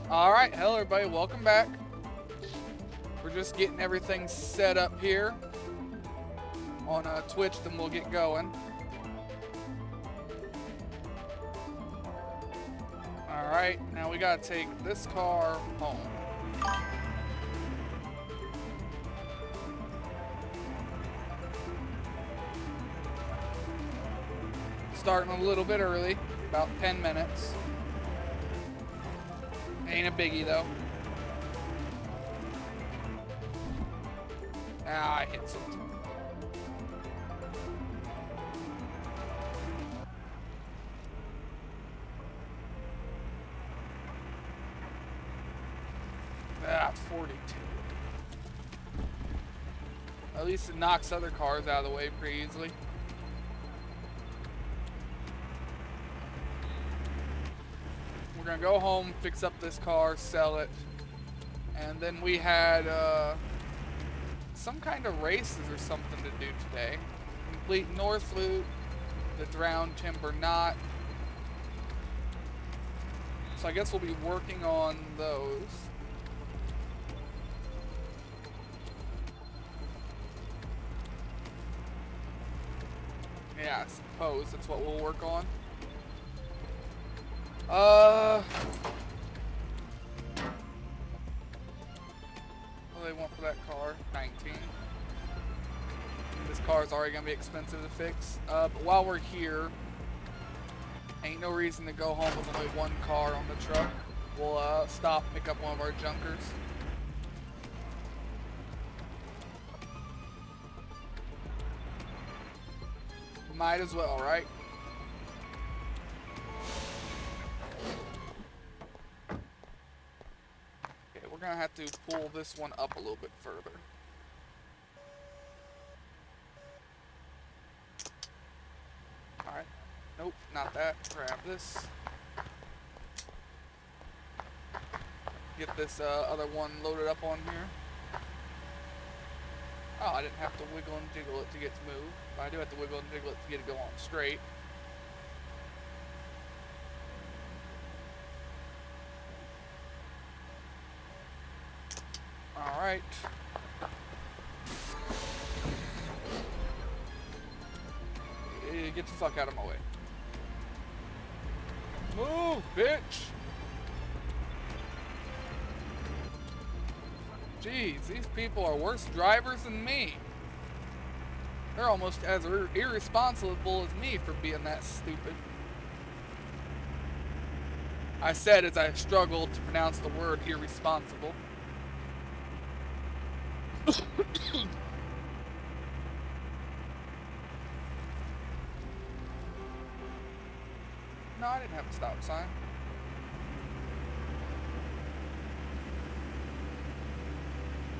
Alright, hello everybody, welcome back. We're just getting everything set up here on Twitch, then we'll get going. Alright, now we gotta take this car home. Starting a little bit early, about 10 minutes. Ain't a biggie though. Ah, I hit something. Ah, 42. At least it knocks other cars out of the way pretty easily. We're gonna go home, fix up this car, sell it, and then we had some kind of races or something to do today. Complete North Loop, the Drowned Timber Knot. So I guess we'll be working on those. Yeah, I suppose that's what we'll work on. What do they want for that car? 19. This car is already gonna be expensive to fix. But while we're here, ain't no reason to go home with only one car on the truck. We'll stop, pick up one of our junkers. Might as well, right? Okay, we're gonna have to pull this one up a little bit further. Alright. Nope, not that. Grab this. Get this other one loaded up on here. Oh, I didn't have to wiggle and jiggle it to get to move. But I do have to wiggle and jiggle it to get it to go on straight. Alright. Get the fuck out of my way. Move, bitch! Jeez, these people are worse drivers than me. They're almost as irresponsible as me for being that stupid. I said as I struggled to pronounce the word irresponsible. No, I didn't have a stop sign.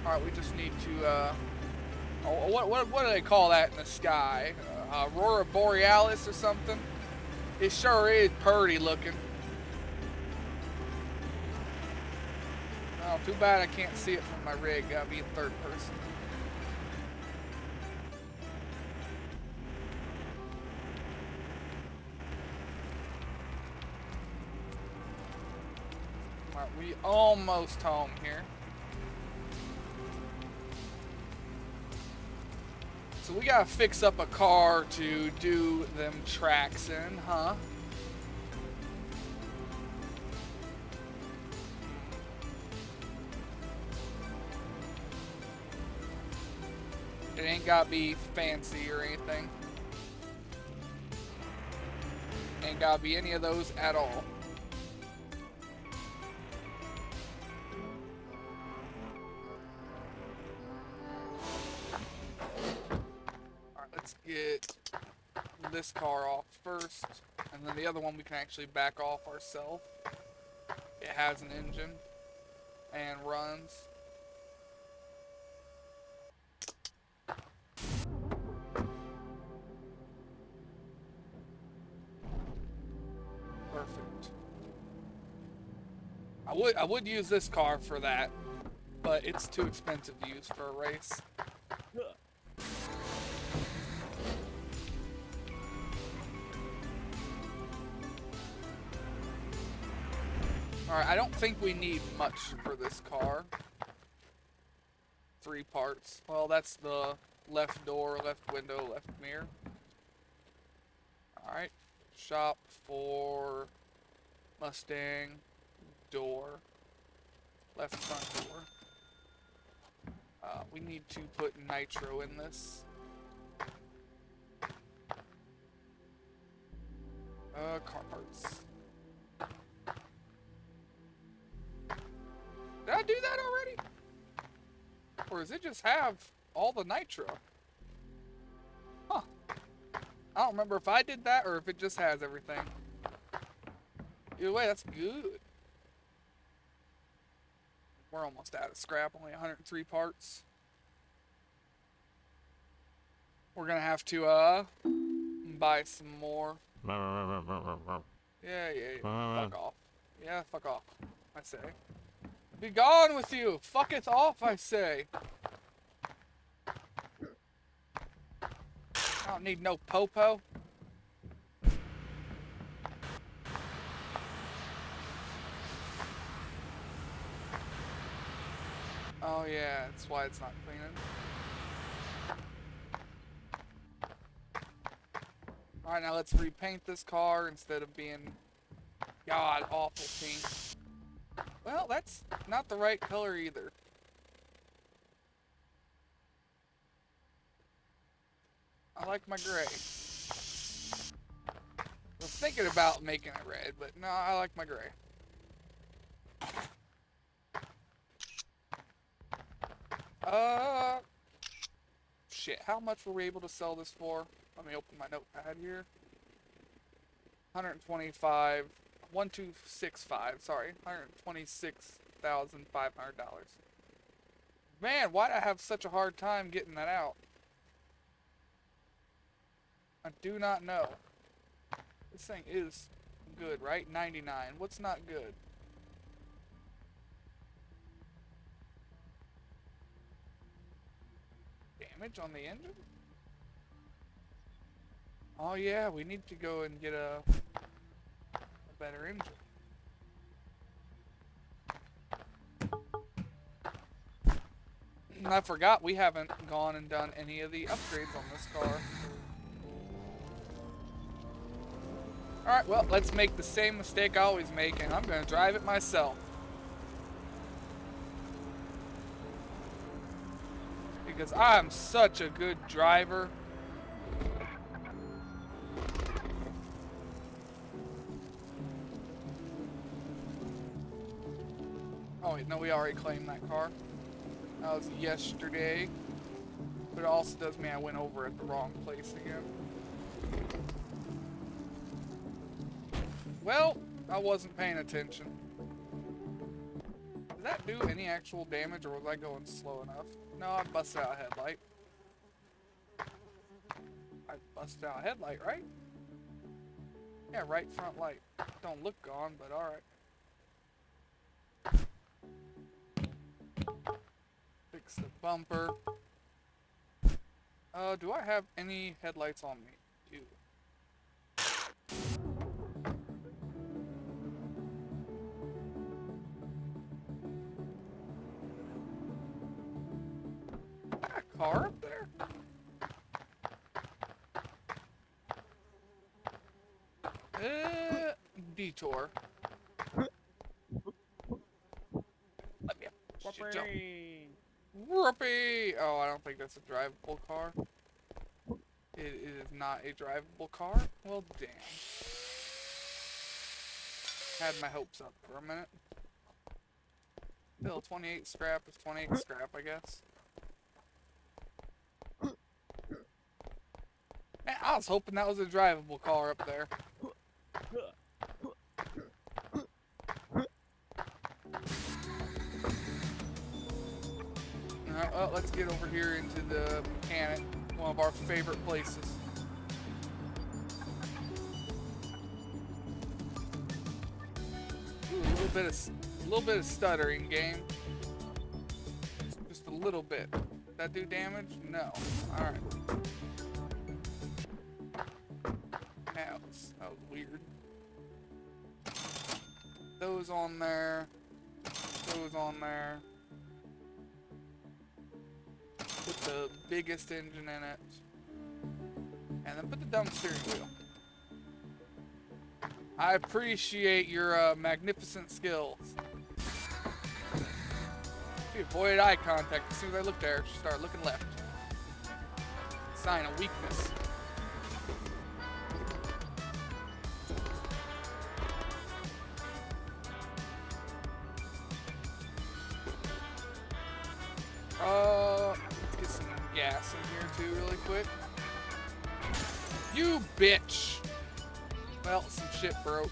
Alright, we just need to, what do they call that in the sky? Aurora Borealis or something? It sure is pretty looking. Oh, too bad I can't see it from my rig. Gotta be in third person. Alright, we almost home here. So we gotta fix up a car to do them tracks in, huh? It ain't gotta be fancy or anything. Ain't gotta be any of those at all. Alright, let's get this car off first, and then the other one we can actually back off ourselves. It has an engine and runs. Perfect. I would use this car for that, but it's too expensive to use for a race. Alright, I don't think we need much for this car. 3 parts. Well, that's the left door, left window, left mirror. Alright. Shop for Mustang door. Left front door. We need to put nitro in this. Car parts. Did I do that already? Or does it just have all the nitro? Huh. I don't remember if I did that or if it just has everything. Either way, that's good. We're almost out of scrap, only 103 parts. We're gonna have to, buy some more. Yeah. Fuck off. Yeah, fuck off, I say. Be gone with you! Fucketh off, I say! I don't need no popo. Oh yeah, that's why it's not cleaning. Alright, now let's repaint this car instead of being god awful pink. Well, that's not the right color either. I like my gray. I was thinking about making it red, but no, I like my gray. Shit, how much were we able to sell this for? Let me open my notepad here. 125, 1265, sorry, $126,500. Man, why did I have such a hard time getting that out? I do not know. This thing is good, right? 99. What's not good? Damage on the engine? Oh yeah, we need to go and get a better engine. And I forgot we haven't gone and done any of the upgrades on this car. Alright, well, let's make the same mistake I always make, and I'm going to drive it myself. Because I'm such a good driver. Oh wait, no, we already claimed that car. That was yesterday. But it also does mean I went over at the wrong place again. Well, I wasn't paying attention. Did that do any actual damage, or was I going slow enough? No, I busted out a headlight. I busted out a headlight, right? Yeah, right front light. Don't look gone, but alright. Fix the bumper. Do I have any headlights on me? Ew. Got a car up there? Detour. Let me up. Shit, jump. Whoopee! Oh, I don't think that's a drivable car. It is not a drivable car? Well, damn. Had my hopes up for a minute. Still, 28 scrap is 28 scrap, I guess. Man, I was hoping that was a drivable car up there. Alright, well, let's get over here into the mechanic, one of our favorite places. Ooh, a little bit of stuttering, game. Just a little bit. Did that do damage? No. Alright. That was weird. those on there. Those on there. Put the biggest engine in it. And then put the dumb steering wheel. I appreciate your magnificent skills. She avoided eye contact as soon as I looked at her. She started looking left. Sign of weakness. Let's get some gas in here too really quick. You bitch! Well, some shit broke.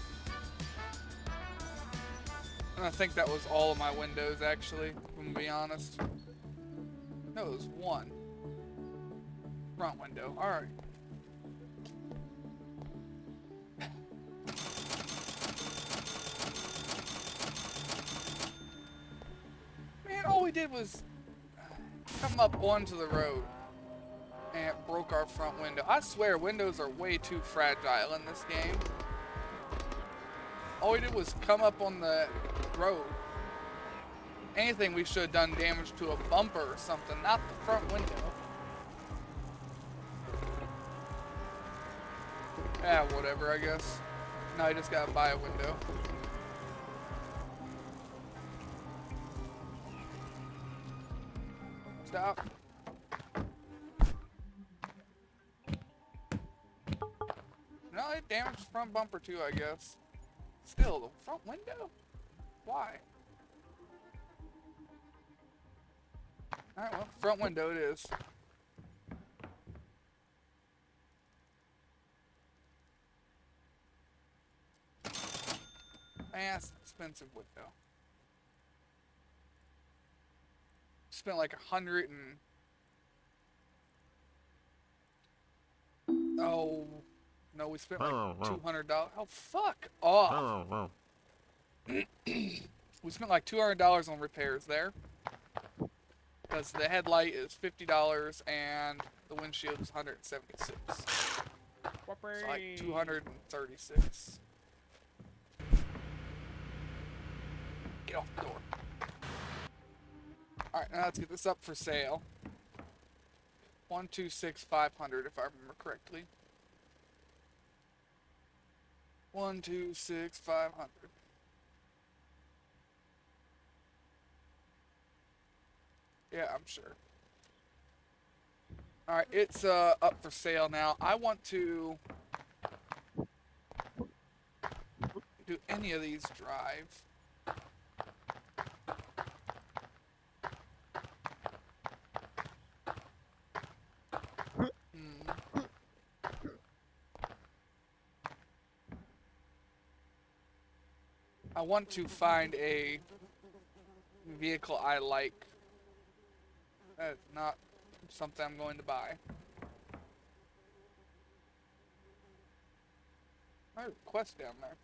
And I think that was all of my windows, actually, if I'm gonna be honest. No, it was one. Front window, alright. Man, all we did was come up onto the road. And it broke our front window. I swear, windows are way too fragile in this game. All we did was come up on the road. Anything, we should have done damage to a bumper or something, not the front window. Yeah, whatever, I guess. Now I just gotta buy a window. Stop. No, it damaged the front bumper too, I guess. Still, the front window? Why? Alright, well, front window it is. Man, that's an expensive window. Spent like 100 and... Oh... No, we spent like $200. Oh, fuck off. We spent like $200 on repairs there. Because the headlight is $50 and the windshield is $176. It's like $236. Get off the door. Alright, now let's get this up for sale. 126,500 if I remember correctly. 126,500. Yeah, I'm sure. Alright, it's up for sale now. I want to do any of these drive. I want to find a vehicle I like. That's not something I'm going to buy. There's a quest down there.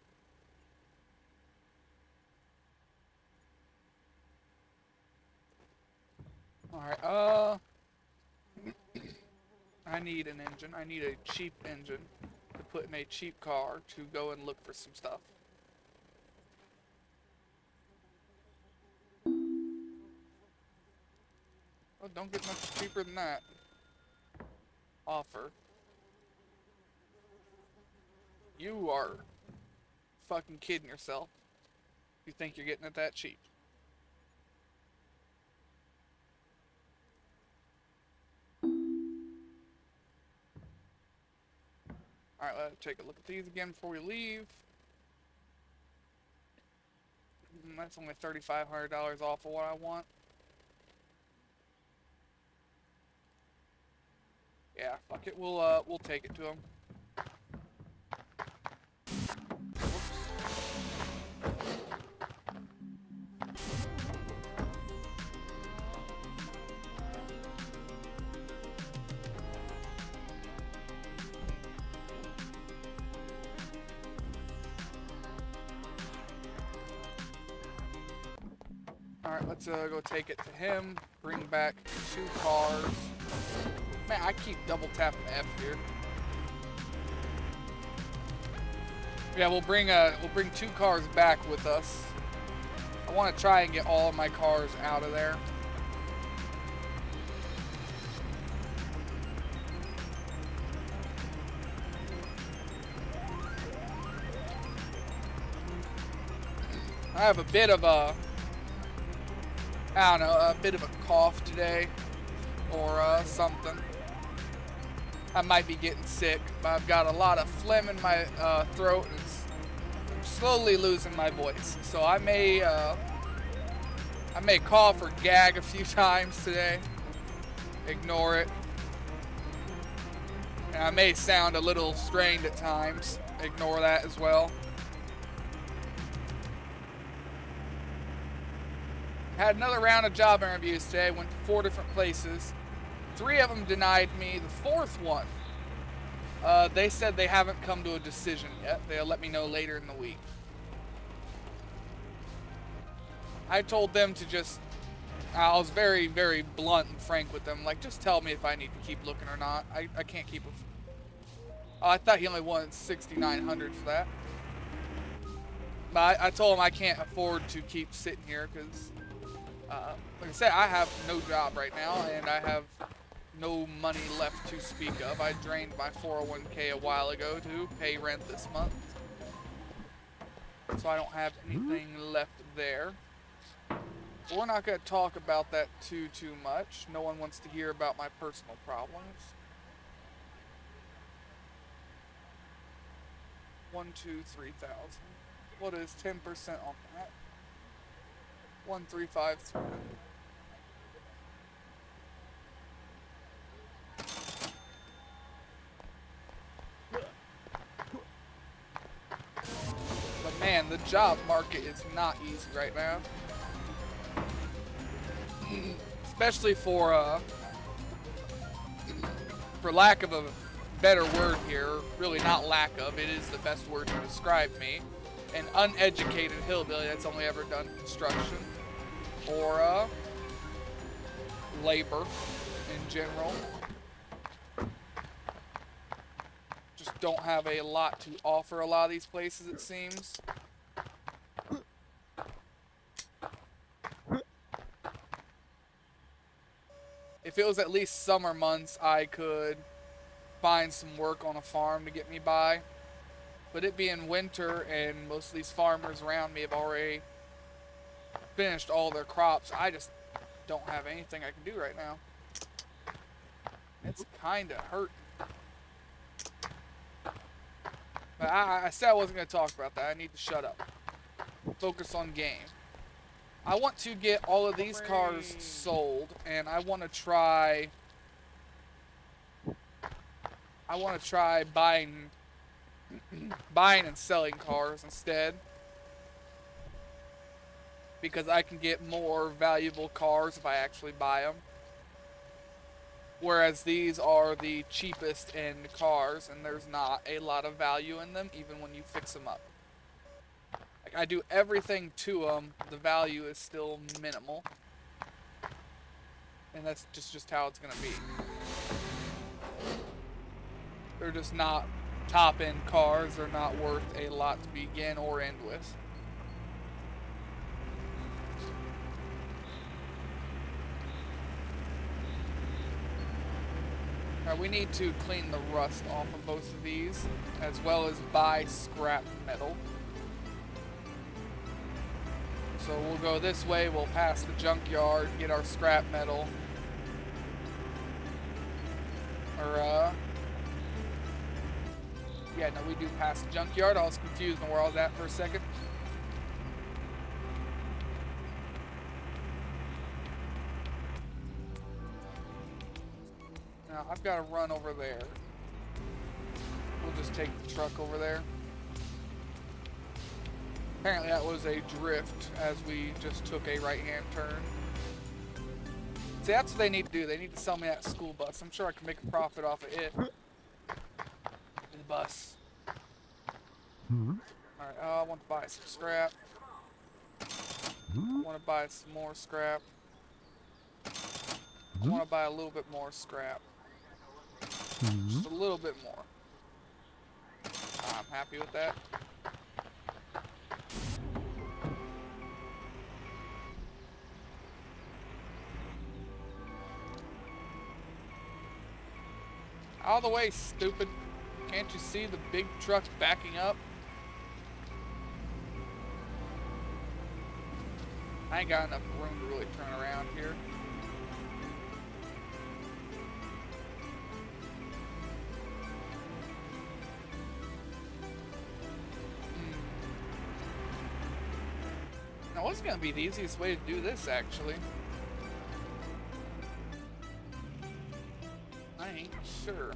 Alright, I need an engine. I need a cheap engine to put in a cheap car to go and look for some stuff. Well, don't get much cheaper than that. Offer. You are fucking kidding yourself. You think you're getting it that cheap. Alright, let's take a look at these again before we leave. That's only $3,500 off of what I want. Yeah, fuck it. We'll take it to him. Alright, let's go take it to him. Bring back 2 cars. Man, I keep double tapping F here. Yeah, we'll bring 2 cars back with us. I want to try and get all of my cars out of there. I have a bit of a, I don't know, a bit of a cough today, or something. I might be getting sick, but I've got a lot of phlegm in my throat, and I'm slowly losing my voice. So I may cough or gag a few times today. Ignore it. And I may sound a little strained at times. Ignore that as well. Had another round of job interviews today. Went to 4 different places. 3 of them denied me. The 4th one, they said they haven't come to a decision yet. They'll let me know later in the week. I told them to just, I was very, very blunt and frank with them. Like, just tell me if I need to keep looking or not. I can't keep a... Oh, I thought he only wanted $6,900 for that. But I told him I can't afford to keep sitting here because, like I said, I have no job right now and I have no money left to speak of. I drained my 401k a while ago to pay rent this month. So I don't have anything left there. We're not going to talk about that too much. No one wants to hear about my personal problems. 1,2,3,000. What is 10% on that? 1,353. But man, the job market is not easy right now. Especially for lack of a better word here, really not lack of, it is the best word to describe me, an uneducated hillbilly that's only ever done construction or labor in general. Just don't have a lot to offer a lot of these places, it seems. If it was at least summer months, I could find some work on a farm to get me by. But it being winter and most of these farmers around me have already finished all their crops, I just don't have anything I can do right now. It's kind of hurting. But I said I wasn't going to talk about that. I need to shut up. Focus on game. I want to get all of these cars sold, and I want to try buying and selling cars instead, because I can get more valuable cars if I actually buy them. Whereas these are the cheapest end cars, and there's not a lot of value in them, even when you fix them up. Like, I do everything to them, the value is still minimal. And that's just how it's going to be. They're just not top-end cars. They're not worth a lot to begin or end with. Now, we need to clean the rust off of both of these, as well as buy scrap metal. So we'll go this way, we'll pass the junkyard, get our scrap metal. Or, yeah, no, we do pass the junkyard. I was confused on where I was at for a second. Now, I've got to run over there. We'll just take the truck over there. Apparently that was a drift as we just took a right-hand turn. See, that's what they need to do. They need to sell me that school bus. I'm sure I can make a profit off of it. The bus. Alright, I want to buy some scrap. I want to buy some more scrap. I want to buy a little bit more scrap. Just a little bit more. I'm happy with that. Out of the way, stupid. Can't you see the big truck backing up? I ain't got enough room to really turn around here. Now, what's gonna be the easiest way to do this, actually? I ain't sure.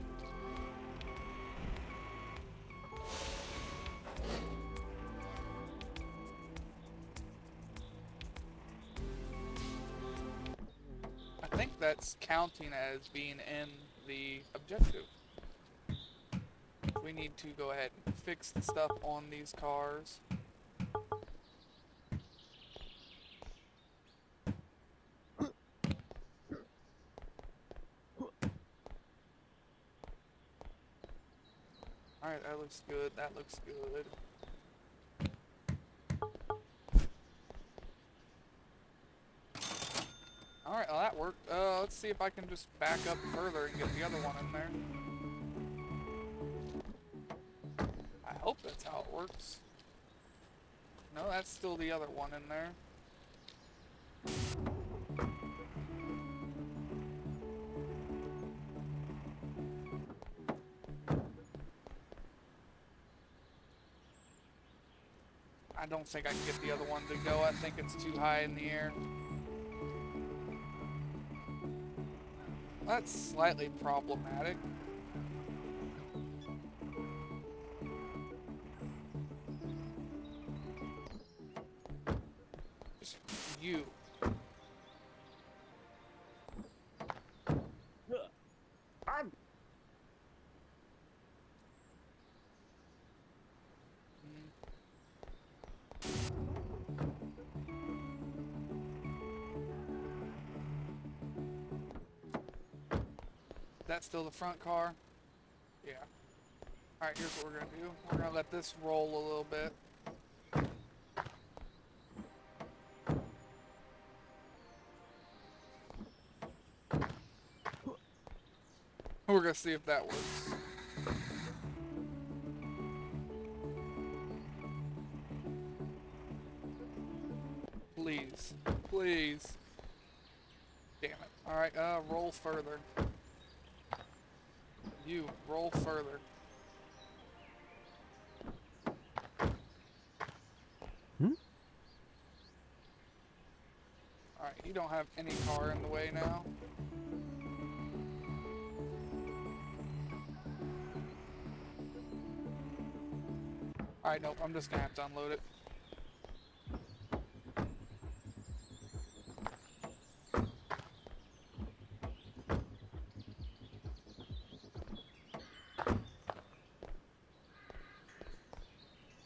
I think that's counting as being in the objective. We need to go ahead and fix the stuff on these cars. Alright, that looks good. That looks good. Alright, well that worked. Let's see if I can just back up further and get the other one in there. I hope that's how it works. No, that's still the other one in there. I don't think I can get the other one to go. I think it's too high in the air. That's slightly problematic. Just you. That's still the front car? Yeah. Alright, here's what we're gonna do. We're gonna let this roll a little bit. We're gonna see if that works. Please. Please. Damn it. Alright, roll further. You, roll further. Alright, you don't have any car in the way now. Alright, nope, I'm just gonna have to unload it.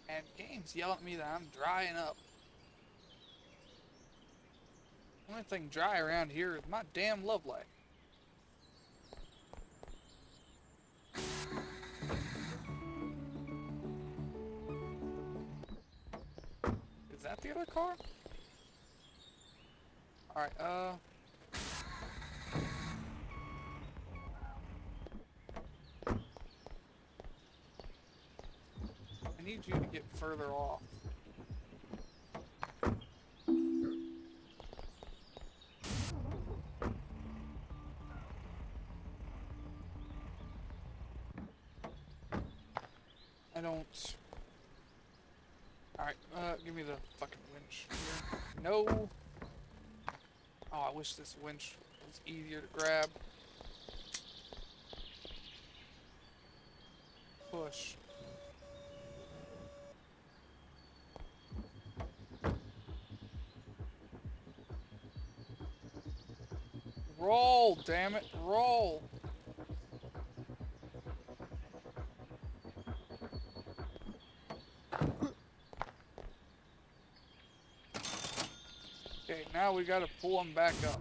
And games yell at me that I'm drying up. The only thing dry around here is my damn love life. Is that the other car? Alright, I need you to get further off. I don't... Alright, give me the fucking winch here. No! Oh, I wish this winch was easier to grab. Push. Roll, damn it, roll! Okay, now we gotta pull him back up.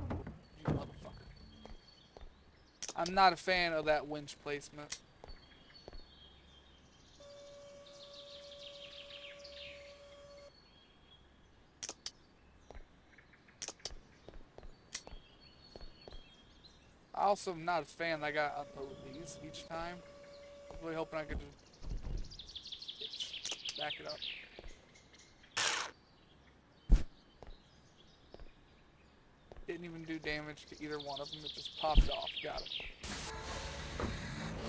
You motherfucker. I'm not a fan of that winch placement. also am not a fan that I gotta unload these each time. I'm really hoping I could just back it up. Didn't even do damage to either one of them. It just popped off. Got it.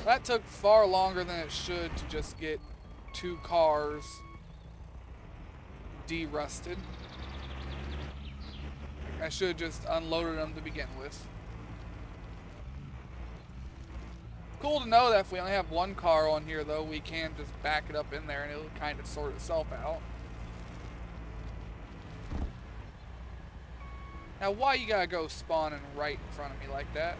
That took far longer than it should to just get 2 cars de-rusted. I should have just unloaded them to begin with. Cool to know that if we only have 1 car on here, though, we can just back it up in there and it'll kind of sort itself out. Now, why you gotta go spawning right in front of me like that?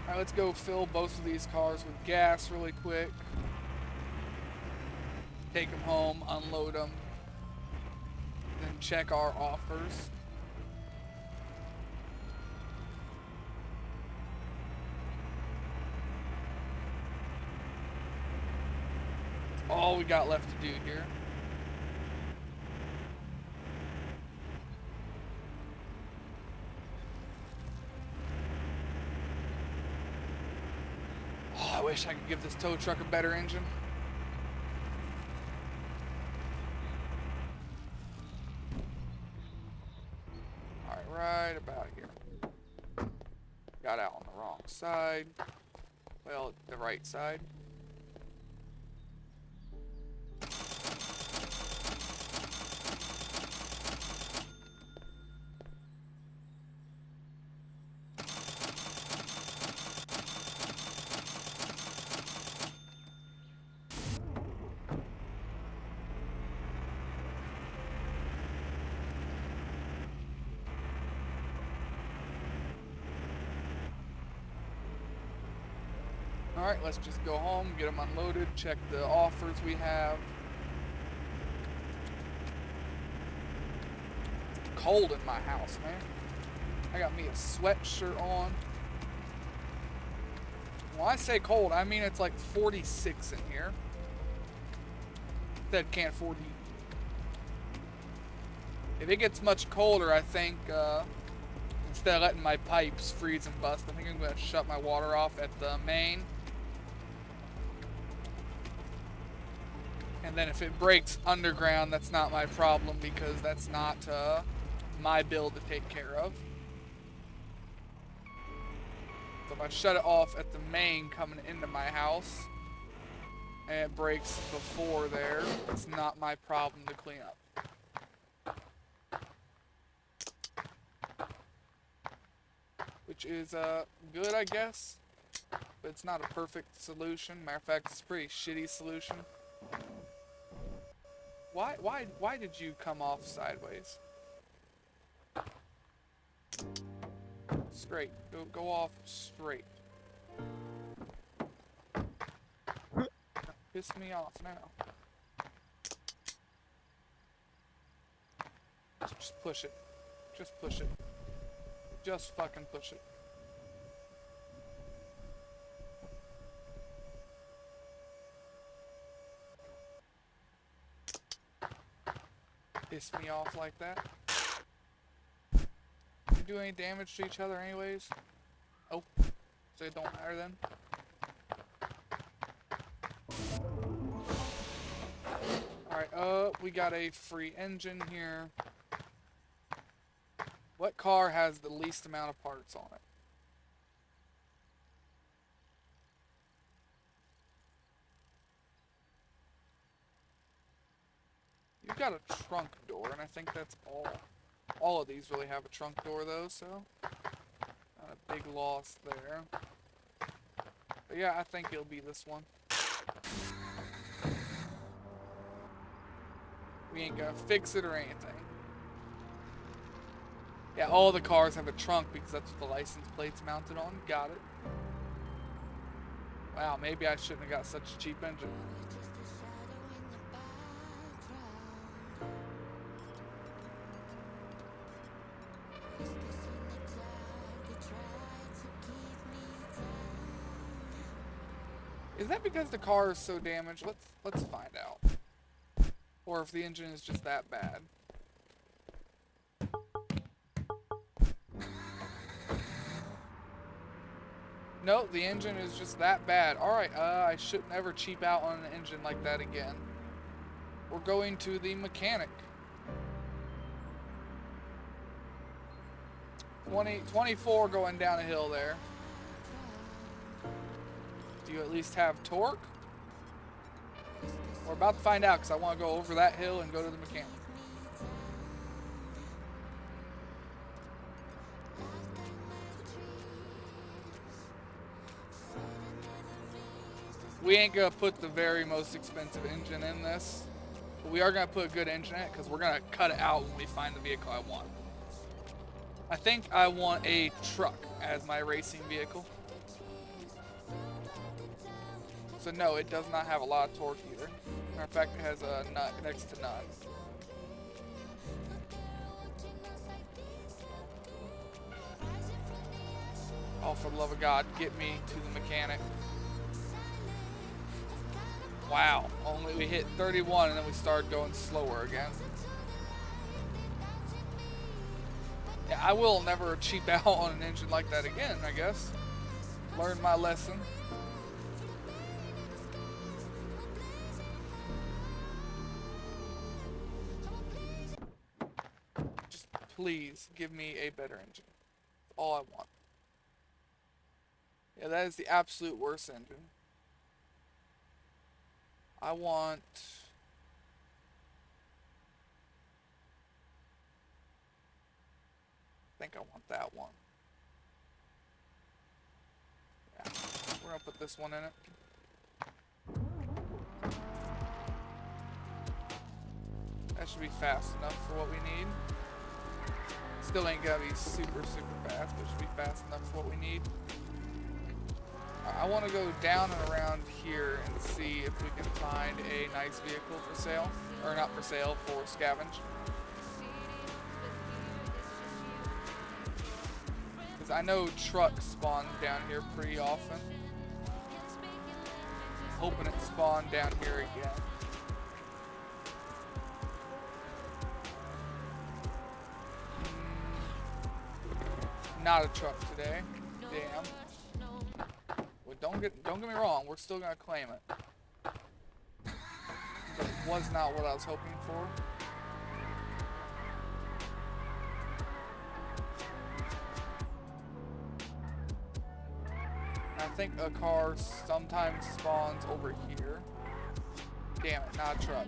Alright, let's go fill both of these cars with gas really quick. Take them home, unload them, then check our offers. That's all we got left to do here. Oh, I wish I could give this tow truck a better engine. Right about here. Got out on the wrong side. Well, the right side. Alright, let's just go home, get them unloaded, check the offers we have. It's cold in my house, man. I got me a sweatshirt on. When I say cold, I mean it's like 46 in here. That can't afford heat. If it gets much colder, I think, instead of letting my pipes freeze and bust, I think I'm going to shut my water off at the main. And then if it breaks underground, that's not my problem because that's not my bill to take care of. So if I shut it off at the main coming into my house and it breaks before there, it's not my problem to clean up. Which is good, I guess, but it's not a perfect solution. Matter of fact, it's a pretty shitty solution. Why did you come off sideways? Straight. Go off straight. Piss me off now. Just push it. Just push it. Just fucking push it. Piss me off like that. You do any damage to each other anyways? Oh, so it don't matter then? Alright, we got a free engine here. What car has the least amount of parts on it? You've got a trunk door, and I think that's all. All of these really have a trunk door, though, so not a big loss there. But yeah, I think it'll be this one. We ain't gonna fix it or anything. Yeah, all the cars have a trunk because that's what the license plate's mounted on. Got it. Wow, maybe I shouldn't have got such a cheap engine. Is that because the car is so damaged? Let's find out. Or if the engine is just that bad. No, the engine is just that bad. Alright, I should never cheap out on an engine like that again. We're going to the mechanic. 24 going down a hill there. Do you at least have torque? We're about to find out because I want to go over that hill and go to the mechanic. We ain't going to put the very most expensive engine in this. But we are going to put a good engine in it because we're going to cut it out when we find the vehicle I want. I think I want a truck as my racing vehicle. So no, it does not have a lot of torque either. Matter of fact, it has a nut next to none. Oh, for the love of God, get me to the mechanic. Wow, only we hit 31 and then we started going slower again. Yeah, I will never cheap out on an engine like that again, I guess. Learned my lesson. Just please give me a better engine. That's all I want. Yeah, that is the absolute worst engine. I want... I think I want that one. Yeah, we're gonna put this one in it. That should be fast enough for what we need. Still ain't gonna be super, super fast, but it should be fast enough for what we need. I want to go down and around here and see if we can find a nice vehicle for sale. Or not for sale, for scavenge. Because I know trucks spawn down here pretty often. Hoping it spawned down here again. Not a truck today. Damn. Well, don't get me wrong. We're still gonna claim it. But it was not what I was hoping for. And I think a car sometimes spawns over here. Damn it, not a truck.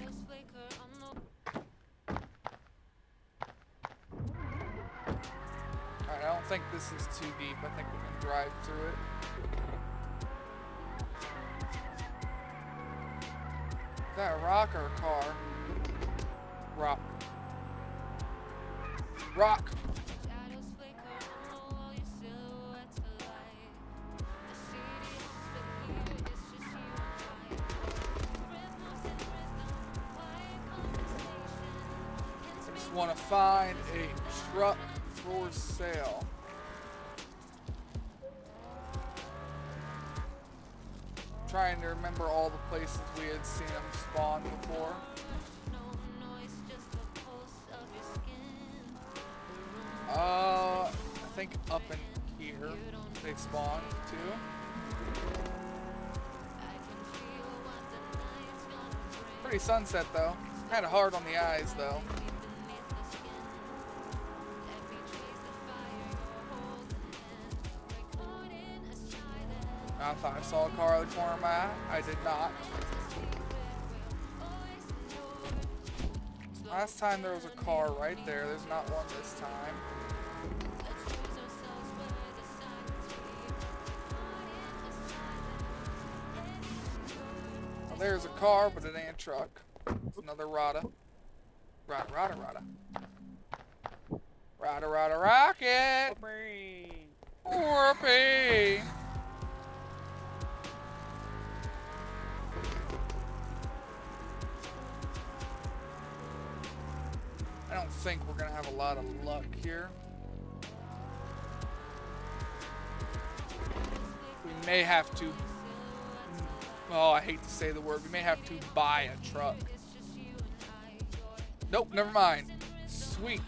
Alright, I don't think this is too deep. I think we can drive through it. Is that a rock or a car? Rock. Rock! I just want to find a truck for sale. Trying to remember all the places we had seen them spawn before. I think up in here they spawn too. Pretty sunset though. Kind of hard on the eyes though. I thought I saw a car out of the corner of my eye. I did not. Last time there was a car right there. There's not one this time. Well, there's a car, but it ain't a truck. It's another Rada. Rada. Rada rocket! Whoopee! I don't think we're gonna have a lot of luck here. We may have to, oh, I hate to say the word, we may have to buy a truck. Nope, never mind. Sweet.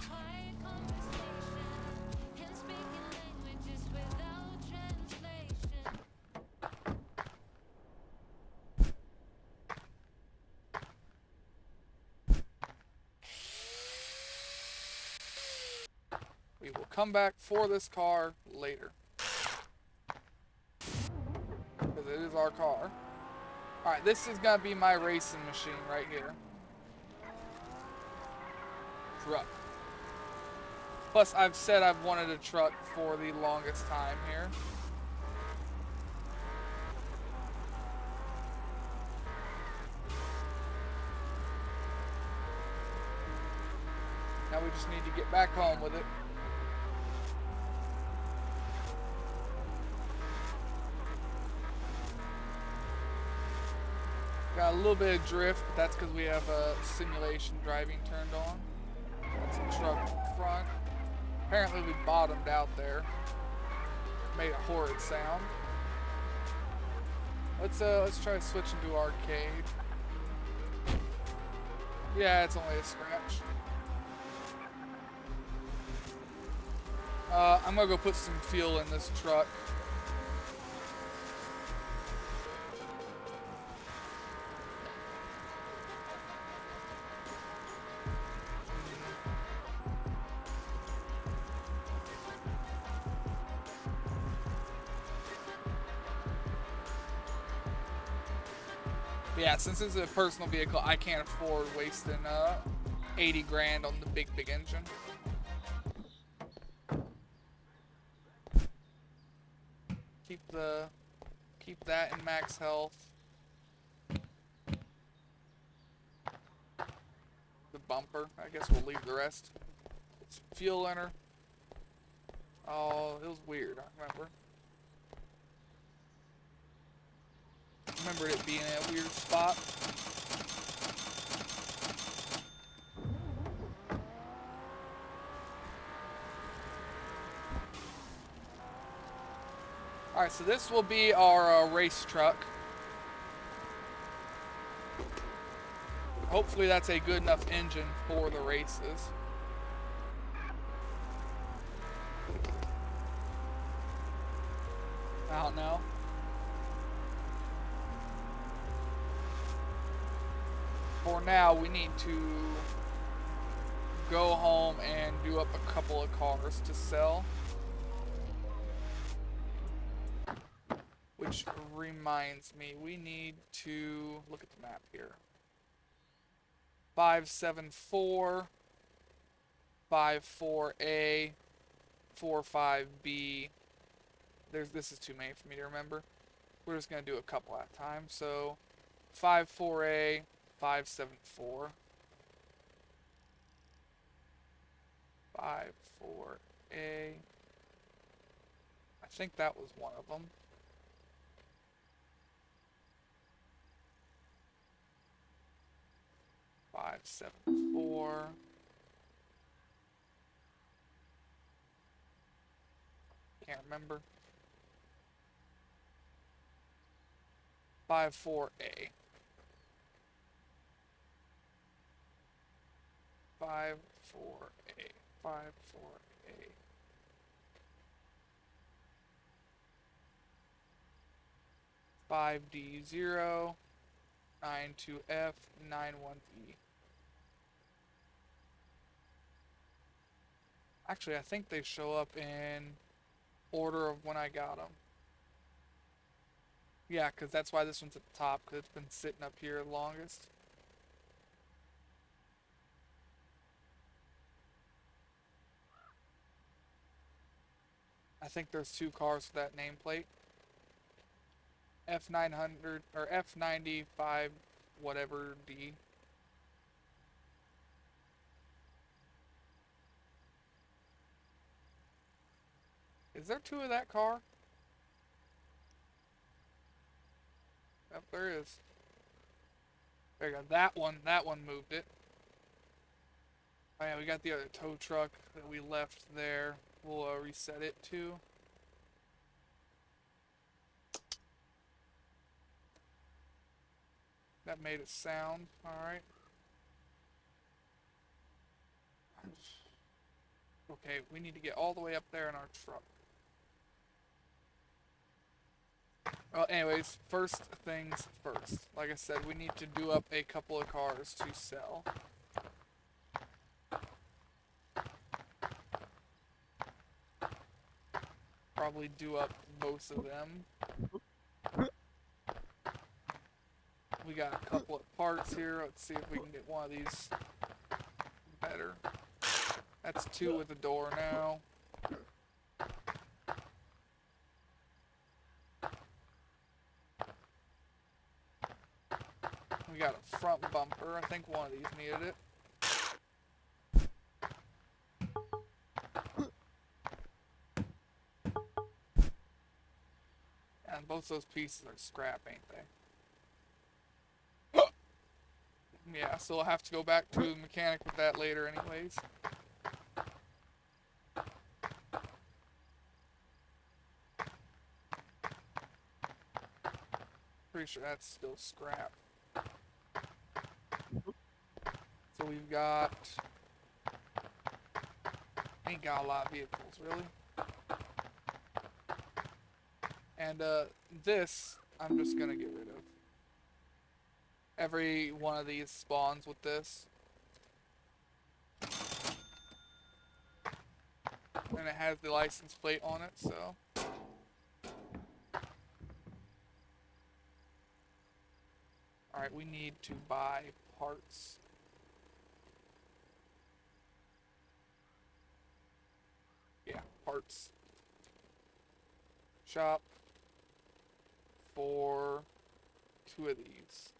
come back for this car later. Because it is our car. Alright, this is going to be my racing machine right here. Truck. Plus, I've said I've wanted a truck for the longest time here. Now we just need to get back home with it. Got a little bit of drift, but that's because we have simulation driving turned on. That's a truck in front. Apparently we bottomed out there. Made a horrid sound. Let's try to switch into arcade. Yeah, it's only a scratch. I'm gonna go put some fuel in this truck. Yeah, since it's a personal vehicle, I can't afford wasting 80 grand on the big engine. Keep that in max health. The bumper, I guess we'll leave the rest. Put some fuel in her. Oh, it was weird, I remember. Remembered it being in a weird spot. Alright, so this will be our race truck. Hopefully that's a good enough engine for the races. I don't know. For now, we need to go home and do up a couple of cars to sell. Which reminds me, we need to look at the map here. 574, 54A, 45B. This is too many for me to remember. We're just going to do a couple at a time. So 54A, 574. 54A. I think that was one of them. 574. Can't remember. 54A. 54A. 54A. Five D0 92F 91E. Actually, I think they show up in order of when I got them. Yeah, because that's why this one's at the top, because it's been sitting up here the longest. I think there's two cars with that nameplate. F900 or F95 whatever D. Is there two of that car? Yep, there is. There you go. That one moved it. Oh yeah, we got the other tow truck that we left there. We'll reset it too. That made a sound. Alright. Okay, we need to get all the way up there in our truck. Well, anyways, first things first. Like I said, we need to do up a couple of cars to sell. probably do up both of them. We got a couple of parts here. Let's see if we can get one of these better. That's two with the door now. We got a front bumper. I think one of these needed it. And both those pieces are scrap, ain't they? Yeah, so I'll have to go back to the mechanic with that later anyways. Pretty sure that's still scrap. So we've got... Ain't got a lot of vehicles, really. And this, I'm just gonna get rid of. Every one of these spawns with this. And it has the license plate on it, so... Alright, we need to buy parts. Yeah, parts. Shop for two of these.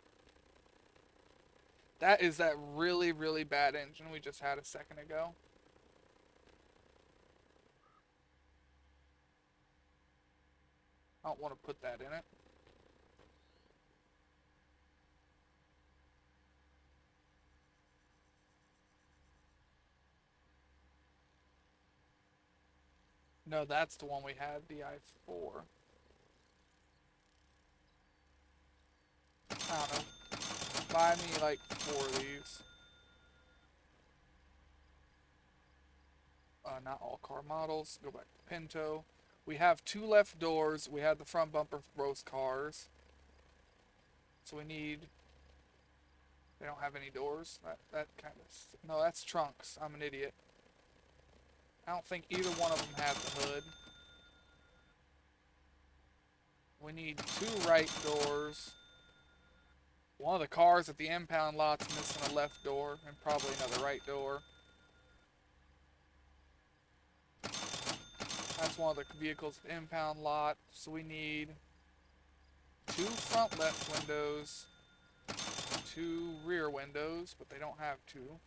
That is that really, really bad engine we just had a second ago. I don't want to put that in it. No, that's the one we had, the i4. I don't know. Buy me like 4 of these. Not all car models. Go back to Pinto. We have 2 left doors. We have the front bumper for both cars. So we need... They don't have any doors. That kind of... No, that's trunks. I'm an idiot. I don't think either one of them has the hood. We need 2 right doors. One of the cars at the impound lot's missing a left door and probably another right door. That's one of the vehicles at the impound lot. So we need 2 front left windows, 2 rear windows, but they don't have 2.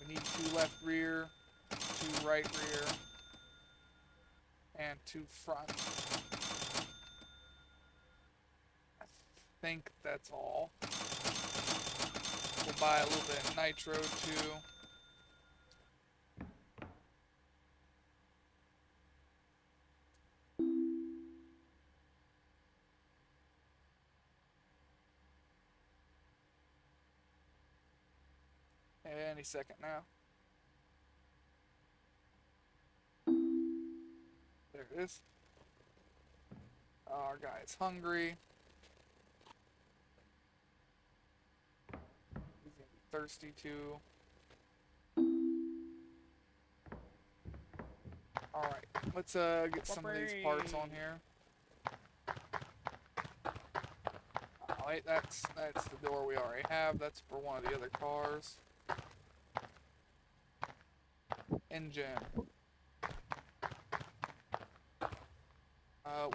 We need 2 left rear, 2 right rear, and 2 front. I think that's all. We'll buy a little bit of nitro too. Any second now. There it is. Our guy's hungry. He's gonna be thirsty too. Alright, let's get some of these parts on here. Oh, wait, that's the door we already have. That's for one of the other cars. Engine.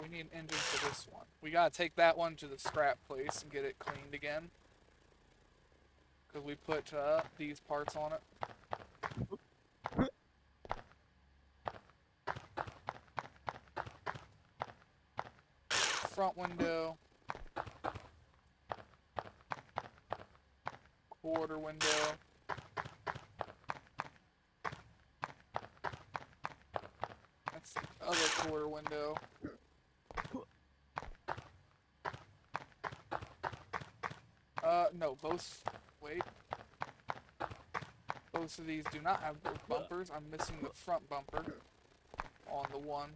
We need an engine for this one. We gotta take that one to the scrap place and get it cleaned again. Because we put these parts on it. Front window. Quarter window. That's the other quarter window. No, both, wait. Both of these do not have both bumpers. I'm missing the front bumper on the one.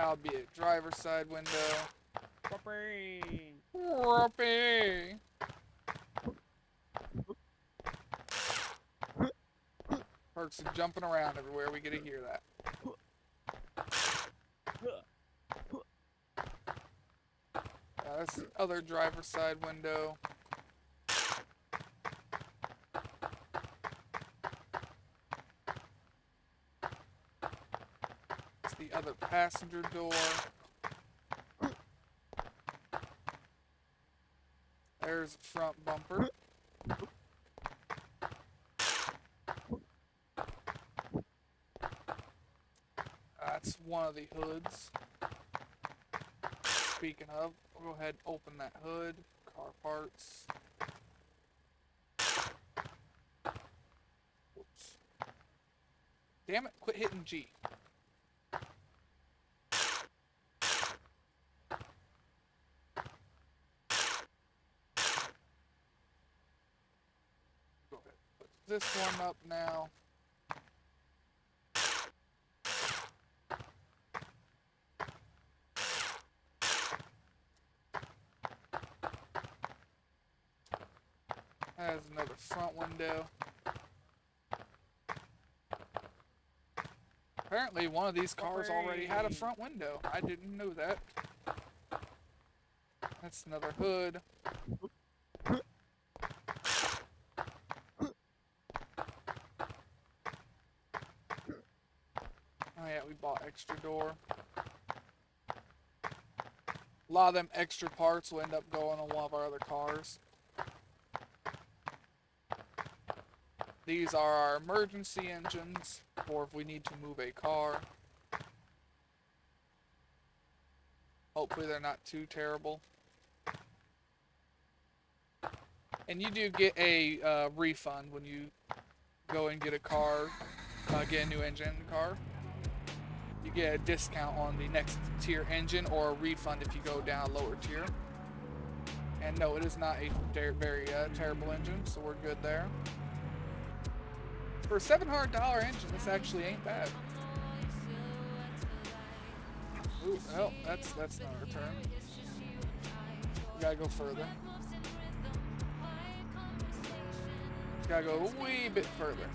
That'll be a driver's side window. Whoopee. Whoopee. Perks are jumping around everywhere. We get to hear that. That's the other driver's side window. It's the other passenger door. There's the front bumper. That's one of the hoods. Speaking of, we'll go ahead and open that hood. Car parts. Whoops. Damn it, quit hitting G. Go ahead, put this one up now. There's another front window. Apparently one of these cars already had a front window. I didn't know that. That's another hood. Oh yeah, we bought extra door. A lot of them extra parts will end up going on one of our other cars. These are our emergency engines, or if we need to move a car. Hopefully they're not too terrible. And you do get a refund when you go and get a car, get a new engine in the car. You get a discount on the next tier engine, or a refund if you go down a lower tier. And no, it is not a very terrible engine, so we're good there. For a $700 engine, this actually ain't bad. Ooh, oh, that's not our turn. We gotta go further. Gotta go a wee bit further.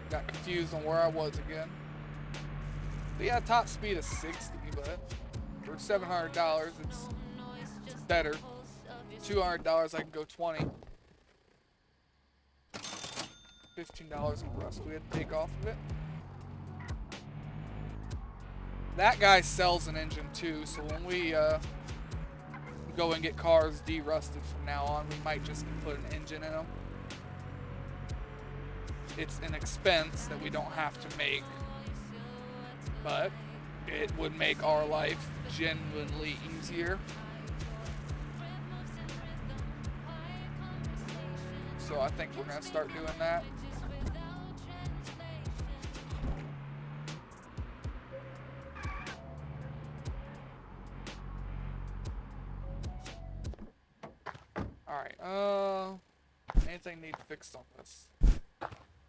Got confused on where I was again. But yeah, top speed is 60, but for $700, it's better. $200, I can go 20. $15 in rust we had to take off of it. That guy sells an engine too, so when we go and get cars de-rusted from now on, we might just put an engine in them. It's an expense that we don't have to make, but it would make our life genuinely easier. So I think we're gonna start doing that. Alright, anything need fixed on this?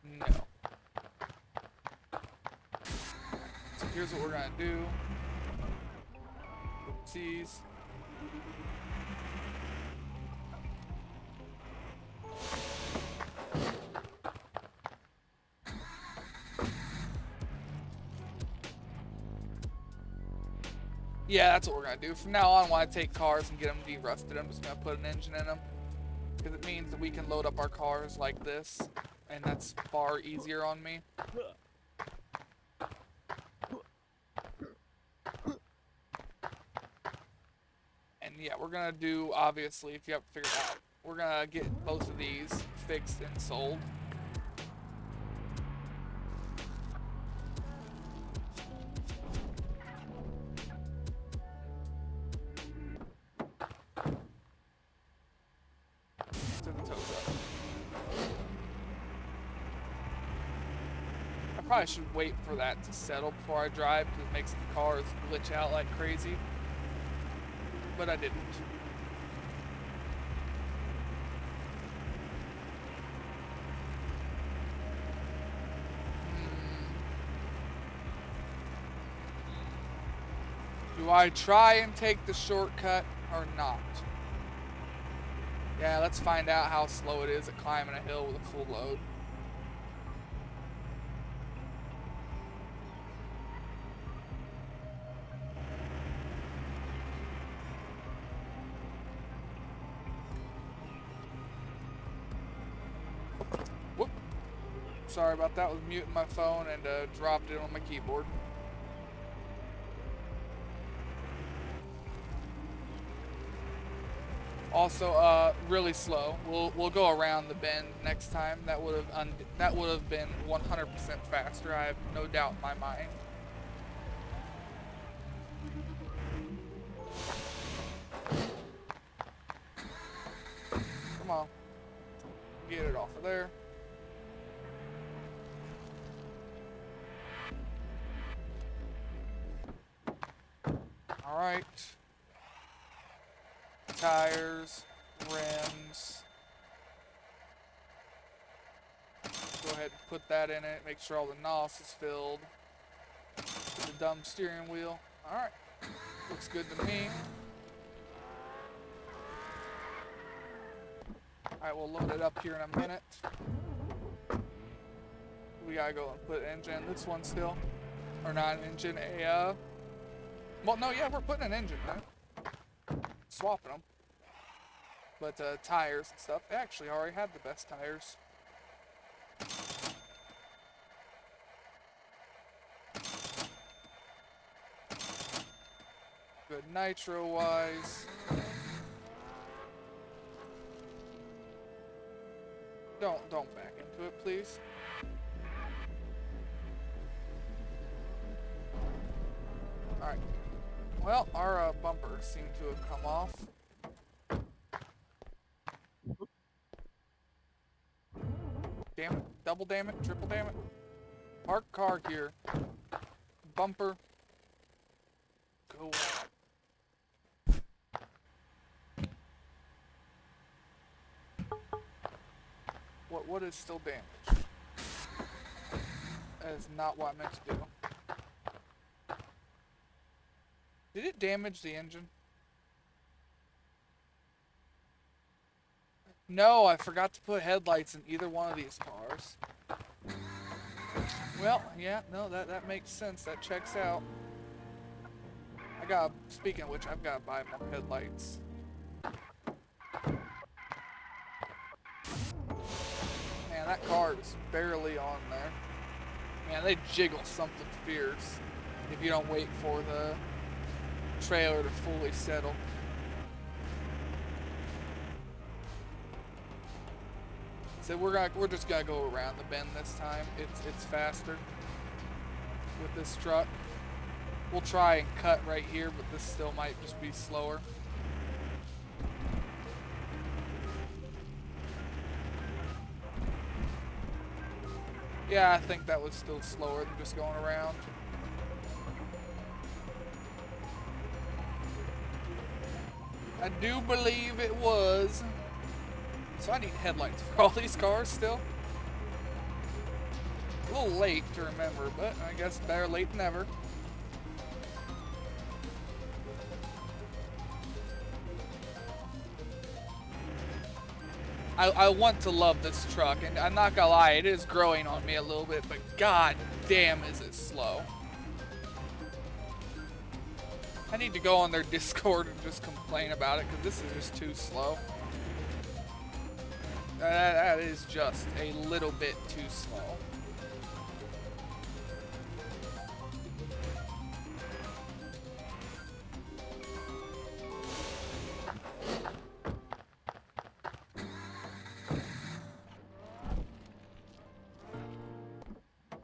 No. So here's what we're gonna do. Oopsies. Yeah, that's what we're gonna do. From now on, when I take cars and get them de-rusted, I'm just gonna put an engine in them. Because it means that we can load up our cars like this. And that's far easier on me. And yeah, we're gonna do, obviously, if you haven't figured out, we're gonna get both of these fixed and sold. To the tow truck. I probably should wait for that to settle before I drive, because it makes the cars glitch out like crazy. But I didn't. Do I try and take the shortcut or not? Yeah, let's find out how slow it is at climbing a hill with a full load. Whoop. Sorry about that. I was muting my phone and dropped it on my keyboard. Also, really slow. We'll go around the bend next time. That would have been 100% faster. I have no doubt in my mind. Come on, get it off of there. All right. Tires, rims. Go ahead and put that in it. Make sure all the NOS is filled. Put the dumb steering wheel. Alright. Looks good to me. Alright, we'll load it up here in a minute. We gotta go and put an engine in this one still. Or not an engine, well, no, yeah, we're putting an engine in. Swapping them. But tires and stuff. Actually, I already had the best tires. Good nitro wise. Don't back into it, please. Alright. Well, our bumpers seem to have come off. Damn it. Double damn it. Triple damn it. Park car here. Bumper. Go on. What is still damaged? That is not what I meant to do. Did it damage the engine? No, I forgot to put headlights in either one of these cars. Well, yeah, no, that makes sense. That checks out. Speaking of which, I've got to buy more headlights. Man, that car is barely on there. Man, they jiggle something fierce if you don't wait for the trailer to fully settle. So we're just gonna go around the bend this time. It's faster with this truck. We'll try and cut right here, but this still might just be slower. Yeah, I think that was still slower than just going around. I do believe it was. So I need headlights for all these cars still. A little late to remember, but I guess better late than never. I want to love this truck, and I'm not gonna lie, it is growing on me a little bit, but god damn is it slow. I need to go on their Discord and just complain about it, because this is just too slow. That is just a little bit too slow.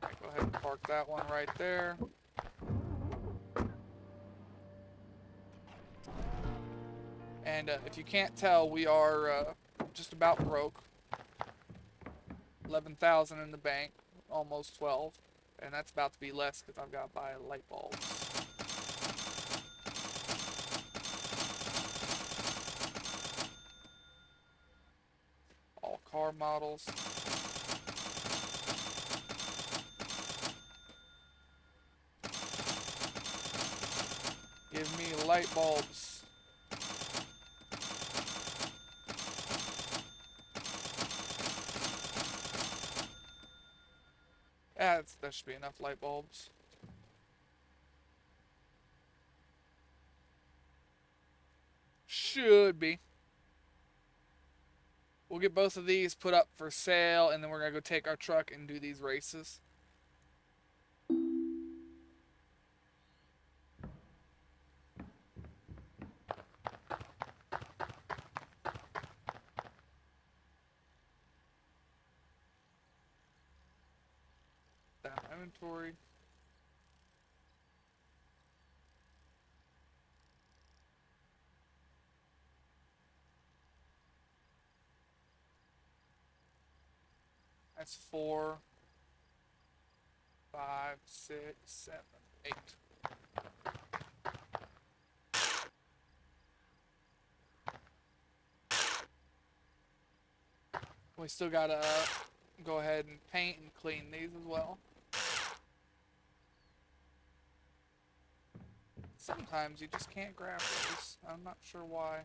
Okay, go ahead and park that one right there. And if you can't tell, we are just about broke. 11,000 in the bank, almost 12, and that's about to be less because I've got to buy light bulbs. All car models. Give light bulbs. Yeah, that should be enough light bulbs. Should be. We'll get both of these put up for sale, and then we're gonna go take our truck and do these races. Down inventory. That's 4, 5, 6, 7, 8. We still gotta go ahead and paint and clean these as well. Sometimes you just can't grab those. I'm not sure why.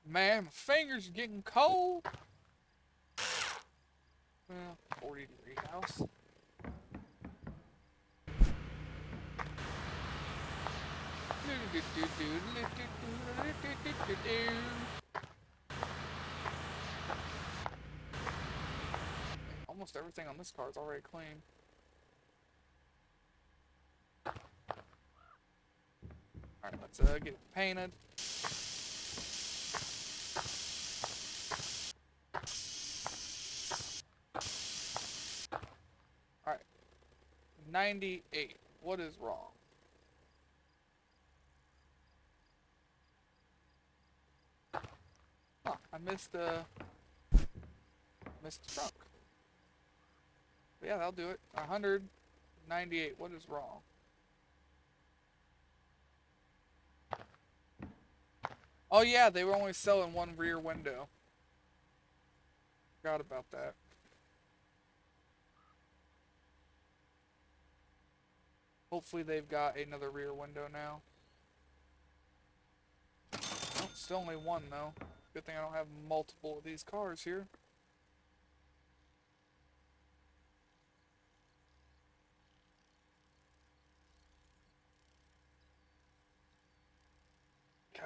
Man, my fingers are getting cold. Well, 40-degree house. Almost everything on this car is already clean. Alright, let's get it painted. Alright. 98. What is wrong? Huh, I missed the trunk. But yeah, that'll do it. 198. What is wrong? Oh yeah, they were only selling one rear window. Forgot about that. Hopefully they've got another rear window now. Oh, still only one though. Good thing I don't have multiple of these cars here.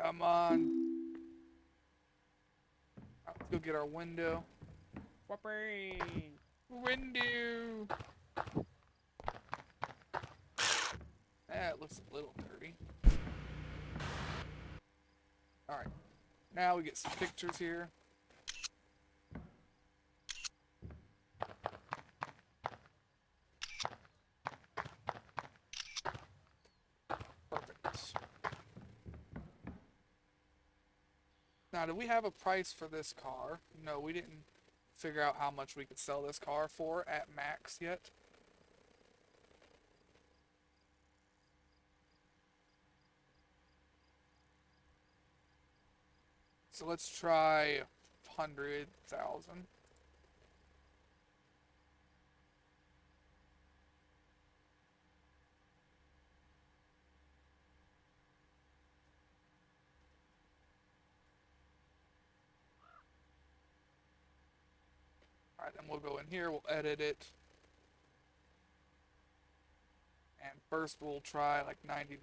Come on. Let's go get our window. Whoopee! Window! It looks a little dirty. Alright. Now we get some pictures here. Perfect. Now, do we have a price for this car? No, we didn't figure out how much we could sell this car for at max yet. So let's try 100,000. Alright, then we'll go in here, we'll edit it. And first we'll try like 99.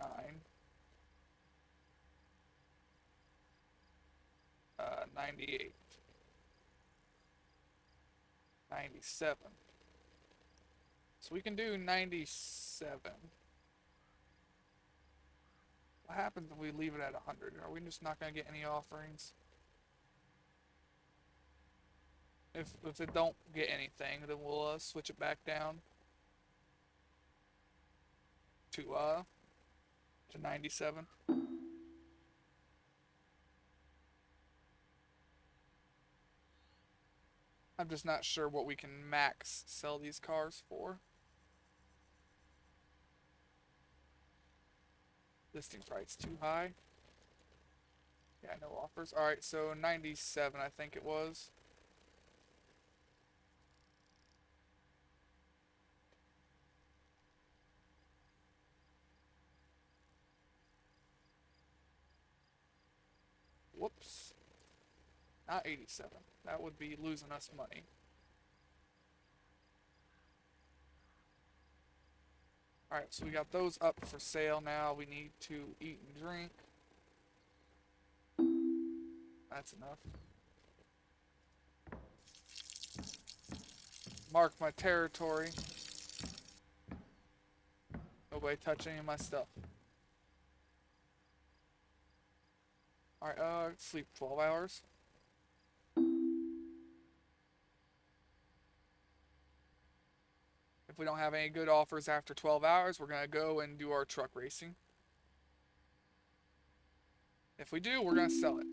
98. 97. So we can do 97. What happens if we leave it at 100? Are we just not going to get any offerings? If it don't get anything, then we'll switch it back down to 97. I'm just not sure what we can max sell these cars for. Listing price too high. Yeah, no offers. Alright, so 97 I think it was. Whoops. Not 87. That would be losing us money. Alright, so we got those up for sale now. We need to eat and drink. That's enough. Mark my territory. Nobody touch any of my stuff. Alright, sleep 12 hours. If we don't have any good offers after 12 hours, we're going to go and do our truck racing. If we do, we're going to sell it.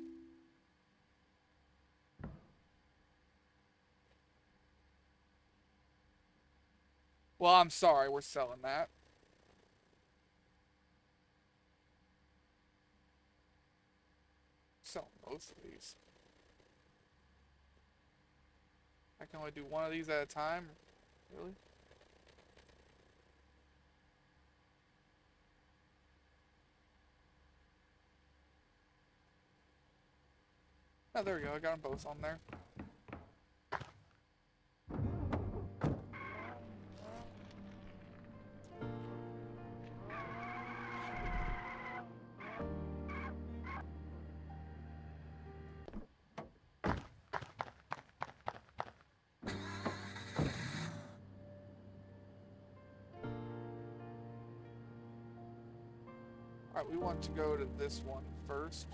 Well, I'm sorry, we're selling that. Selling both of these. I can only do one of these at a time? Really? Oh, there we go. I got them both on there. Alright, we want to go to this one first.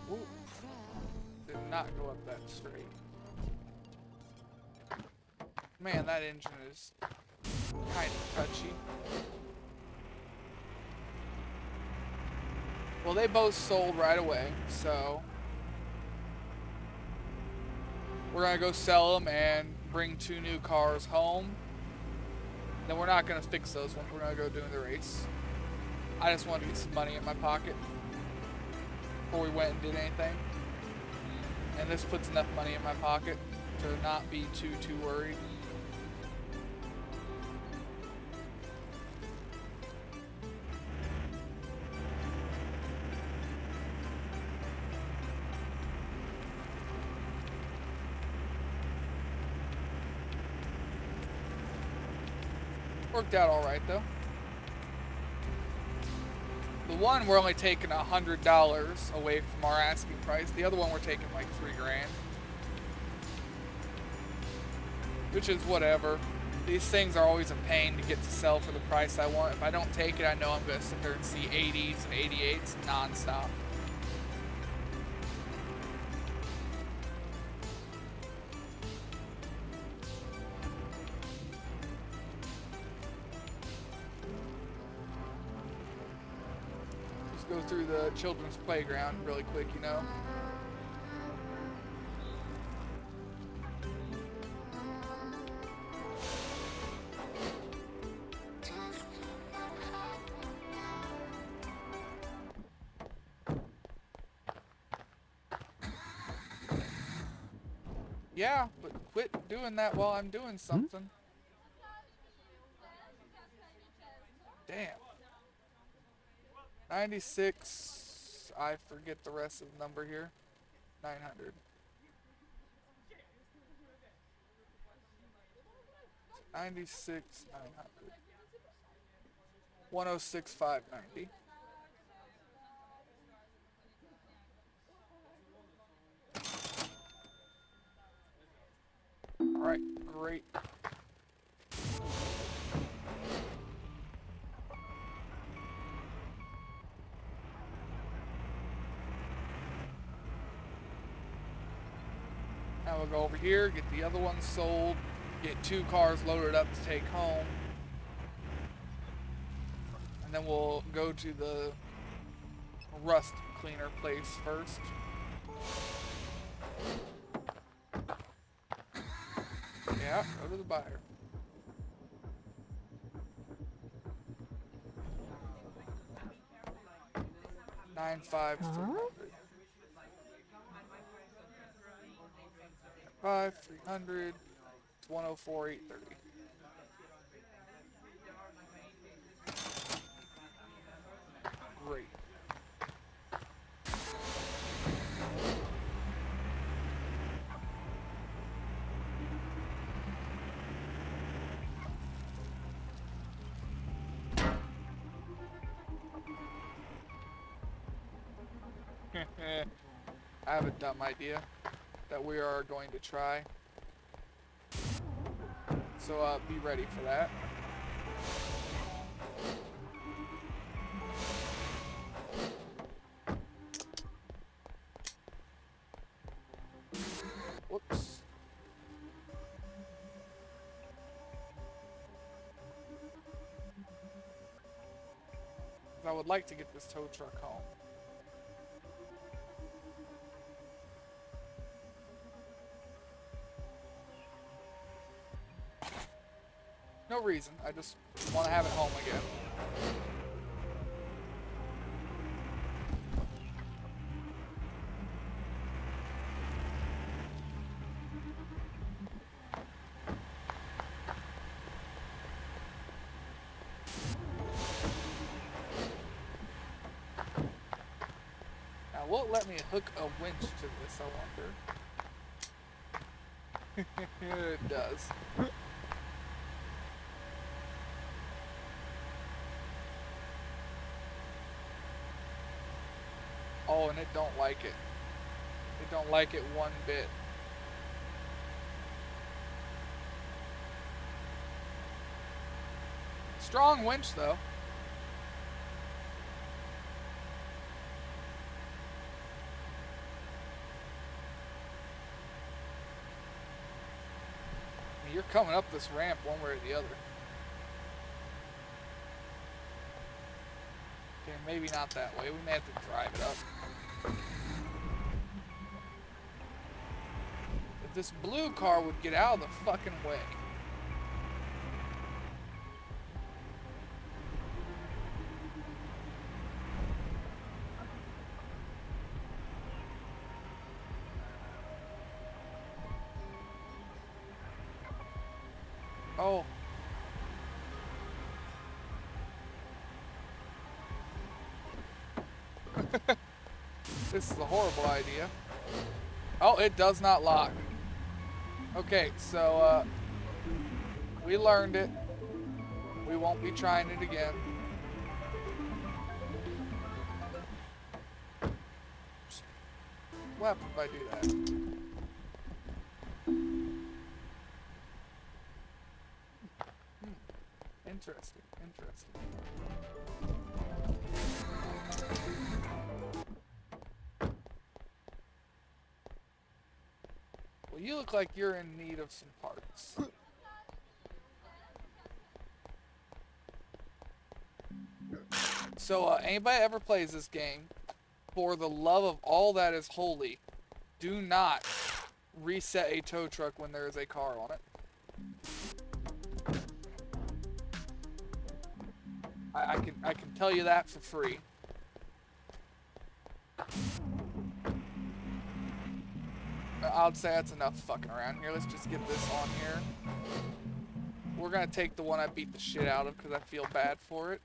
Ooh. Did not go up that straight. Man, that engine is kind of touchy. Well, they both sold right away, so we're gonna go sell them and bring 2 new cars home. Then we're not gonna fix those ones. We're gonna go doing the race. I just wanted to get some money in my pocket before we went and did anything. And this puts enough money in my pocket to not be too worried. Worked out alright though. The one we're only taking $100 away from our asking price. The other one we're taking like $3 grand. Which is whatever. These things are always a pain to get to sell for the price I want. If I don't take it, I know I'm going to sit there and see 80s and 88s non-stop. Just go through the children's playground really quick, you know. Yeah, but quit doing that while I'm doing something. Damn. 96. I forget the rest of the number here. 900. 96, 900. 106, 590. Alright, great. Now we'll go over here, get the other one sold, get 2 cars loaded up to take home. And then we'll go to the rust cleaner place first. Yeah, go to the buyer. $9,500 to $300. 5, 300, 104, 830. I have a dumb idea that we are going to try. So be ready for that. Whoops. I would like to get this tow truck home. No reason. I just want to have it home again. Now, will it let me hook a winch to this, I wonder? It does. Oh, and it don't like it. It don't like it one bit. Strong winch, though. I mean, you're coming up this ramp one way or the other. Okay, maybe not that way. We may have to drive it up. If this blue car would get out of the fucking way. Oh. This is a horrible idea. Oh, it does not lock. Okay, so, we learned it. We won't be trying it again. What happens if I do that? Interesting, interesting. Well, you look like you're in need of some parts. So, anybody ever plays this game, for the love of all that is holy, do not reset a tow truck when there is a car on it. I can tell you that for free. I'd say that's enough fucking around here. Let's just get this on here. We're gonna take the one I beat the shit out of because I feel bad for it.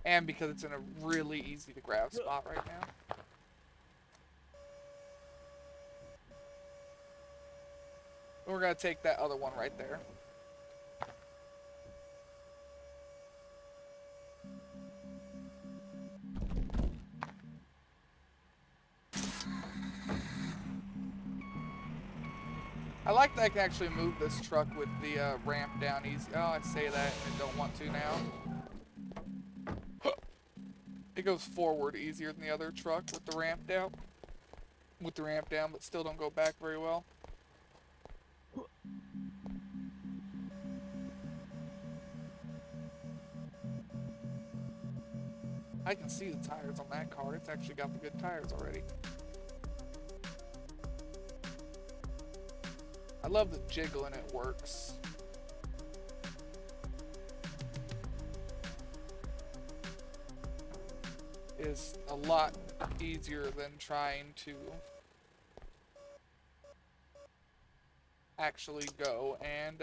And because it's in a really easy to grab spot right now. We're gonna take that other one right there. I like that I can actually move this truck with the ramp down easy. Oh, I say that and don't want to now. It goes forward easier than the other truck with the ramp down. With the ramp down, but still don't go back very well. I can see the tires on that car. It's actually got the good tires already. I love the jiggle and it works. It is a lot easier than trying to actually go and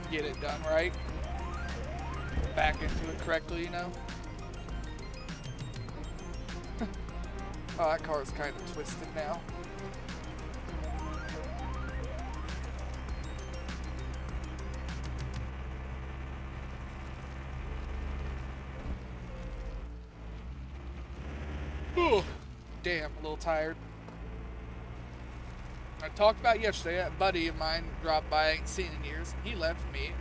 get it done right. Back into it correctly, you know? Oh, that car is kind of twisted now. Oh, damn, a little tired. I talked about yesterday, a buddy of mine dropped by, I ain't seen in years, and he left me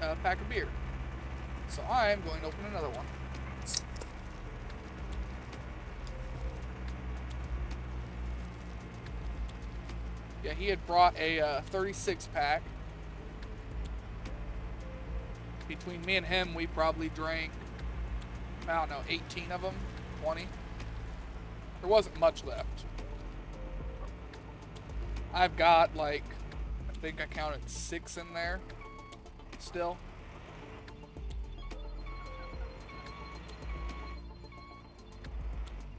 a pack of beer. So I am going to open another one. Yeah, he had brought a 36 pack. Between me and him, we probably drank, I don't know, 18 of them, 20. There wasn't much left. I've got like, I think I counted 6 in there still.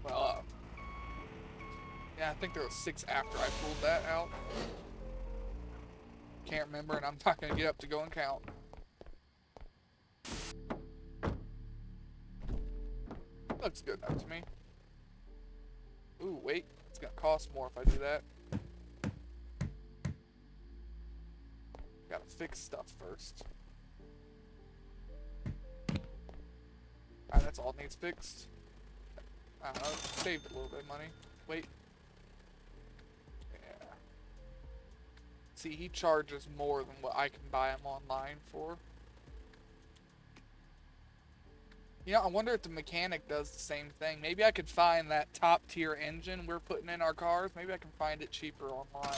Well, yeah, I think there was 6 after I pulled that out. Can't remember, and I'm not gonna get up to go and count. Looks good enough to me. Ooh, wait, it's gonna cost more if I do that. Gotta fix stuff first. Alright, that's all it needs fixed. I don't know, saved a little bit of money. Wait. Yeah. See, he charges more than what I can buy him online for. You know, I wonder if the mechanic does the same thing. Maybe I could find that top tier engine we're putting in our cars. Maybe I can find it cheaper online.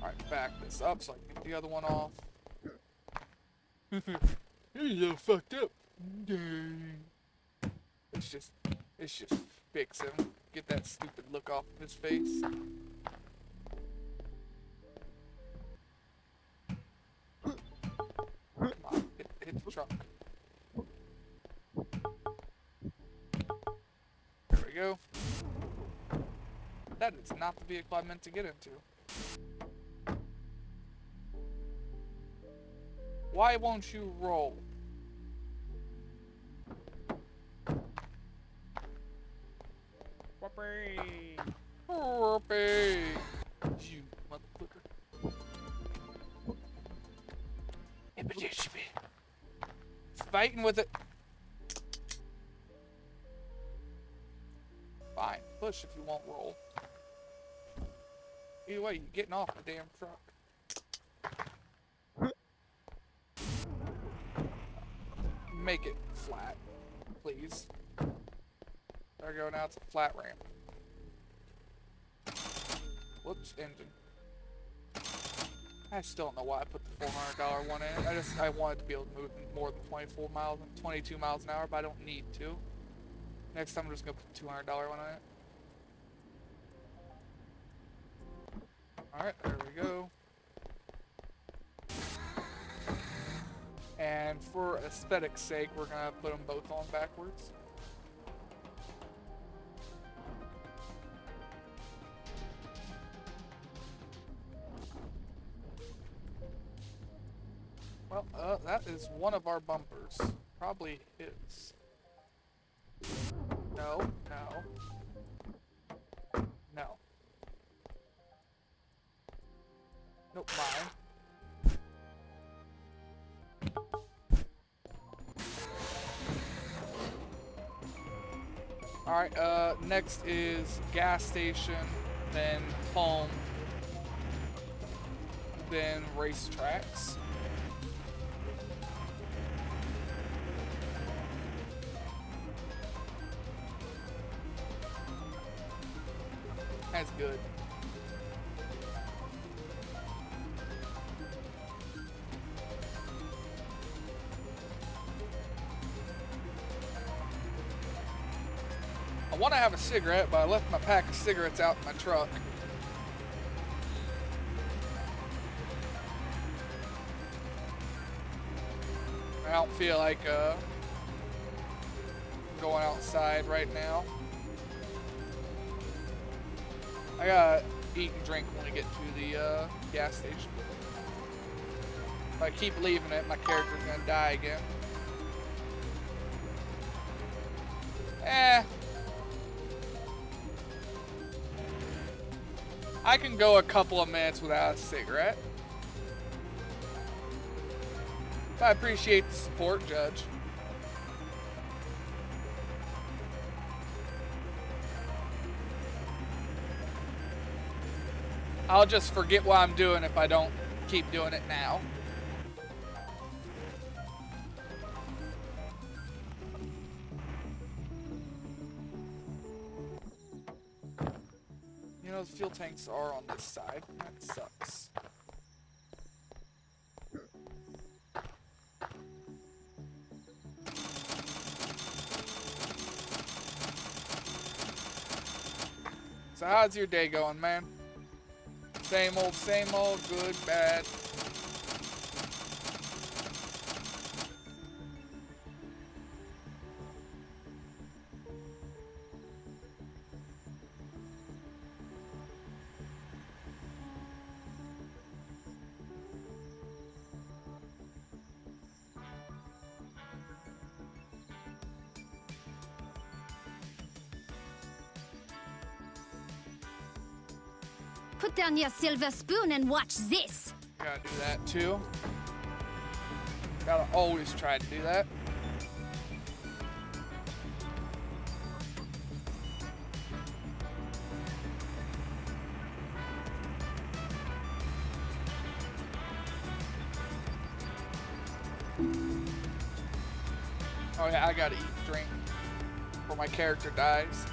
Alright, back this up so I can get the other one off. You're a little fucked up. Let's just fix him. Get that stupid look off of his face. Come on, hit the truck. There we go. That is not the vehicle I meant to get into. Why won't you roll? Whoopee! Whoopee! You motherfucker. Fighting with it. Fine, push if you won't roll. Either way, you're getting off the damn truck. Make it flat, please. There we go, now it's a flat ramp. Whoops, engine. I still don't know why I put the $400 one in. I wanted to be able to move more than 22 miles an hour, but I don't need to. Next time I'm just gonna put the $200 one on it. Alright, there we go. And for aesthetic's sake, we're gonna put them both on backwards. Well, that is one of our bumpers. Probably his. No, no. No. Nope, mine. Alright, next is gas station, then home, then racetracks. That's good. I want to have a cigarette, but I left my pack of cigarettes out in my truck. I don't feel like going outside right now. I gotta eat and drink when we get to the gas station. If I keep leaving it, my character's gonna die again. I can go a couple of minutes without a cigarette. I appreciate the support, Judge. I'll just forget what I'm doing if I don't keep doing it now. You know, the fuel tanks are on this side. That sucks. So how's your day going, man? Same old, good, bad. Put down your silver spoon and watch this. Gotta do that too. Gotta always try to do that. Oh yeah, I gotta eat and drink before my character dies.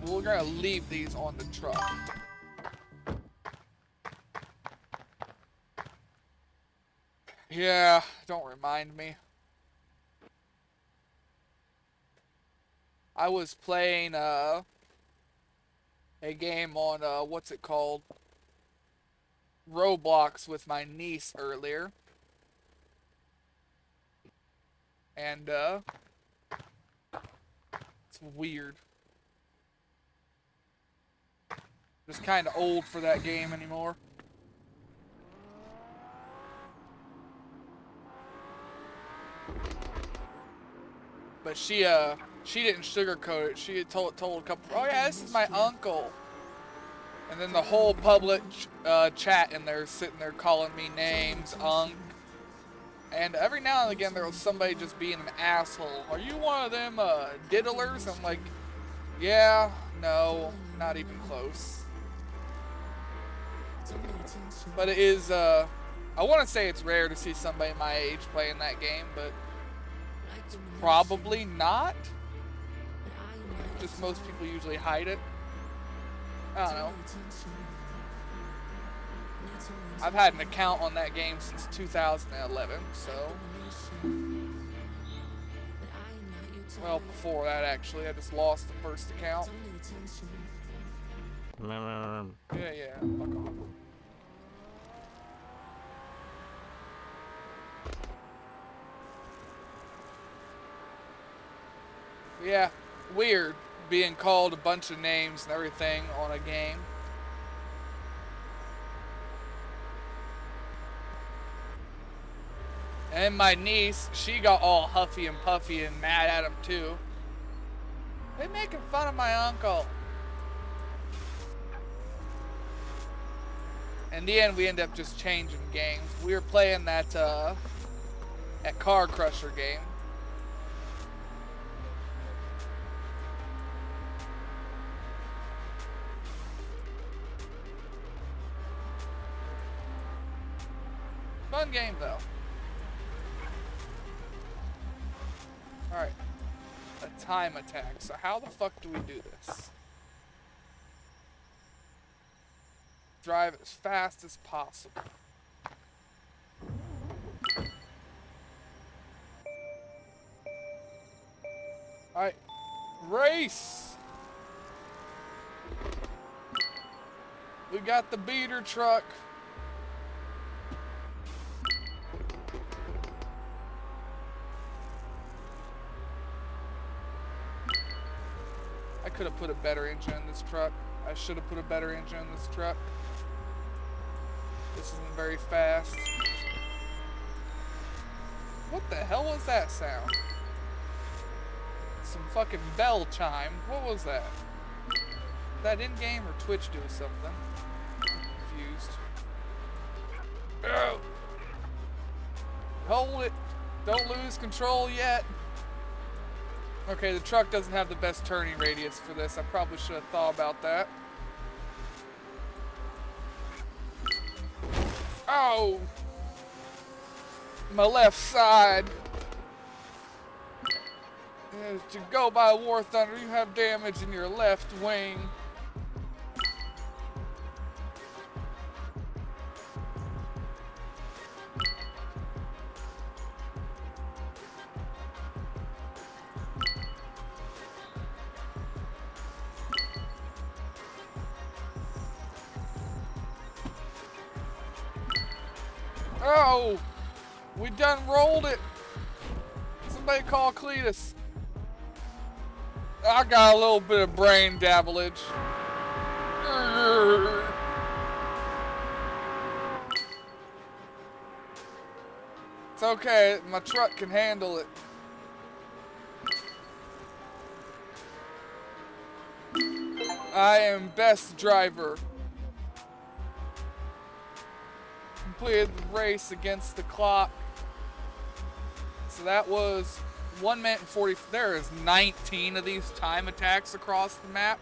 We're gonna leave these on the truck. Yeah, don't remind me. I was playing a game on what's it called? Roblox with my niece earlier. And it's weird. Just kind of old for that game anymore. But she didn't sugarcoat it. She had told a couple, oh yeah, this is my uncle. And then the whole public chat in there sitting there calling me names, Unc. And every now and again there was somebody just being an asshole. Are you one of them diddlers? I'm like, yeah, no, not even close. But it is, I want to say it's rare to see somebody my age playing that game, but it's probably not. Just most people usually hide it. I don't know. I've had an account on that game since 2011, so... Well, before that, actually. I just lost the first account. Yeah, fuck off. Yeah, weird being called a bunch of names and everything on a game. And my niece, she got all huffy and puffy and mad at him too. They making fun of my uncle. In the end, we end up just changing games. We were playing that Car Crusher game. Fun game though. Alright. A time attack. So how the fuck do we do this? Drive as fast as possible. Alright. Race! We got the beater truck. I could have put a better engine in this truck. I should have put a better engine in this truck. This isn't very fast. What the hell was that sound? Some fucking bell chime. What was that? That in-game or Twitch doing something? I'm confused. Oh. Hold it. Don't lose control yet. Okay, the truck doesn't have the best turning radius for this. I probably should have thought about that. Oh! My left side. As you go by War Thunder, you have damage in your left wing. Oh! We done rolled it! Somebody call Cletus. I got a little bit of brain dabblage. It's okay, my truck can handle it. I am best driver. Completed the race against the clock. So that was 1 minute and 40. There is 19 of these time attacks across the map.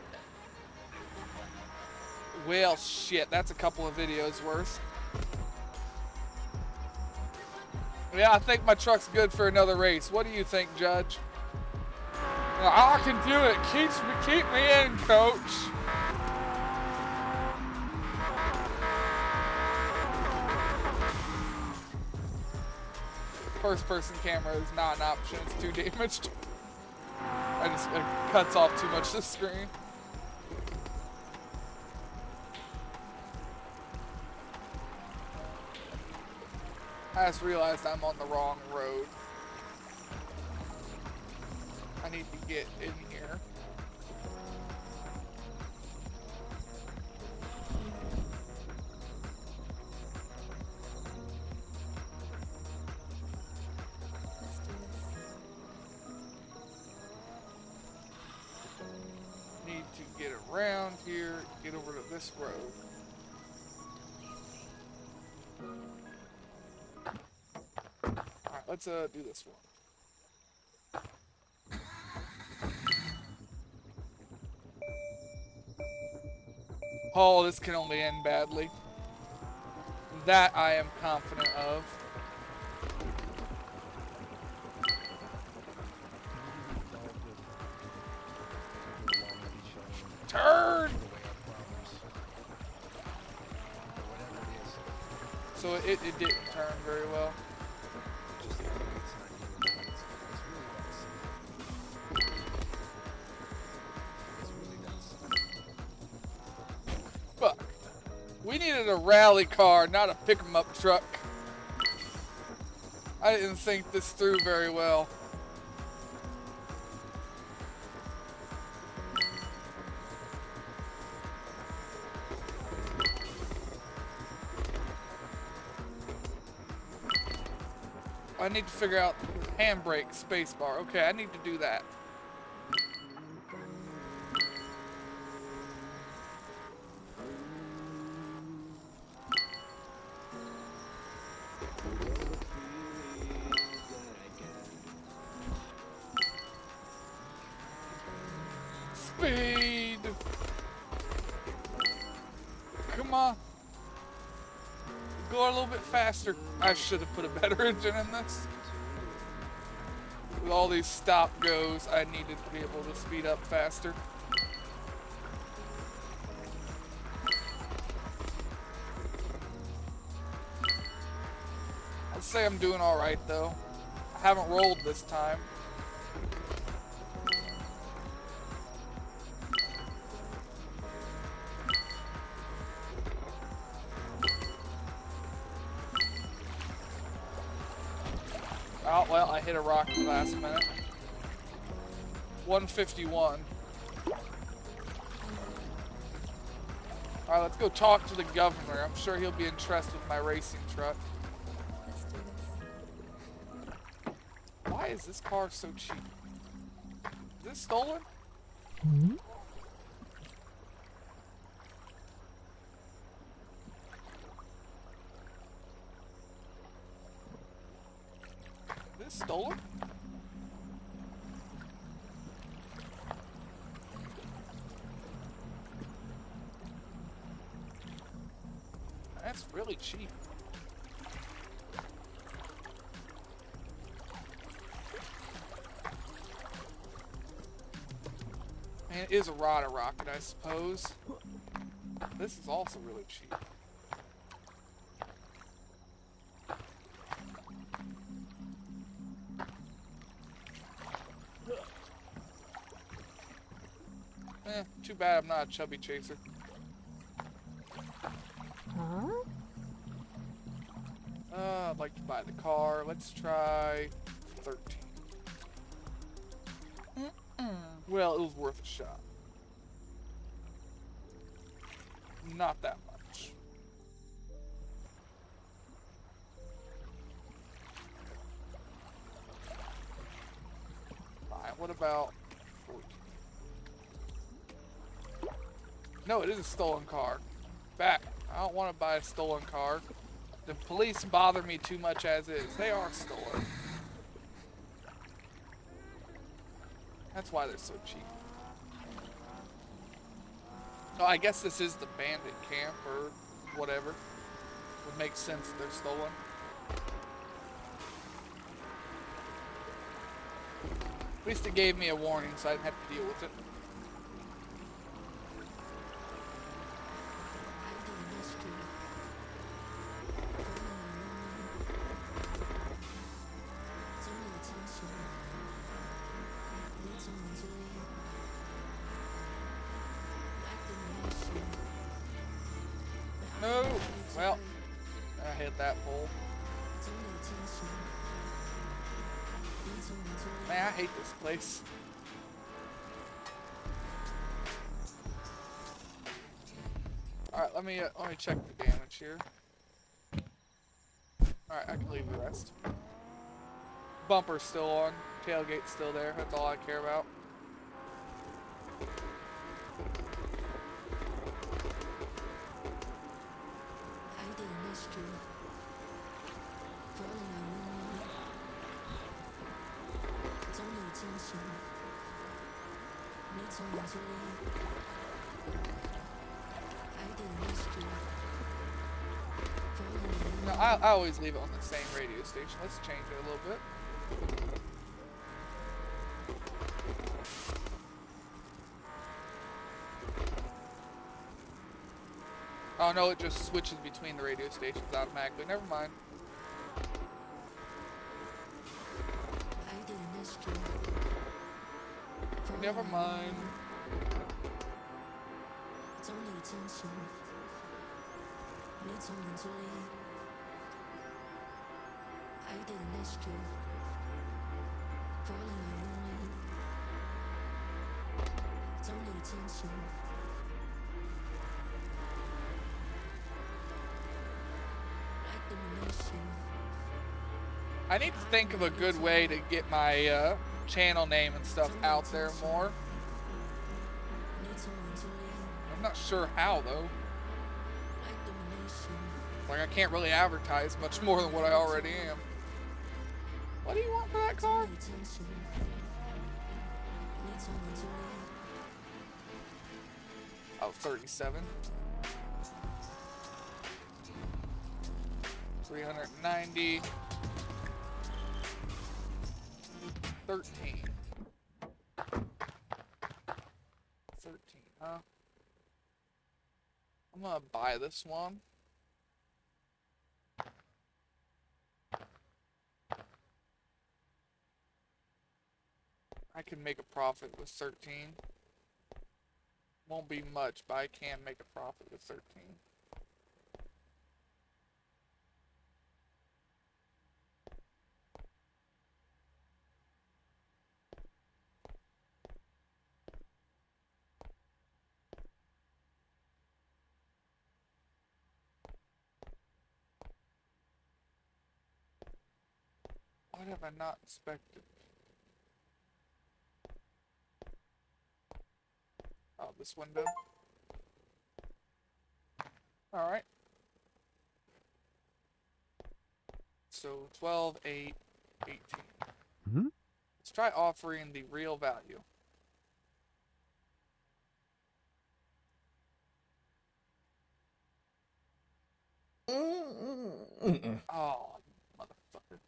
Well, shit, that's a couple of videos worth. Yeah, I think my truck's good for another race. What do you think, Judge? I can do it. Keep me in, coach. First person camera is not an option. It's too damaged. It cuts off too much of the screen. I just realized I'm on the wrong road. I need to get in here. Need to get around here, get over to this road. Alright, let's do this one. Oh, this can only end badly. That I am confident of. Turn! So it didn't turn very well. Fuck. We needed a rally car, not a pick-em-up truck. I didn't think this through very well. I need to figure out handbrake, spacebar. Okay, I need to do that. Speed! Come on. Go a little bit faster. I should have put a better engine in this. With all these stop goes, I needed to be able to speed up faster. I'd say I'm doing alright though. I haven't rolled this time. Oh, well, I hit a rock at the last minute. 151. Alright, let's go talk to the governor. I'm sure he'll be interested in my racing truck. Why is this car so cheap? Is this stolen? Is this stolen? That's really cheap. And it is a Rada rocket, I suppose. This is also really cheap. Too bad I'm not a chubby chaser. Huh? I'd like to buy the car. Let's try 13. Well, it was worth a shot. Not that much. Fine, what about 14? No, it is a stolen car. Back. I don't want to buy a stolen car. The police bother me too much as is. They are stolen. That's why they're so cheap. Oh, I guess this is the bandit camp or whatever. Would make sense if they're stolen. At least it gave me a warning so I didn't have to deal with it. No! Well, I hit that pole. Man, I hate this place. Alright, let me check the damage here. Alright, I can leave the rest. Bumper's still on. Tailgate's still there. That's all I care about. No, I always leave it on the same radio station. Let's change it a little bit. Oh no, it just switches between the radio stations automatically. Never mind. Never mind. I need to think of a good way to get my channel name and stuff out there more. I'm not sure how though. Like I can't really advertise much more than what I already am. What do you want for that car? Oh, 37. 390. 13. 13, huh? I'm gonna buy this one. I can make a profit with 13. Won't be much, but I can make a profit with 13. What have I not inspected? Oh, this window. Alright. So 12, 8, 18. Hmm? Let's try offering the real value. Oh, motherfucker.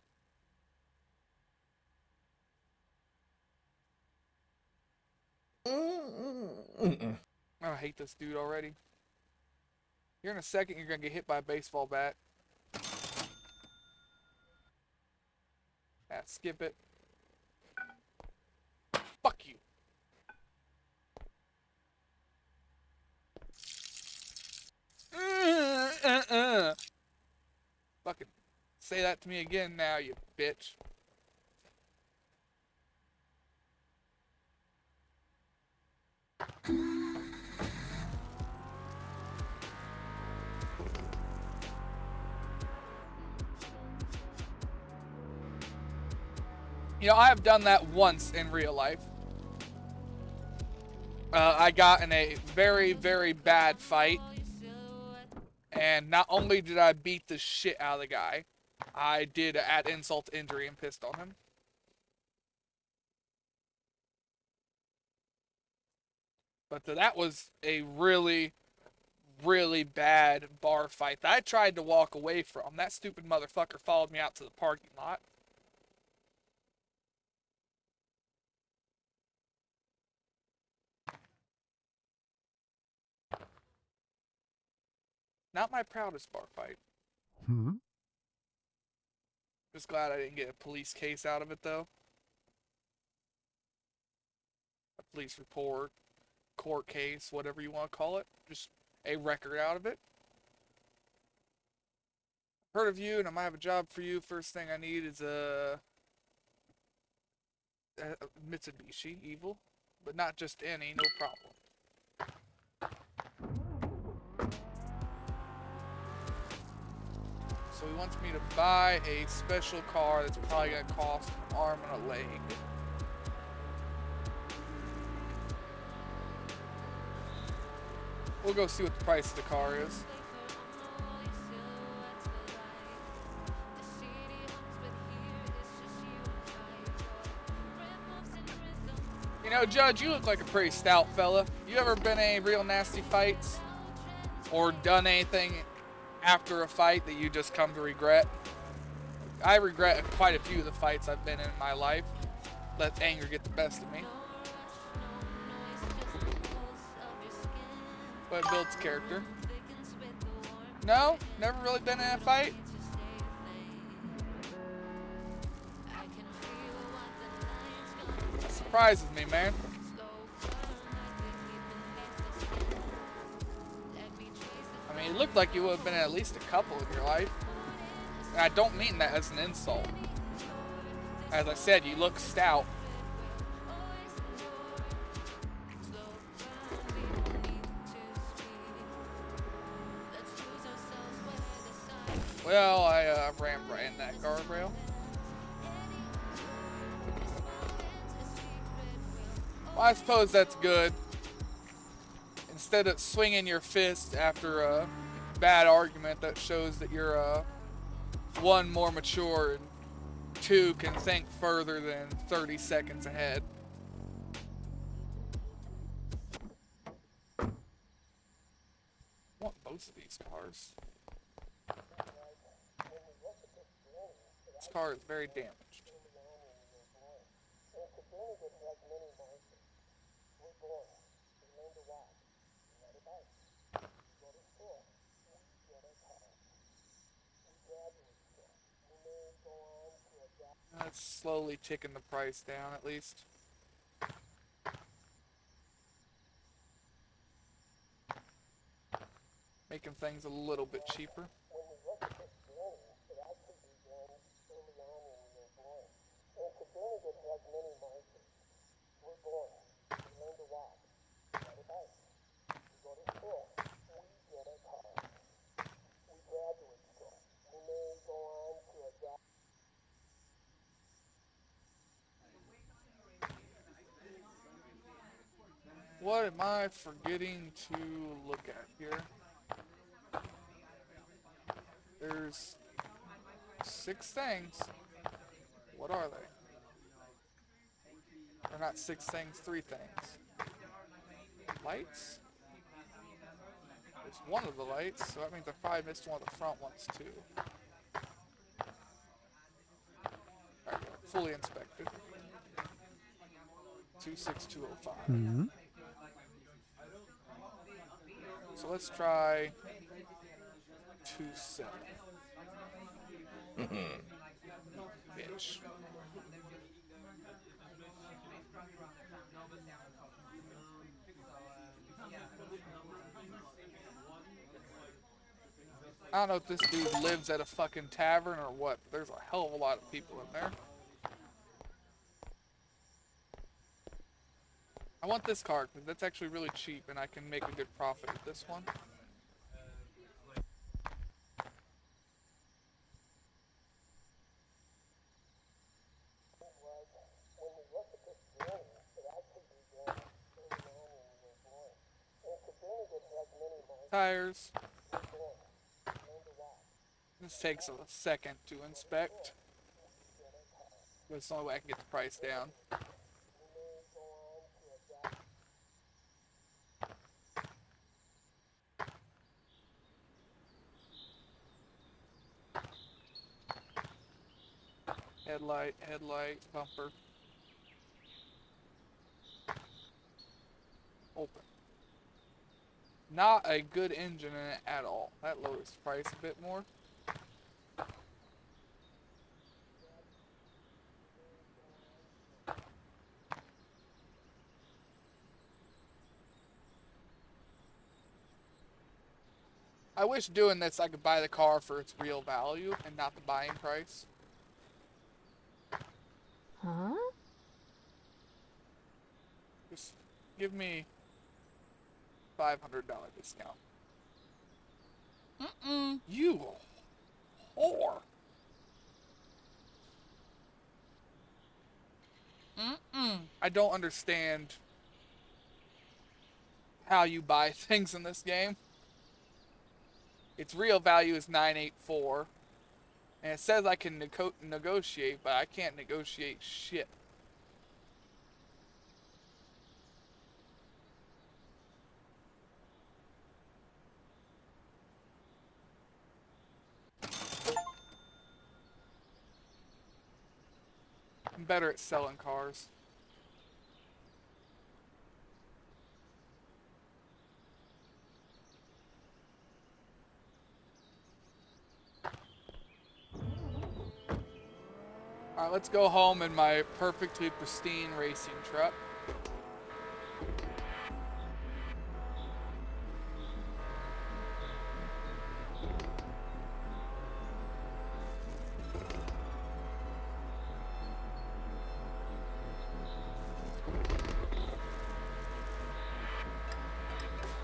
I hate this dude already. Here in a second, you're gonna get hit by a baseball bat. Ah, skip it. Fuck you. Fucking say that to me again now, you bitch. You know, I have done that once in real life. I got in a very, very bad fight. And not only did I beat the shit out of the guy, I did add insult to injury and pissed on him. But that was a really, really bad bar fight that I tried to walk away from. That stupid motherfucker followed me out to the parking lot. Not my proudest bar fight. Hmm? Just glad I didn't get a police case out of it, though. A police report, court case, whatever you want to call it. Just a record out of it. Heard of you, and I might have a job for you. First thing I need is a Mitsubishi Evil. But not just any, no problem. So he wants me to buy a special car that's probably going to cost an arm and a leg. We'll go see what the price of the car is. You know, Judge, you look like a pretty stout fella. You ever been in any real nasty fights? Or done anything after a fight that you just come to regret? I regret quite a few of the fights I've been in my life. Let anger get the best of me. But it builds character. No? Never really been in a fight? That surprises me, man. I mean, it looked like you would have been in at least a couple in your life. And I don't mean that as an insult. As I said, you look stout. Well, I ran right in that guardrail. Well, I suppose that's good. Instead of swinging your fist after a bad argument, that shows that you're one, more mature, and two, can think further than 30 seconds ahead. I want both of these cars. This car is very damaged. That's slowly ticking the price down, at least. Making things a little bit cheaper. am I forgetting to look at here? There's 6 things. What are they? They're not 6 things, 3 things. Lights? There's one of the lights, so that means I probably missed one of the front ones too. Alright, fully inspected. 26205. Hmm. So let's try 27. Bitch. I don't know if this dude lives at a fucking tavern or what, but there's a hell of a lot of people in there. I want this card because that's actually really cheap and I can make a good profit with this one. Tires. This takes a second to inspect. But it's the only way I can get the price down. Headlight, bumper. Open. Not a good engine in it at all. That lowers the price a bit more. I wish doing this I could buy the car for its real value and not the buying price. Huh? Just give me $500 discount. You whore. I don't understand how you buy things in this game. Its real value is 984. And it says I can negotiate, but I can't negotiate shit. I'm better at selling cars. Alright, let's go home in my perfectly pristine racing truck.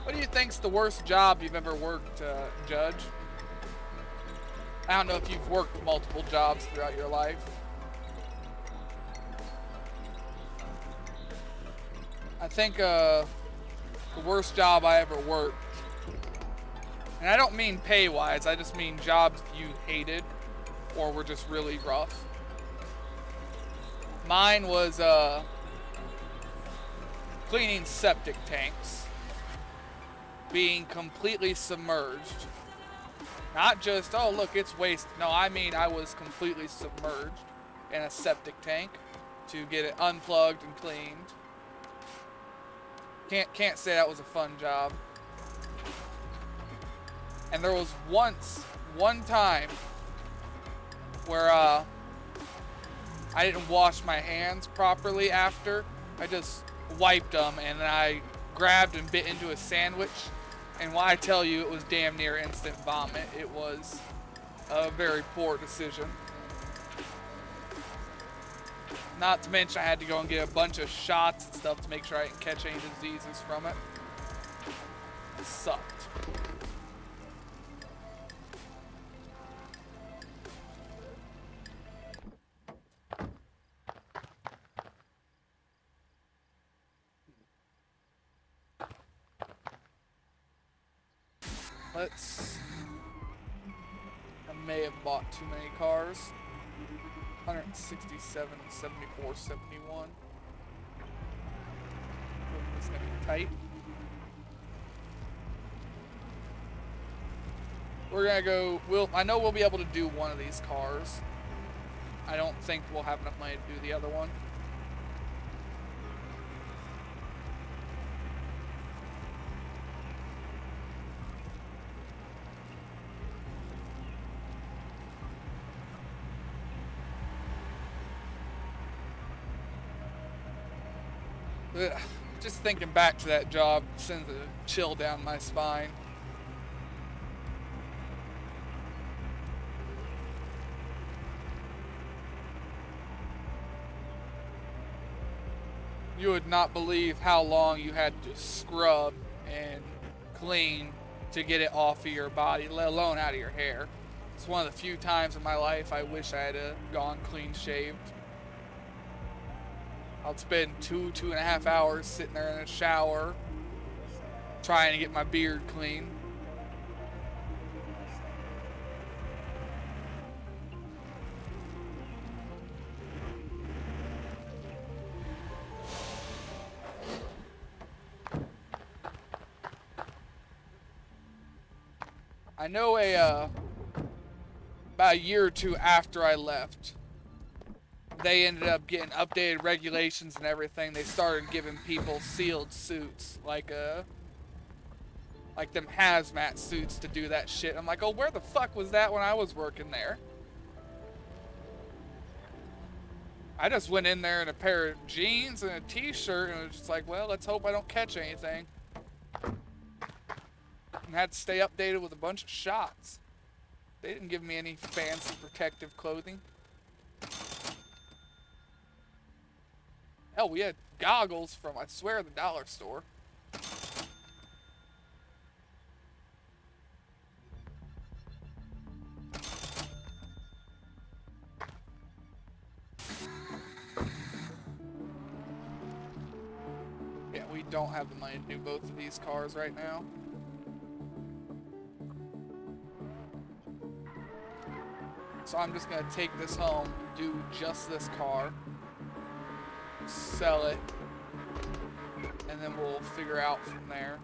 What do you think's the worst job you've ever worked, Judge? I don't know if you've worked multiple jobs throughout your life. I think the worst job I ever worked, and I don't mean pay-wise, I just mean jobs you hated or were just really rough. Mine was cleaning septic tanks, being completely submerged. Not just, oh look, it's waste. No, I mean I was completely submerged in a septic tank to get it unplugged and cleaned. Can't say that was a fun job. And there was one time where I didn't wash my hands properly after. I just wiped them and then I grabbed and bit into a sandwich. And when I tell you it was damn near instant vomit, it was a very poor decision. Not to mention I had to go and get a bunch of shots and stuff to make sure I didn't catch any diseases from it. It sucked. Let's... I may have bought too many cars. 167, 74, 71. It's gonna be tight. We're gonna go, I know we'll be able to do one of these cars. I don't think we'll have enough money to do the other one. Ugh. Just thinking back to that job sends a chill down my spine. You would not believe how long you had to scrub and clean to get it off of your body, let alone out of your hair. It's one of the few times in my life I wish I had gone clean shaved. I'll spend 2.5 hours sitting there in a shower trying to get my beard clean. I know about a year or two after I left, they ended up getting updated regulations and everything. They started giving people sealed suits, like them hazmat suits to do that shit. I'm like, oh, where the fuck was that when I was working there? I just went in there in a pair of jeans and a t-shirt and it was just like, well, let's hope I don't catch anything. And had to stay updated with a bunch of shots. They didn't give me any fancy protective clothing. Hell, we had goggles from, I swear, the dollar store. Yeah, we don't have the money to do both of these cars right now. So I'm just gonna take this home, do just this car, sell it, and then we'll figure out from there.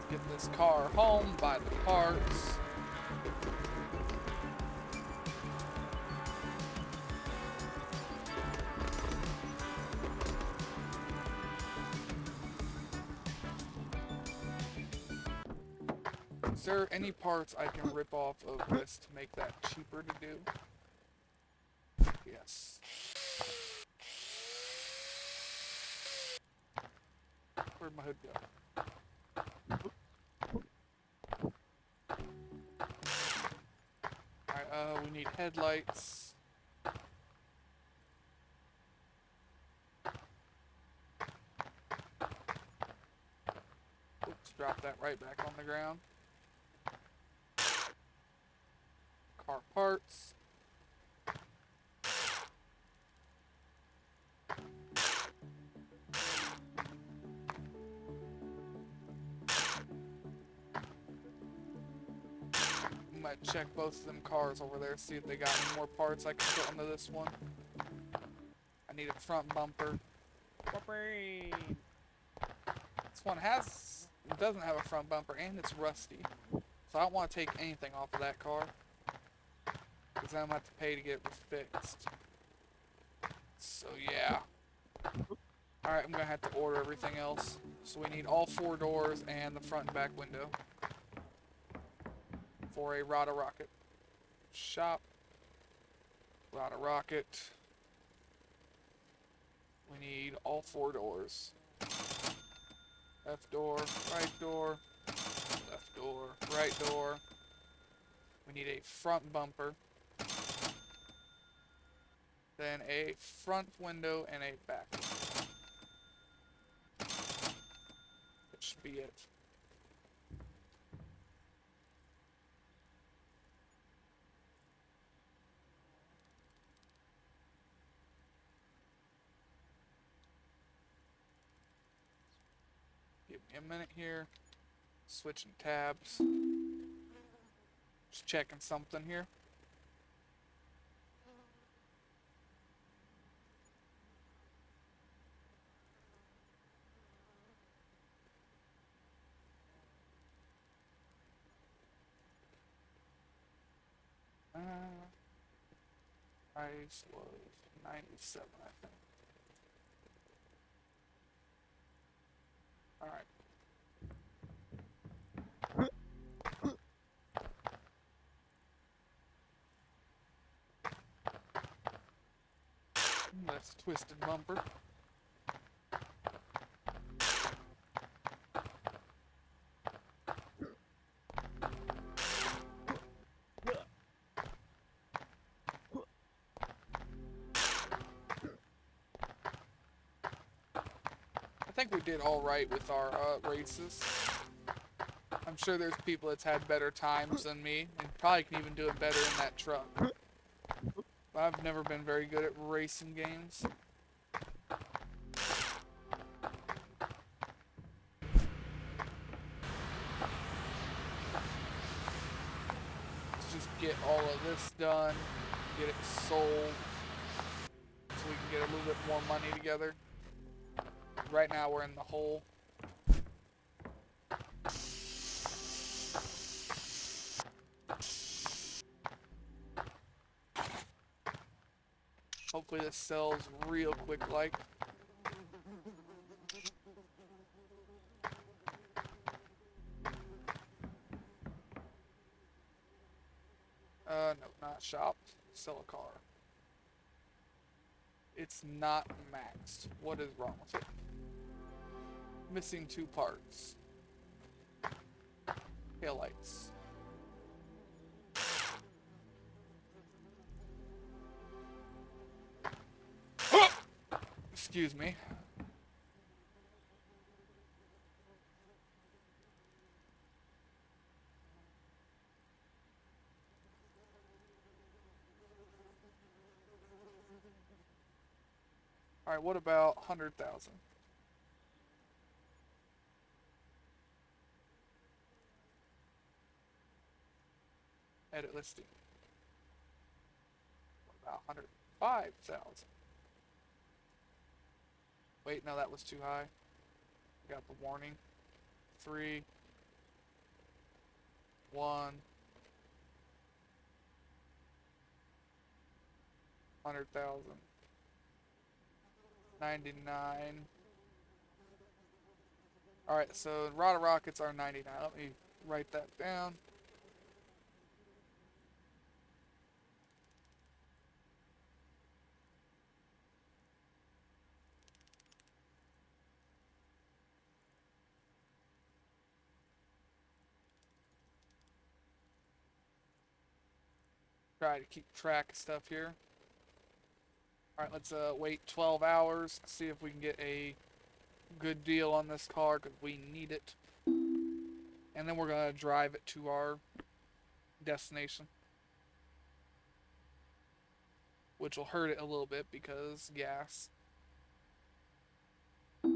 Get this car home, buy the parts. Is there any parts I can rip off of this to make that cheaper to do? Yes. Where'd my hood go? Alright, we need headlights. Oops, drop that right back on the ground. Car parts. I might check both of them cars over there, see if they got any more parts I can put onto this one. I need a front bumper. Whoopee. This one doesn't have a front bumper and it's rusty. So I don't want to take anything off of that car. Because I'm going to have to pay to get it fixed. So yeah. Alright, I'm going to have to order everything else. So we need all 4 doors and the front and back window. For a Rada Rocket. Shop. Rada Rocket. We need all 4 doors. Left door, right door, left door, right door. We need a front bumper. Then a front window and a back window. that should be it. Give me a minute here. Switching tabs. Just checking something here. Price was 97, I think. Alright. That's a twisted bumper. I think we did all right with our races. I'm sure there's people that's had better times than me, and probably can even do it better in that truck. But I've never been very good at racing games. Let's just get all of this done, get it sold, so we can get a little bit more money together. Right now we're in the hole. Hopefully this sells real quick like. No, not shopped. Sell a car. It's not maxed. What is wrong with it? Missing 2 parts. Taillights. Excuse me. Alright, what about 100,000? Edit listing. What about 105,000? Wait, no, that was too high. Got the warning. 3, 1, 100,000. 99. Alright, so Rod of Rockets are 99. Let me write that down. Try to keep track of stuff here. Alright, let's wait 12 hours, see if we can get a good deal on this car, because we need it. And then we're going to drive it to our destination. Which will hurt it a little bit, because gas. Oops,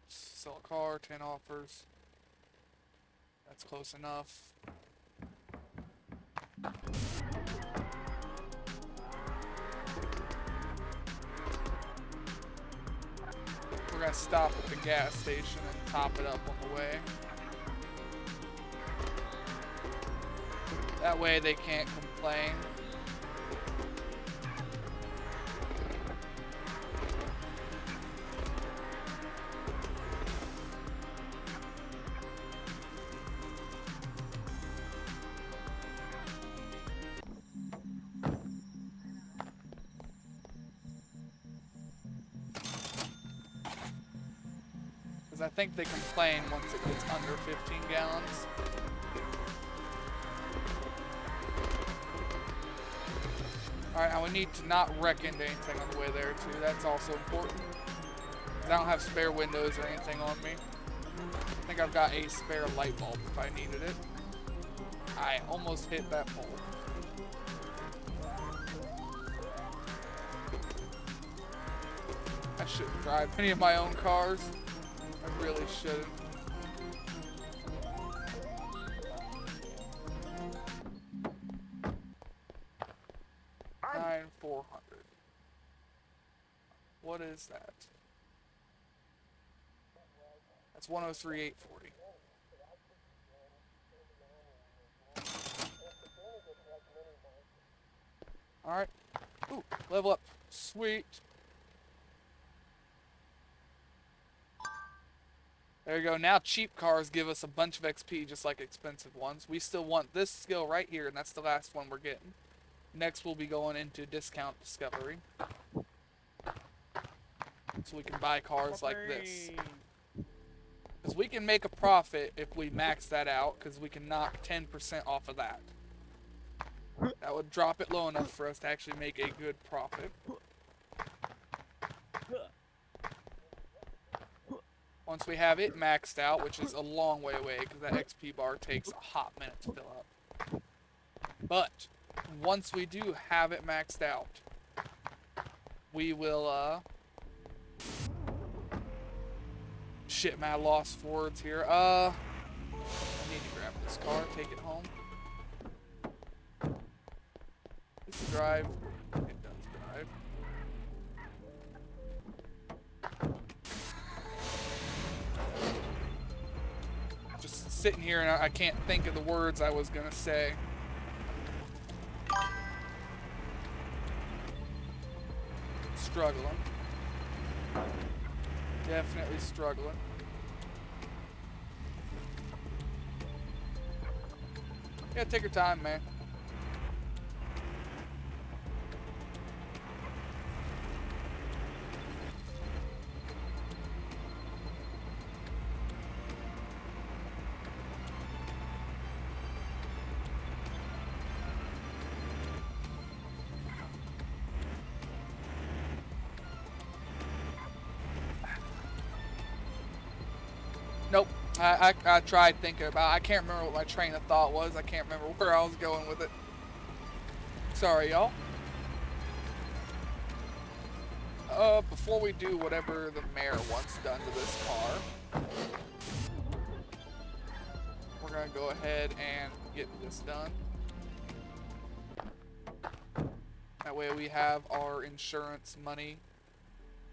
sell a car, 10 offers. That's close enough. We're gonna stop at the gas station and top it up on the way. That way they can't complain. I think they complain once it gets under 15 gallons. Alright, and we need to not wreck into anything on the way there, too. That's also important. 'Cause I don't have spare windows or anything on me. I think I've got a spare light bulb if I needed it. I almost hit that pole. I shouldn't drive any of my own cars. I really shouldn't. $9,400. What is that? That's 103,840. Alright. Ooh, level up. Sweet. There you go. Now cheap cars give us a bunch of XP just like expensive ones. We still want this skill right here, and that's the last one we're getting. Next we'll be going into discount discovery. So we can buy cars like this. Because we can make a profit if we max that out, because we can knock 10% off of that. That would drop it low enough for us to actually make a good profit. Once we have it maxed out, which is a long way away, because that XP bar takes a hot minute to fill up. But once we do have it maxed out, we will, shit, man, I lost forwards here. I need to grab this car, take it home. Does it drive? It does drive. Just sitting here and I can't think of the words I was gonna say. Struggling. Definitely struggling. Yeah, take your time, man. Nope. I tried thinking about it. I can't remember what my train of thought was. I can't remember where I was going with it. Sorry, y'all. Before we do whatever the mayor wants done to this car, we're gonna go ahead and get this done. That way we have our insurance money,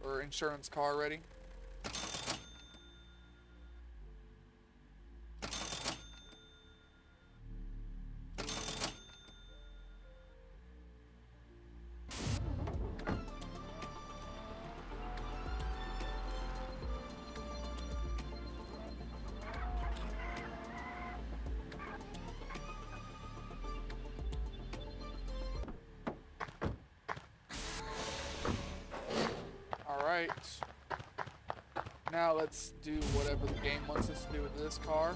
or insurance car ready. Now let's do whatever the game wants us to do with this car.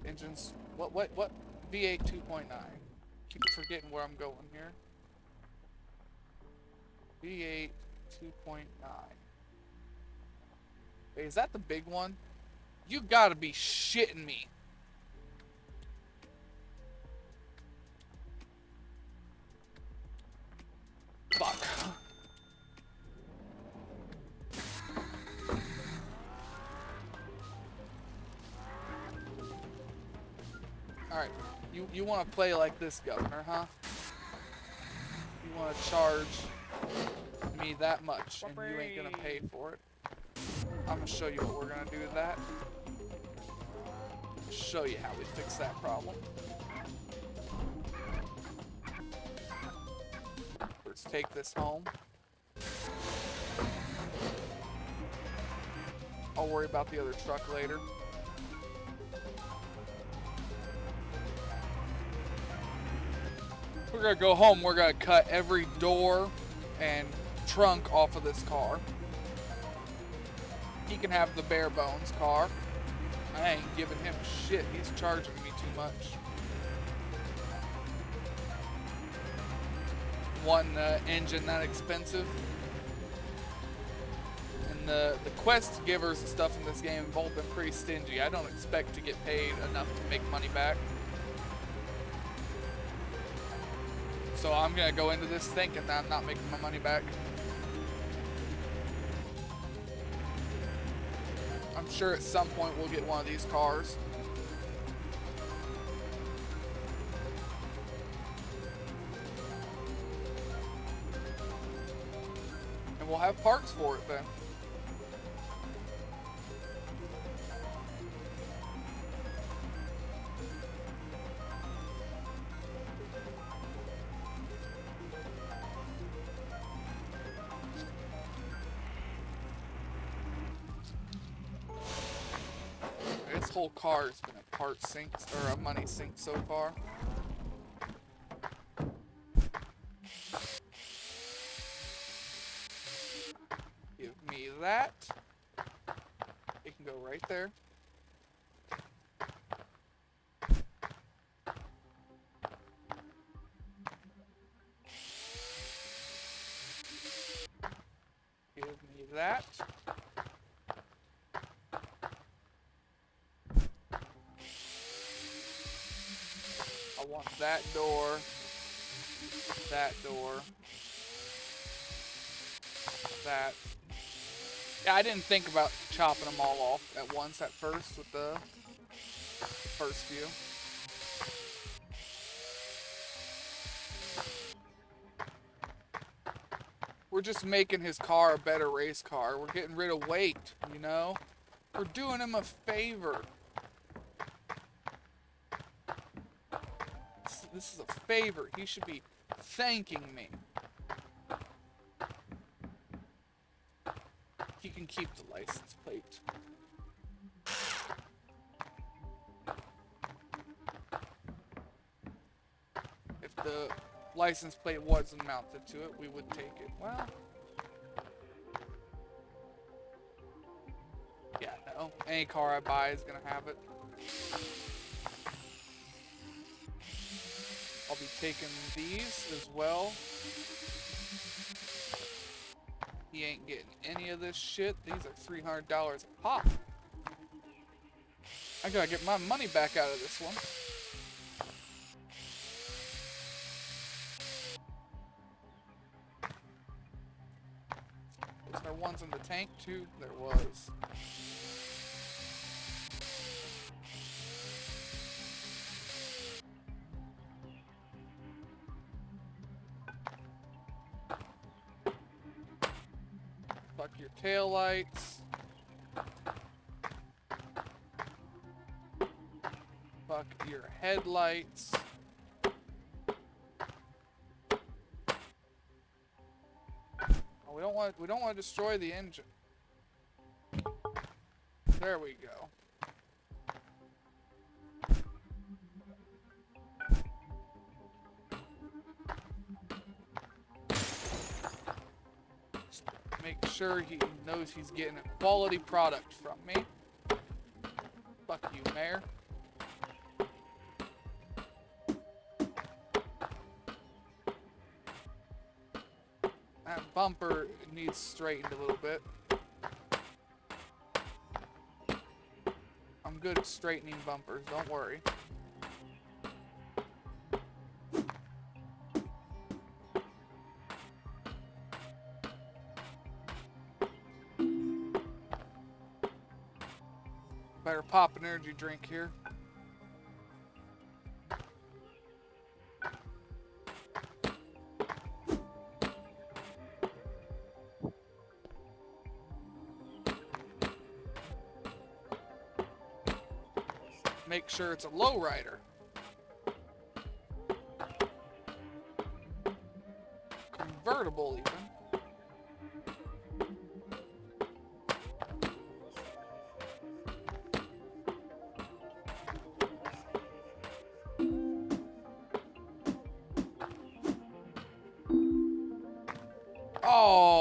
Engines, what? V8 2.9. Keep forgetting where I'm going here. V8 2.9. Wait, is that the big one? You gotta be shitting me. Fuck. Alright, you want to play like this, Governor, huh? You want to charge me that much, and you ain't gonna pay for it. I'm gonna show you what we're gonna do with that. Show you how we fix that problem. Let's take this home. I'll worry about the other truck later. We're gonna go home. We're gonna cut every door and trunk off of this car. He can have the bare bones car. I ain't giving him shit. He's charging me too much. One engine that expensive. And the quest givers and stuff in this game have all been pretty stingy. I don't expect to get paid enough to make money back. So I'm gonna go into this thinking that I'm not making my money back. I'm sure at some point we'll get one of these cars. And we'll have parts for it then. This whole car has been a part sink or a money sink so far. Give me that. It can go right there. Give me that. I want that door, that, Yeah, I didn't think about chopping them all off at once at first with the first few. We're just making his car a better race car. We're getting rid of weight, you know? We're doing him a favor. This is a favor. He should be thanking me. He can keep the license plate. If the license plate wasn't mounted to it, we would take it. Well, yeah, no. Any car I buy is gonna have it. I'll be taking these as well. He ain't getting any of this shit. These are $300 a pop. I gotta get my money back out of this one. Was there ones in the tank too? There was. Fuck your taillights. Fuck your headlights. Oh, we don't want to destroy the engine. There we go. Make sure he knows he's getting a quality product from me. Fuck you, Mayor. That bumper needs straightened a little bit. I'm good at straightening bumpers, don't worry. Better pop an energy drink here. Make sure it's a lowrider. Convertible even.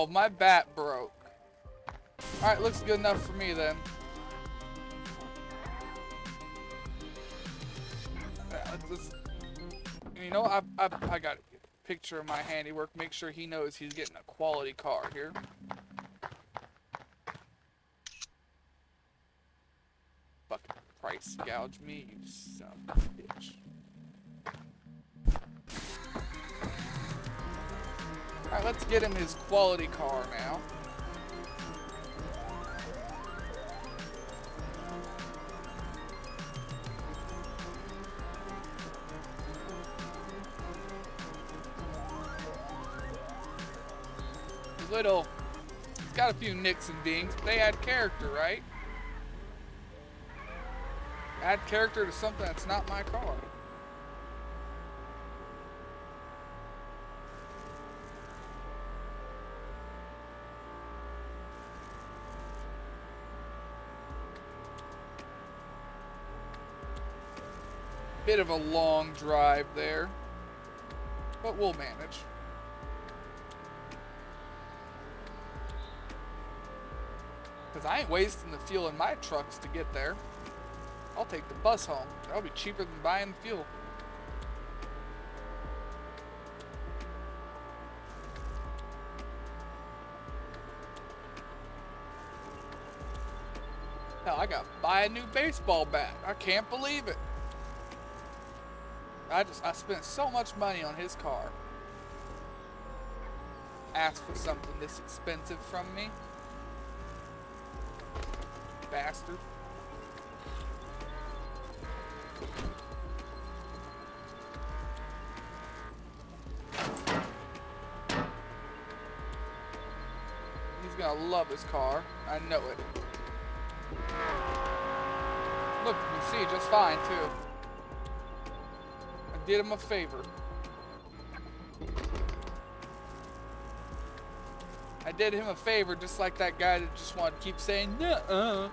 Oh, my bat broke. Alright, looks good enough for me then. You know, I got a picture of my handiwork. Make sure he knows he's getting a quality car here. Fucking price gouge me, you son of a bitch. Alright, let's get him his quality car now. Little, it's got a few nicks and dings, but they add character, right? Add character to something that's not my car. Bit of a long drive there, but we'll manage. Because I ain't wasting the fuel in my trucks to get there. I'll take the bus home. That'll be cheaper than buying the fuel. Hell, I got to buy a new baseball bat. I can't believe it. I spent so much money on his car. Asked for something this expensive from me. Bastard. He's gonna love his car. I know it. Look, you can see just fine too. I did him a favor. I did him a favor, just like that guy that just wanted to keep saying nuh-uh,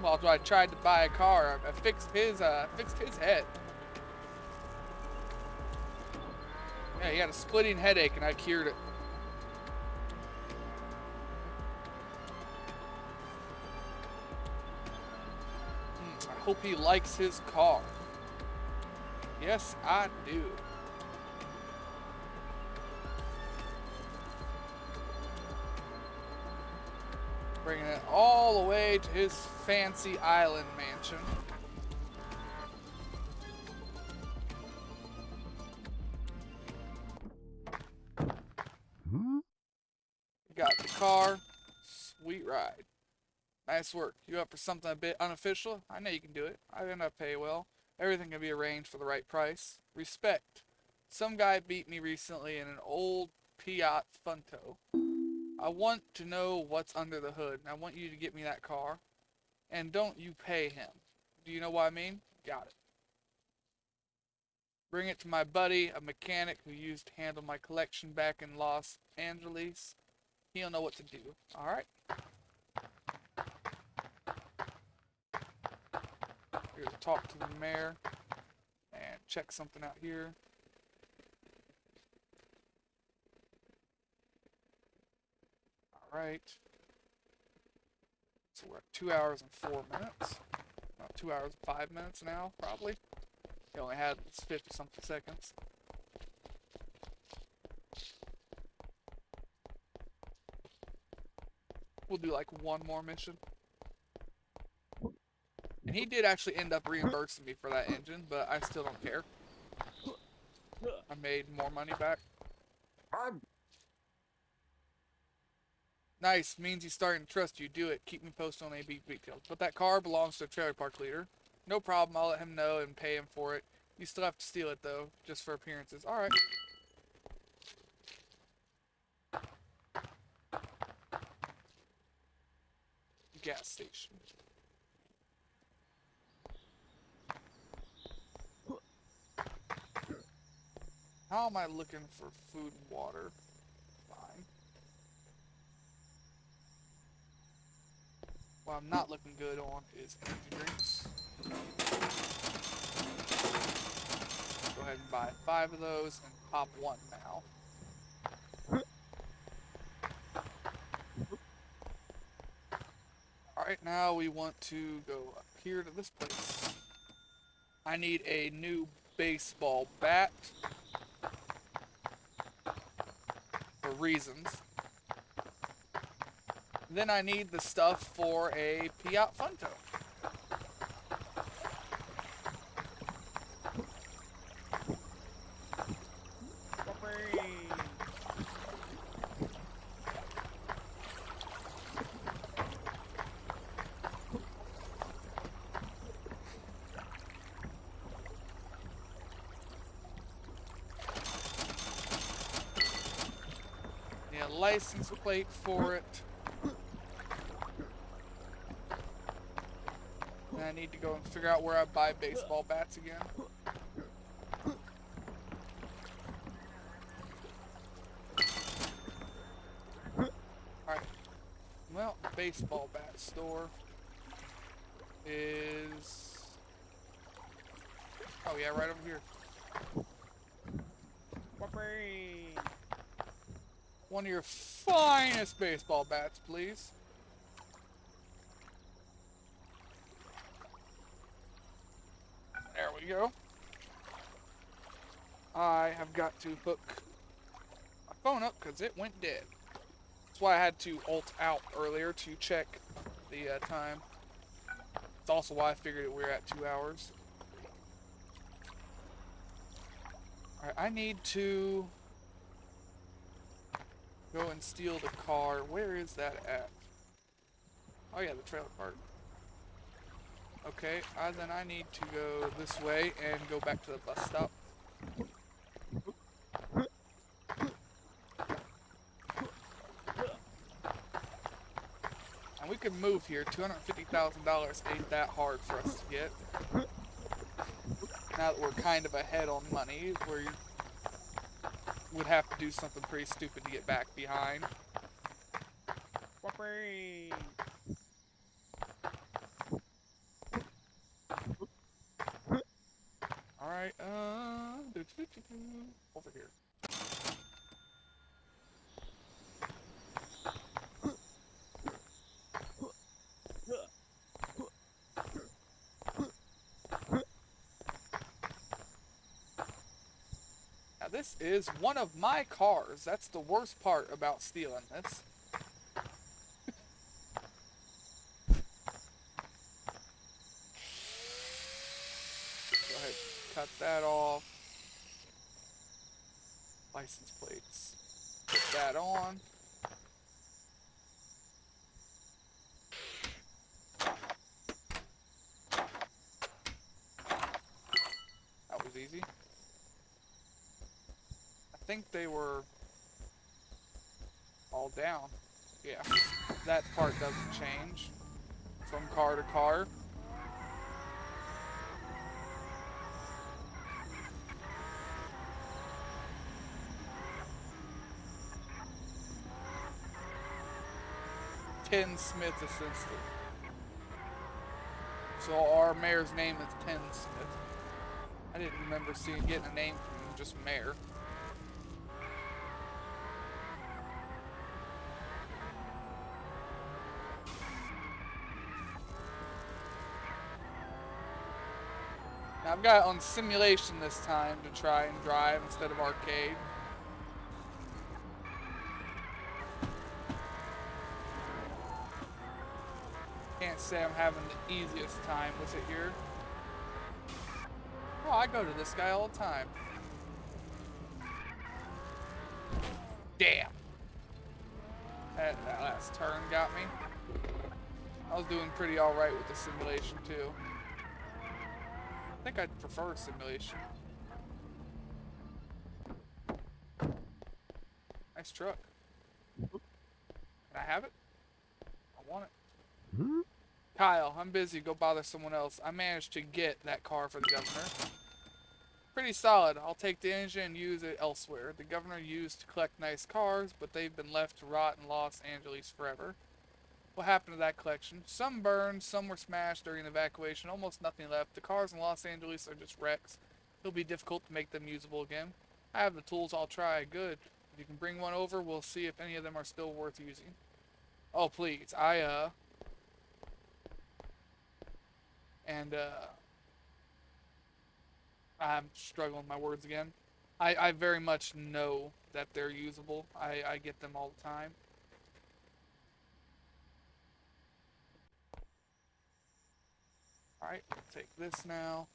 while I tried to buy a car. I fixed his head. Yeah, he had a splitting headache, and I cured it. I hope he likes his car. Yes, I do. Bringing it all the way to his fancy island mansion. Got the car. Sweet ride. Nice work. You up for something a bit unofficial? I know you can do it. I end up pay well. Everything can be arranged for the right price. Respect. Some guy beat me recently in an old Fiat Punto. I want to know what's under the hood, and I want you to get me that car. And don't you pay him. Do you know what I mean? Got it. Bring it to my buddy, a mechanic who used to handle my collection back in Los Angeles. He'll know what to do. Alright. Here to talk to the mayor and check something out here. Alright. So we're at 2 hours and 4 minutes. 2 hours and 5 minutes now, probably. He only had 50 something seconds. We'll do like one more mission. And he did actually end up reimbursing me for that engine, but I still don't care. I made more money back. Nice, means he's starting to trust you. Do it. Keep me posted on AB details. But that car belongs to a trailer park leader. No problem, I'll let him know and pay him for it. You still have to steal it though, just for appearances. Alright. Gas station. How am I looking for food and water? Fine. What I'm not looking good on is energy drinks. Go ahead and buy 5 of those and pop 1 now. now we want to go up here to this place. I need a new baseball bat for reasons. Then I need the stuff for a Piat Funto. Whoopee. Need a license plate for it. And I need to go and figure out where I buy baseball bats again. Alright. Well, baseball bat store is... Oh yeah, right over here. Whoopee. One of your finest baseball bats, please. There we go. I have got to hook my phone up because it went dead. That's why I had to alt out earlier to check the time. It's also why I figured we were at 2 hours. Alright, I need to go and steal the car. Where is that at? Oh yeah, the trailer park. Okay, then I need to go this way and go back to the bus stop. And we can move here. $250,000 ain't that hard for us to get. Now that we're kind of ahead on money, we would have to do something pretty stupid to get back behind. Whoopee. Alright, over here. Now this is one of my cars. That's the worst part about stealing this. Go ahead, cut that off. License plates. Put that on. That was easy. I think they were all down. Yeah, that part doesn't change from car to car. Tin Smith assistant. So our mayor's name is Tin Smith. I didn't remember getting a name from him, just mayor. Now I've got it on simulation this time to try and drive instead of arcade. Can't say I'm having the easiest time with it here. Oh, I go to this guy all the time. Damn. That last turn got me. I was doing pretty alright with the simulation too. I think I'd prefer simulation. Nice truck. Can I have it? I want it. Hmm? Kyle, I'm busy. Go bother someone else. I managed to get that car for the governor. Pretty solid. I'll take the engine and use it elsewhere. The governor used to collect nice cars, but they've been left to rot in Los Angeles forever. What happened to that collection? Some burned, some were smashed during the evacuation, almost nothing left. The cars in Los Angeles are just wrecks. It'll be difficult to make them usable again. I have the tools, I'll try. Good. If you can bring one over, we'll see if any of them are still worth using. Oh, please. And I'm struggling with my words again. I very much know that they're usable. I get them all the time. Alright, we'll take this now.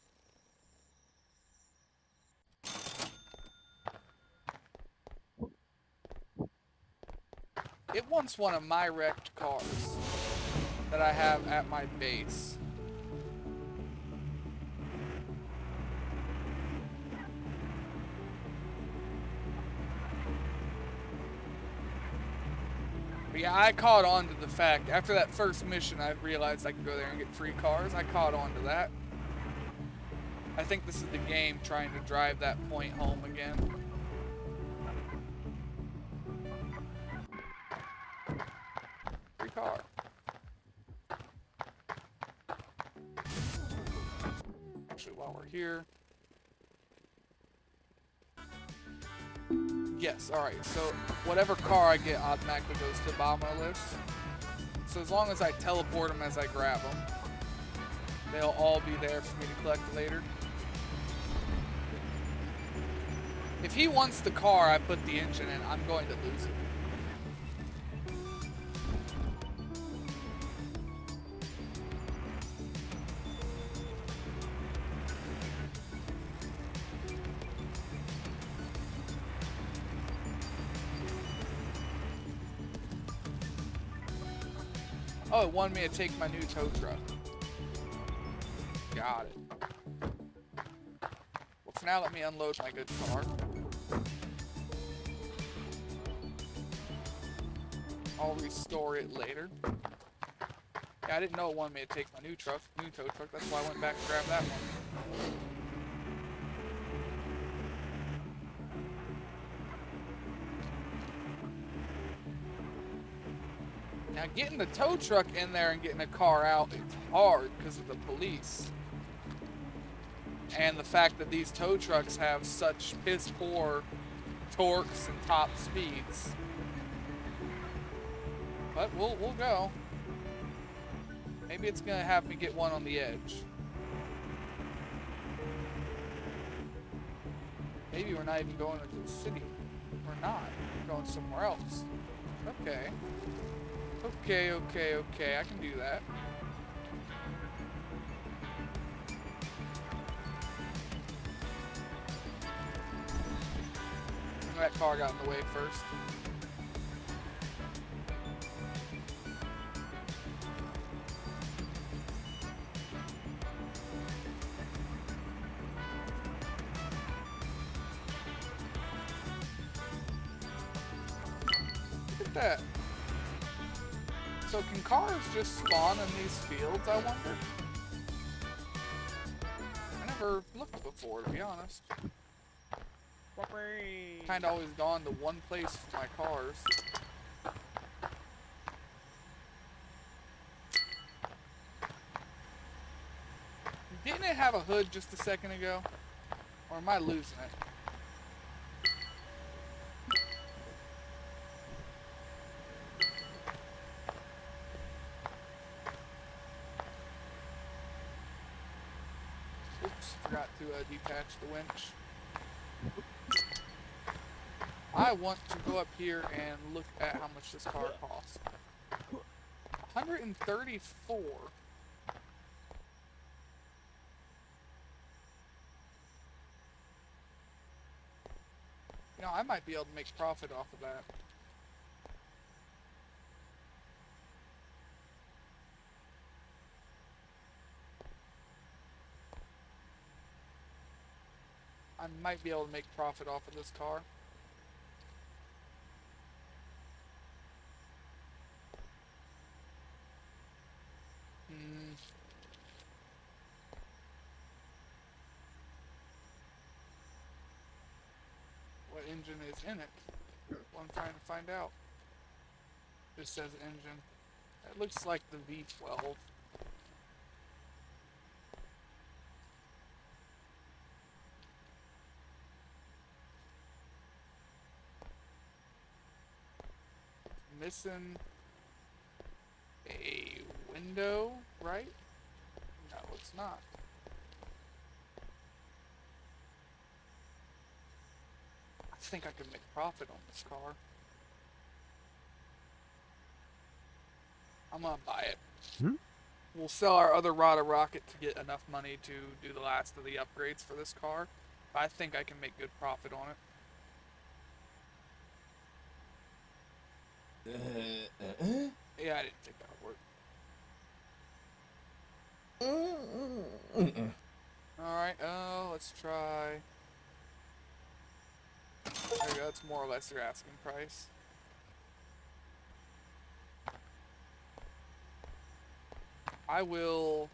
It wants one of my wrecked cars that I have at my base. But yeah, I caught on to the fact, after that first mission, I realized I could go there and get free cars. I caught on to that. I think this is the game trying to drive that point home again. Free car. Actually, while we're here. Yes, alright, so whatever car I get automatically goes to the bottom of the list. So as long as I teleport them as I grab them, they'll all be there for me to collect later. If he wants the car I put the engine in, I'm going to lose it. Oh, it wanted me to take my new tow truck. Got it. Well, for now, let me unload my good car. I'll restore it later. Yeah, I didn't know it wanted me to take my new tow truck. That's why I went back and grabbed that one. Now, getting the tow truck in there and getting a car out is hard because of the police. And the fact that these tow trucks have such piss poor torques and top speeds. But we'll go. Maybe it's gonna have me get one on the edge. Maybe we're not even going into the city. We're not. We're going somewhere else. Okay. Okay. I can do that. That car got in the way first. Look at that. So can cars just spawn in these fields, I wonder? I never looked before, to be honest. Kinda always gone to one place for my cars. Didn't it have a hood just a second ago? Or am I losing it? Oops, forgot to detach the winch. I want to go up here and look at how much this car costs. 134. You know, I might be able to make profit off of that. I might be able to make profit off of this car. What engine is in it? What I'm trying to find out. This says engine. It looks like the V12. Missing a window, right? No, it's it's not. I think I could make profit on this car. I'm gonna buy it. Hmm? We'll sell our other Rada rocket to get enough money to do the last of the upgrades for this car. I think I can make good profit on it. Yeah, I didn't think that would work. Alright, let's try. There you go, that's more or less your asking price. I will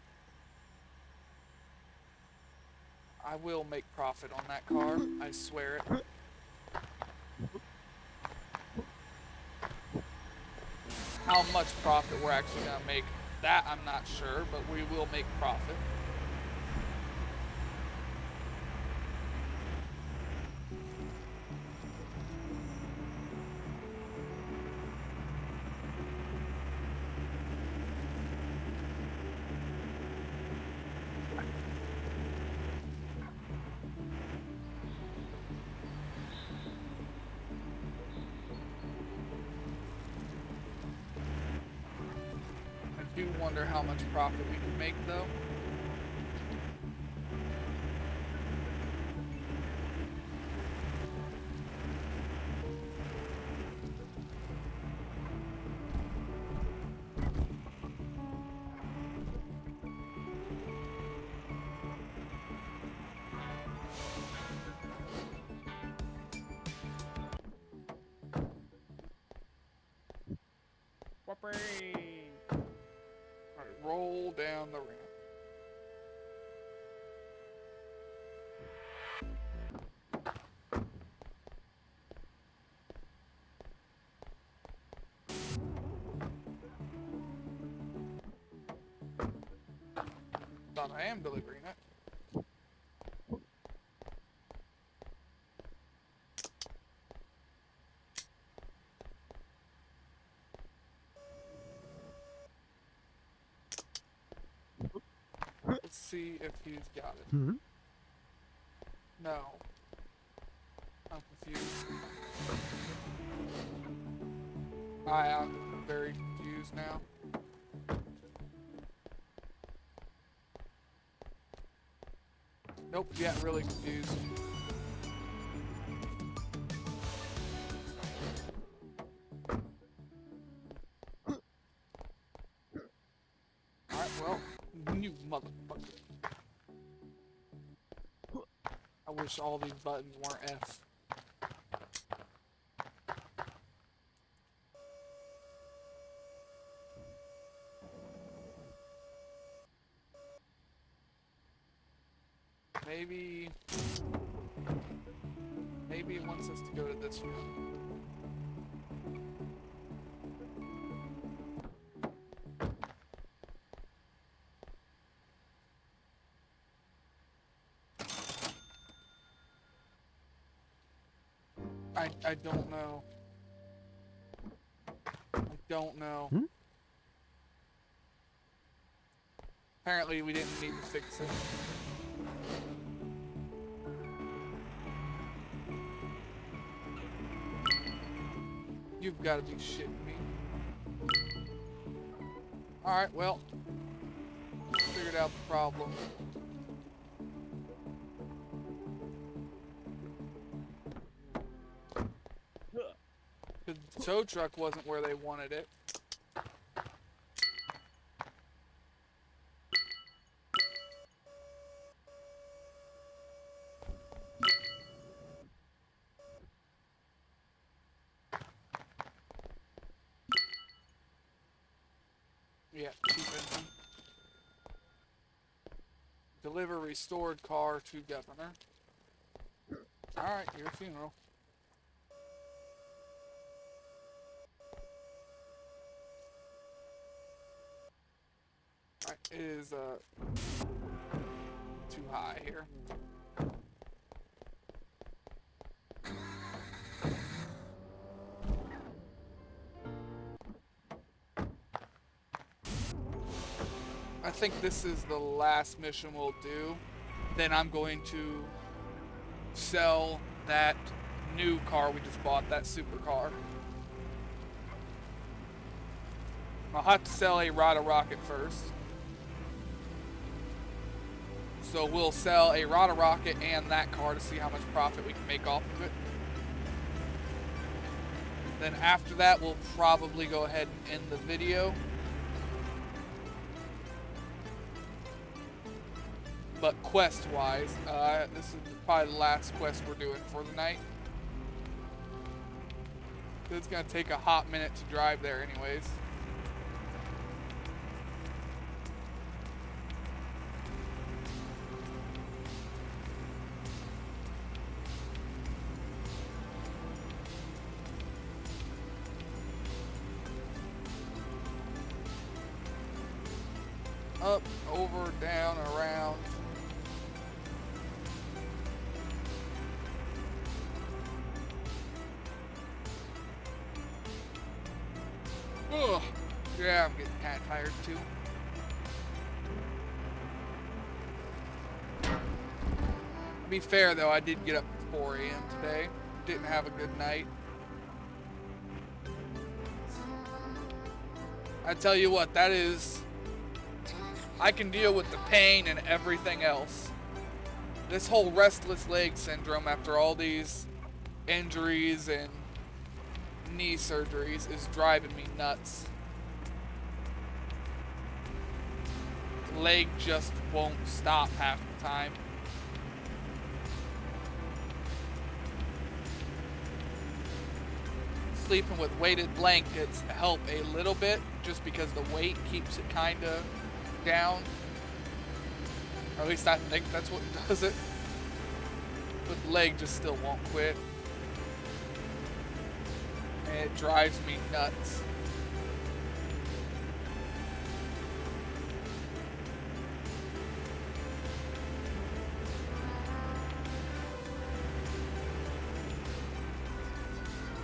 make profit on that car. I swear it. How much profit we're actually gonna make, that I'm not sure, but we will make profit. I do wonder how much profit we can make though. Whoopee! Alright, roll down the ramp. Thought I am delivering it. Let's see if he's got it. Hmm? No. I'm confused. I'm very confused now. Nope, yeah, really confused. Alright, well, you motherfucker. I wish all these buttons weren't F. Maybe it wants us to go to this room. I don't know. I don't know. Hmm? Apparently we didn't need to fix it. You've got to be shitting me. Alright, well. Figured out the problem. The tow truck wasn't where they wanted it. Yeah, cheap engine. Deliver restored car to governor. Alright, your funeral. Alright, it is too high here. I think this is the last mission we'll do. Then I'm going to sell that new car we just bought, that supercar. I'll have to sell a Rada Rocket first. So we'll sell a Rada Rocket and that car to see how much profit we can make off of it. Then after that, we'll probably go ahead and end the video. But quest-wise, this is probably the last quest we're doing for the night. It's gonna take a hot minute to drive there anyways. Up, over, down, around. Ugh. Yeah, I'm getting kind of tired too. To be fair though, I did get up at 4 a.m. today. Didn't have a good night. I tell you what, that is... I can deal with the pain and everything else. This whole restless leg syndrome after all these injuries and knee surgeries is driving me nuts. The leg just won't stop half the time. Sleeping with weighted blankets help a little bit just because the weight keeps it kind of down. Or at least I think that's what does it. But the leg just still won't quit. And it drives me nuts.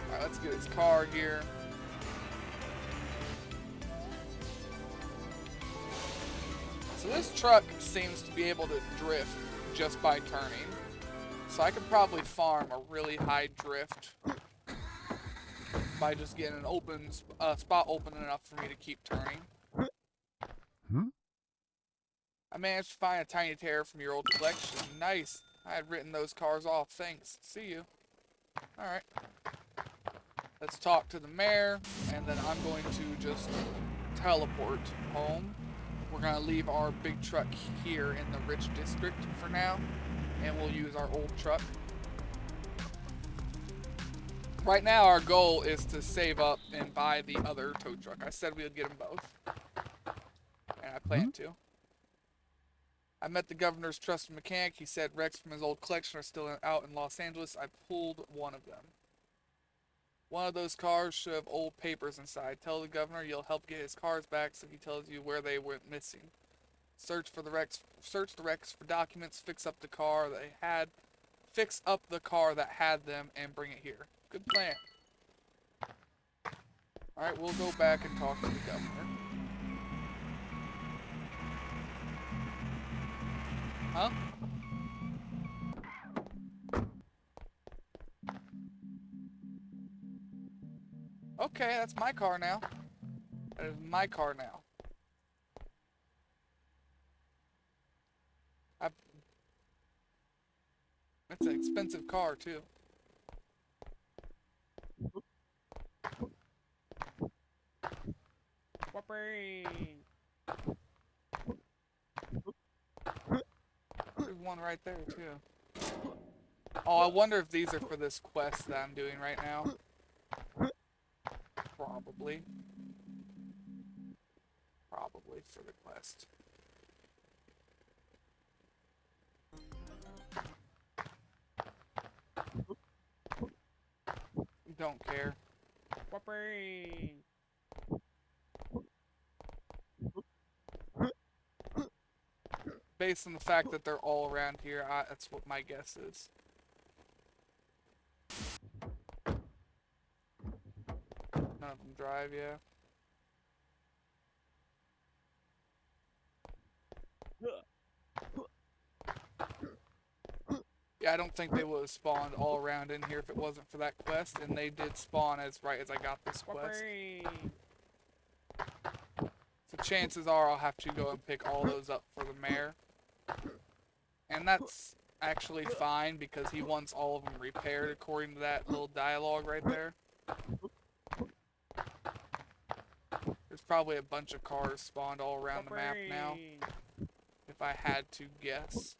Alright, let's get his car here. So this truck seems to be able to drift just by turning. So I could probably farm a really high drift by just getting an open spot open enough for me to keep turning. I managed to find a tiny tear from your old collection. Nice. I had written those cars off. Thanks. See you. Alright. Let's talk to the mayor, and then I'm going to just teleport home. We're going to leave our big truck here in the rich district for now, and we'll use our old truck. Right now, our goal is to save up and buy the other tow truck. I said we would get them both, and I plan to. I met the governor's trusted mechanic. He said wrecks from his old collection are still out in Los Angeles. I pulled one of them. One of those cars should have old papers inside. Tell the governor you'll help get his cars back so he tells you where they went missing. Search the wrecks for documents, fix up the car that had them, and bring it here. Good plan. Alright, we'll go back and talk to the governor. Huh? Okay, that's my car now. That is my car now. It's an expensive car, too. Whoopee! There's one right there, too. Oh, I wonder if these are for this quest that I'm doing right now. Probably. Probably for the quest. Don't care. Whoopee! Based on the fact that they're all around here, that's what my guess is. None of them drive, yeah. Yeah, I don't think they would have spawned all around in here if it wasn't for that quest, and they did spawn right as I got this quest. Whoopee. So chances are I'll have to go and pick all those up for the mayor. And that's actually fine because he wants all of them repaired according to that little dialogue right there. There's probably a bunch of cars spawned all around the map now, if I had to guess.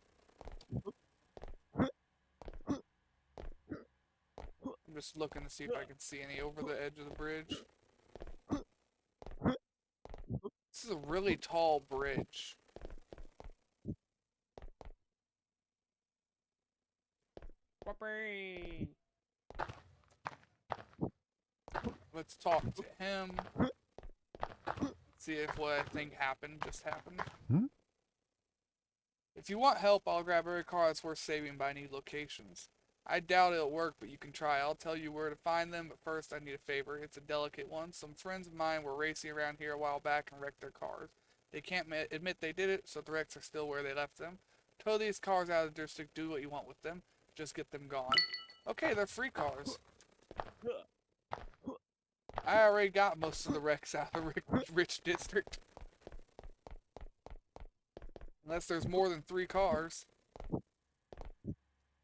I'm just looking to see if I can see any over the edge of the bridge. This is a really tall bridge. Whoopee. Let's talk to him. See if what I think happened just happened. Hmm? If you want help, I'll grab every car that's worth saving, but I need locations. I doubt it'll work, but you can try. I'll tell you where to find them, but first I need a favor. It's a delicate one. Some friends of mine were racing around here a while back and wrecked their cars. They can't admit they did it, so the wrecks are still where they left them. Tow these cars out of the district, do what you want with them. Just get them gone. Okay, they're free cars. I already got most of the wrecks out of the rich district. Unless there's more than 3 cars.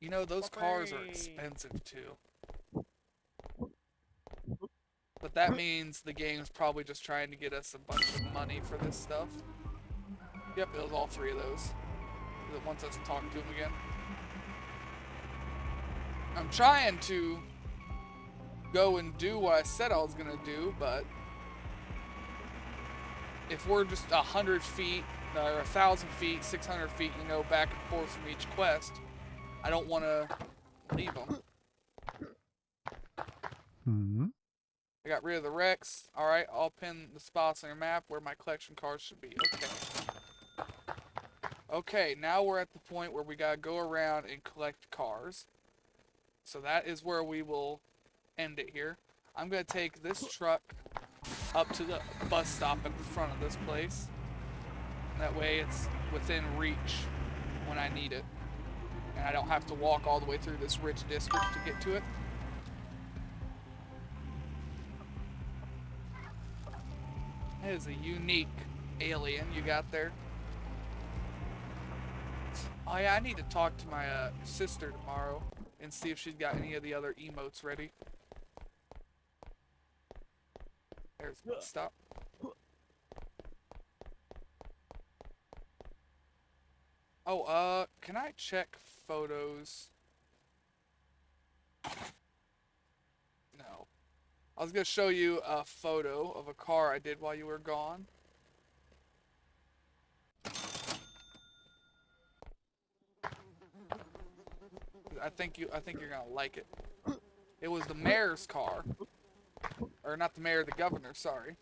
You know, those cars are expensive too. But that means the game's probably just trying to get us a bunch of money for this stuff. Yep, it was all 3 of those. It wants us to talk to him again. I'm trying to go and do what I said I was gonna do, but if we're just 100 feet, or 1,000 feet, 600 feet, you know, back and forth from each quest, I don't want to leave them. Hmm. I got rid of the wrecks. Alright, I'll pin the spots on your map where my collection cars should be. Okay. Okay, now we're at the point where we gotta go around and collect cars. So that is where we will end it here. I'm gonna take this truck up to the bus stop at the front of this place. That way it's within reach when I need it. And I don't have to walk all the way through this rich district to get to it. That is a unique alien you got there. Oh yeah, I need to talk to my sister tomorrow and see if she's got any of the other emotes ready. There's the bus stop. Oh, can I check photos? No. I was gonna show you a photo of a car I did while you were gone. I think you're gonna like it. It was the mayor's car. Or not the mayor, the governor, sorry.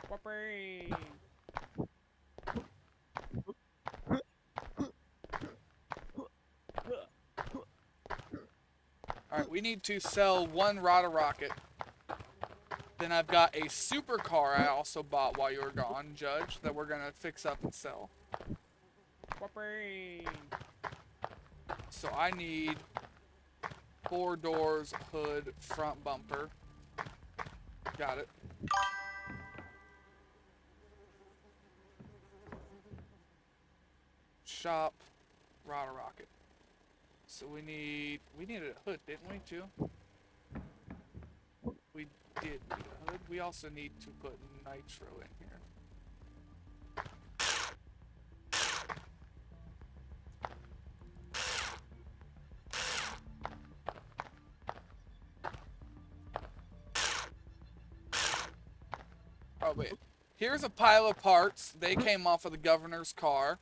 Whoopee. Alright, we need to sell 1 Rada Rocket. Then I've got a supercar I also bought while you were gone, Judge, that we're gonna fix up and sell. Whoopee. So I need 4 doors, hood, front bumper. Got it. Shop, Rada Rocket. So we needed a hood, didn't we, too? We did need a hood. We also need to put nitro in here. Oh, wait. Here's a pile of parts. They came off of the governor's car.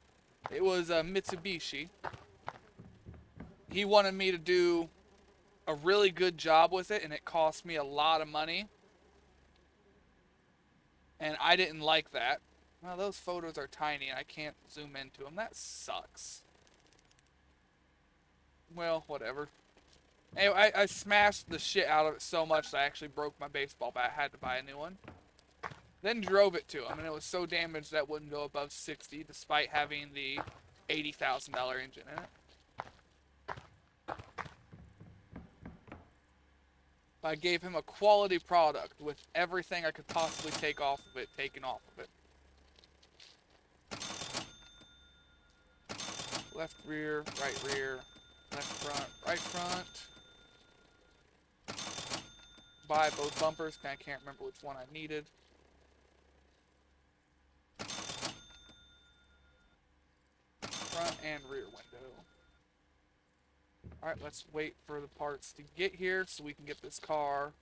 It was a Mitsubishi. He wanted me to do a really good job with it, and it cost me a lot of money. And I didn't like that. Well, those photos are tiny, and I can't zoom into them. That sucks. Well, whatever. Anyway, I smashed the shit out of it so much that I actually broke my baseball bat. I had to buy a new one. Then drove it to him, and it was so damaged that it wouldn't go above 60, despite having the $80,000 engine in it. I gave him a quality product with everything I could possibly take off of it, taken off of it. Left rear, left front, right front. Buy both bumpers, I can't remember which one I needed. Front and rear window. Alright, let's wait for the parts to get here so we can get this car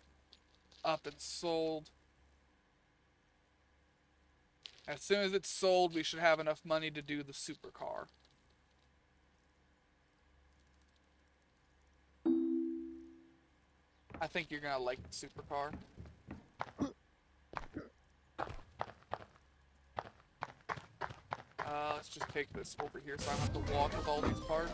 up and sold. As soon as it's sold, we should have enough money to do the supercar. I think you're gonna like the supercar. Let's just take this over here so I don't have to walk with all these parts.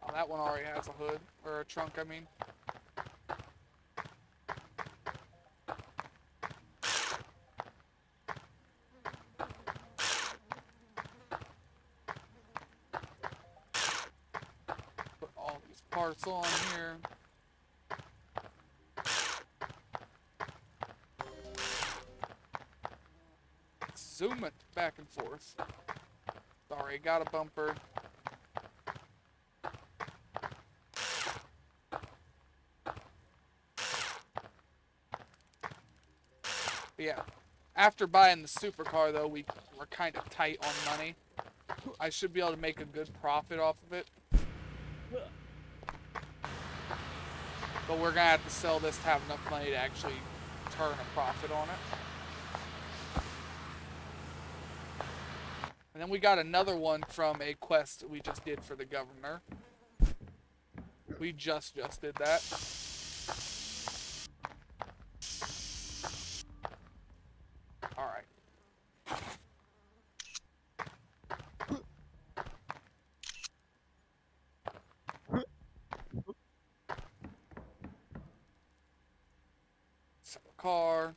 Oh, that one already has a hood, or a trunk, I mean. Put all these parts on here. Zoom it back and forth. Sorry, got a bumper. But yeah, after buying the supercar though, we were kind of tight on money. I should be able to make a good profit off of it. But we're gonna have to sell this to have enough money to actually turn a profit on it. And then we got another one from a quest we just did for the governor. We just did that. Alright. Sell a car.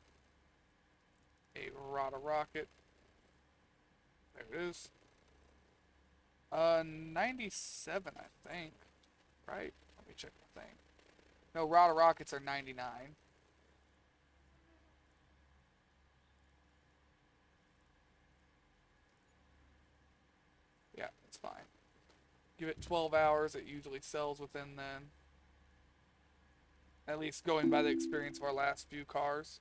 A Rada rocket. There it is. 97, I think. Right? Let me check the thing. No, Rada rockets are 99. Yeah, it's fine. Give it 12 hours, it usually sells within then. At least going by the experience of our last few cars.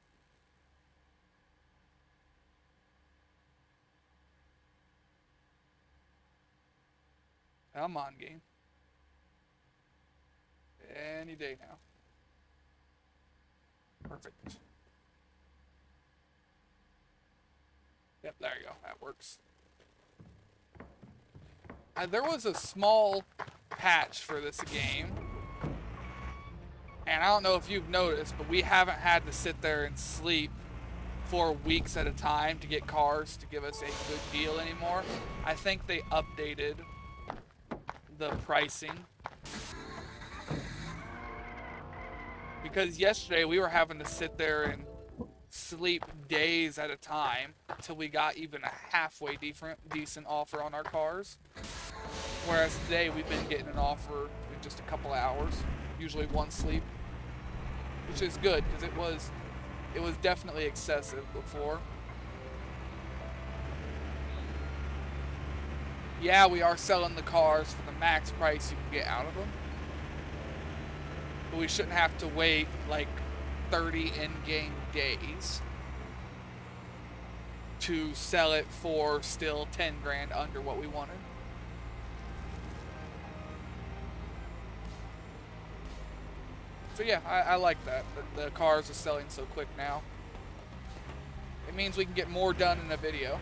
Come on, game. Any day now. Perfect. Yep, there you go. That works. There was a small patch for this game. And I don't know if you've noticed, but we haven't had to sit there and sleep for weeks at a time to get cars to give us a good deal anymore. I think they updated the pricing. Because yesterday we were having to sit there and sleep days at a time until we got even a halfway decent offer on our cars. Whereas today we've been getting an offer in just a couple hours, usually one sleep, which is good because it was definitely excessive before. Yeah, we are selling the cars for the max price you can get out of them. But we shouldn't have to wait like 30 in-game days to sell it for still 10 grand under what we wanted. So yeah, I like that the cars are selling so quick now. It means we can get more done in a video.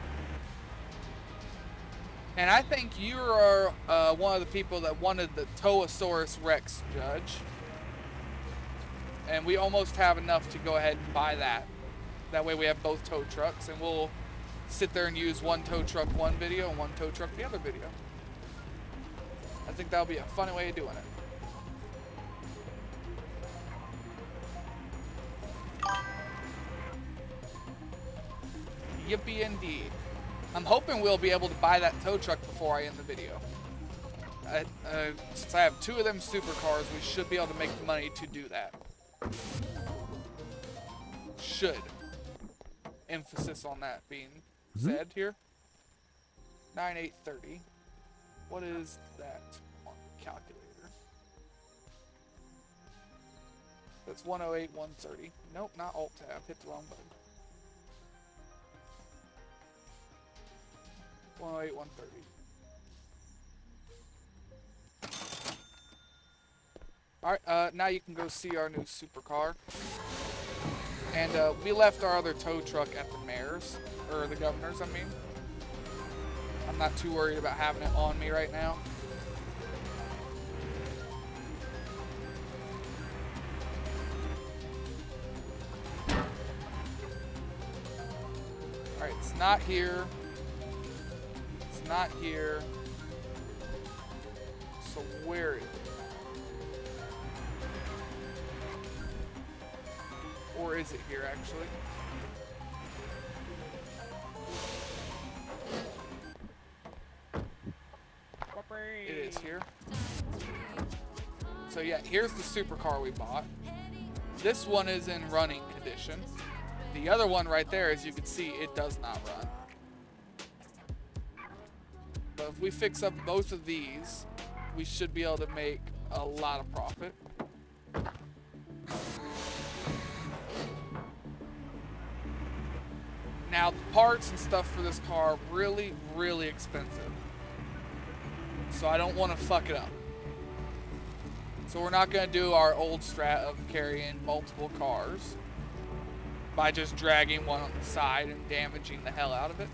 And I think you are one of the people that wanted the Towasaurus Rex, Judge. And we almost have enough to go ahead and buy that. That way we have both tow trucks, and we'll sit there and use one tow truck one video and one tow truck the other video. I think that'll be a funny way of doing it. Yippee indeed. I'm hoping we'll be able to buy that tow truck before I end the video. Since I have 2 of them supercars, we should be able to make the money to do that. Should. Emphasis on that being said here. 9830. What is that on the calculator? That's 108, 130. Nope, not Alt Tab. Hit the wrong button. 108, 130. Alright, now you can go see our new supercar. And we left our other tow truck at the mayor's, or the governor's, I mean. I'm not too worried about having it on me right now. Alright, it's not here. It's not here. So where is it? Or is it here, actually? It is here. So yeah, here's the supercar we bought. This one is in running condition. The other one right there, as you can see, it does not run. But if we fix up both of these, we should be able to make a lot of profit. Now, the parts and stuff for this car are really, really expensive. So I don't want to fuck it up. So we're not going to do our old strat of carrying multiple cars by just dragging one on the side and damaging the hell out of it.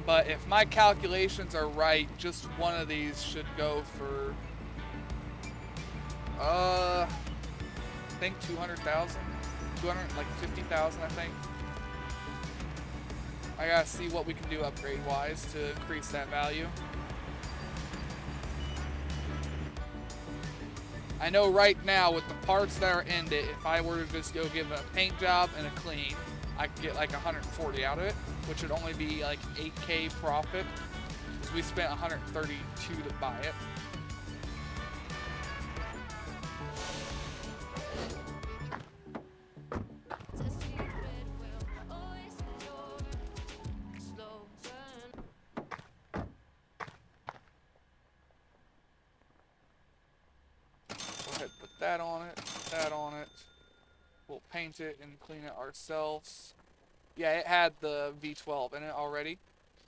But if my calculations are right, just one of these should go for, I think 200,000, like 50,000, I think. I gotta see what we can do upgrade-wise to increase that value. I know right now with the parts that are in it, if I were to just go give it a paint job and a clean, I could get like 140 out of it, which would only be like 8K profit, because we spent 132 to buy it. That on it, that on it. We'll paint it and clean it ourselves. Yeah, it had the V12 in it already.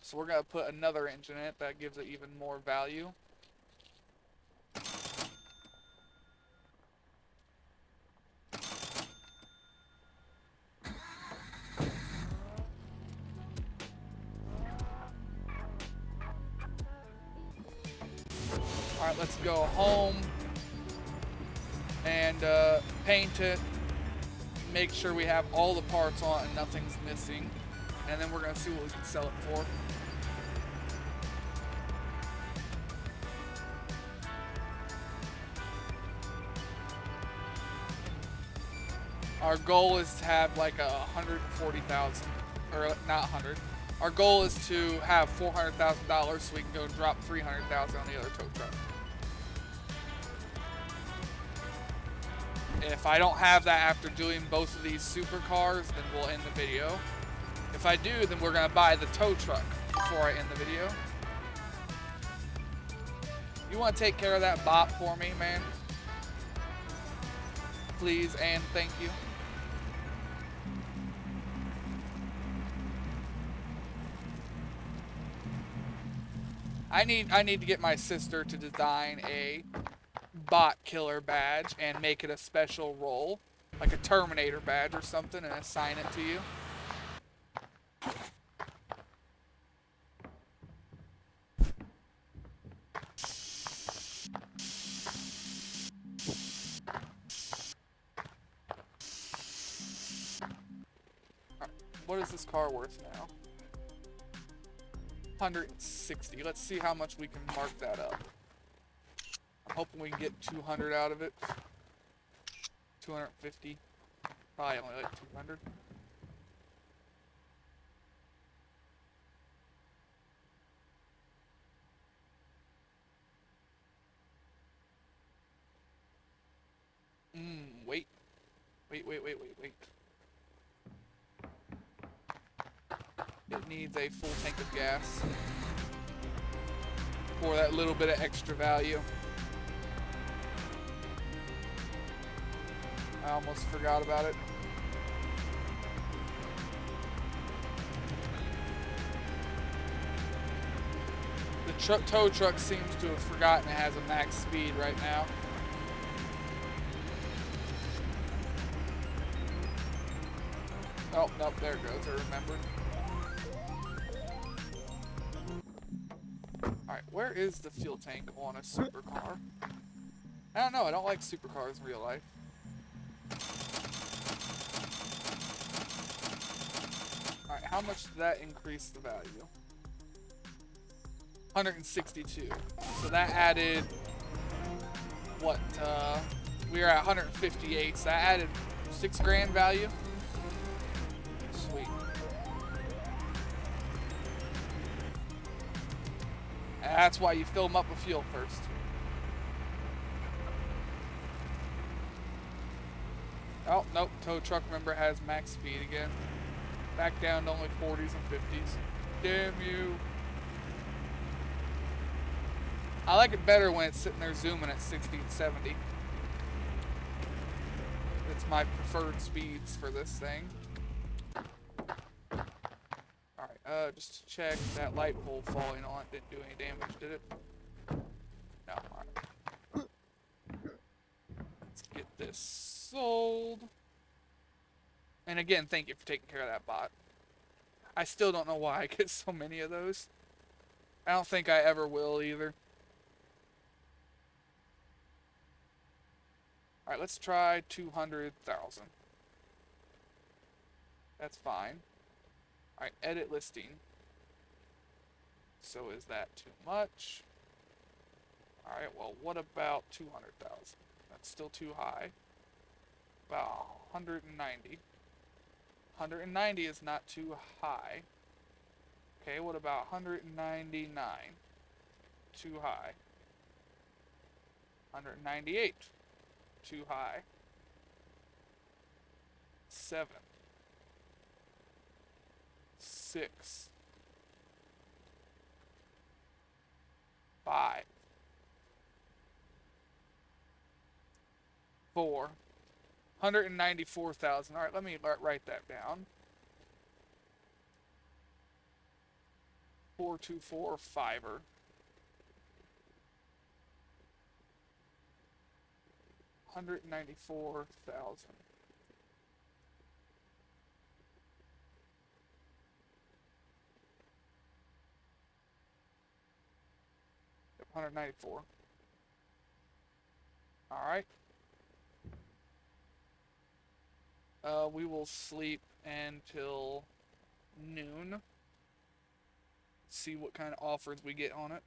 So we're going to put another engine in it that gives it even more value. Alright, let's go home and paint it, make sure we have all the parts on and nothing's missing, and then we're going to see what we can sell it for. Our goal is to have like 140,000, or not 100. Our goal is to have $400,000 so we can go drop 300,000 on the other tow truck. If I don't have that after doing both of these supercars, then we'll end the video. If I do, then we're going to buy the tow truck before I end the video. You want to take care of that bot for me, man? Please and thank you. I need to get my sister to design a bot killer badge and make it a special role, like a Terminator badge or something, and assign it to you. What is this car worth now? 160. Let's see how much we can mark that up. I'm hoping we can get 200 out of it. 250. Probably only like 200. Wait. Wait. It needs a full tank of gas for that little bit of extra value. I almost forgot about it. The tow truck seems to have forgotten it has a max speed right now. Oh, nope, there it goes, I remembered. Alright, where is the fuel tank on a supercar? I don't know, I don't like supercars in real life. Alright, how much did that increase the value? 162. So that added, what, we were at 158, so that added 6 grand value. Sweet. And that's why you fill them up with fuel first. Oh, nope, tow truck, remember, has max speed again. Back down to only 40s and 50s. Damn you. I like it better when it's sitting there zooming at 60 and 70. It's my preferred speeds for this thing. Alright, just to check, that light pole falling on it didn't do any damage, did it? No, alright. Let's get this sold. And again, thank you for taking care of that bot. I still don't know why I get so many of those. I don't think I ever will either. Alright, let's try 200,000. That's fine. Alright, edit listing. So is that too much? Alright, well, what about 200,000? That's still too high. About 190. 190 is not too high. Okay, what about 199? Too high. 198. Too high. 7. 6. 5. 4. 194,000. Alright, let me write that down. 424 fiver. 194,000. Yep, 194. Alright. We will sleep until noon. See what kind of offers we get on it.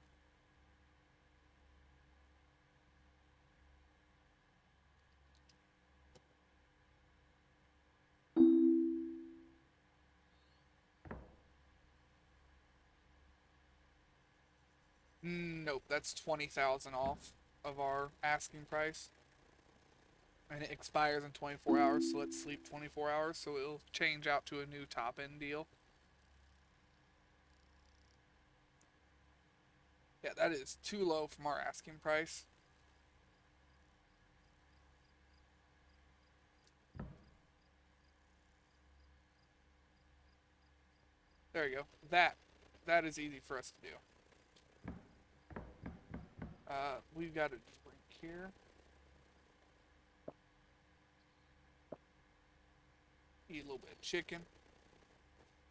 Nope, that's 20,000 off of our asking price. And it expires in 24 hours, so let's sleep 24 hours, so it'll change out to a new top-end deal. Yeah, that is too low from our asking price. There you go. That is easy for us to do. We've got a drink here. Eat a little bit of chicken.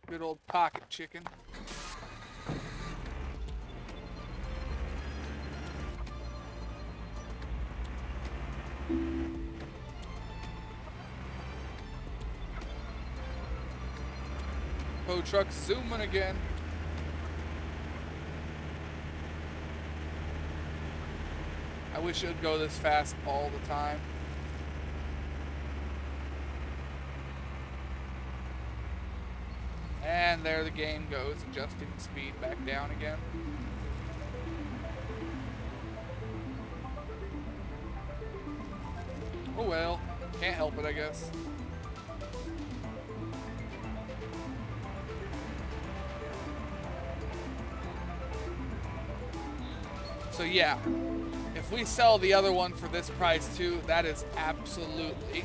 Good old pocket chicken. Tow truck zooming again. I wish it would go this fast all the time. And there the game goes, adjusting the speed back down again. Oh well, can't help it, I guess. So yeah, if we sell the other one for this price too, that is absolutely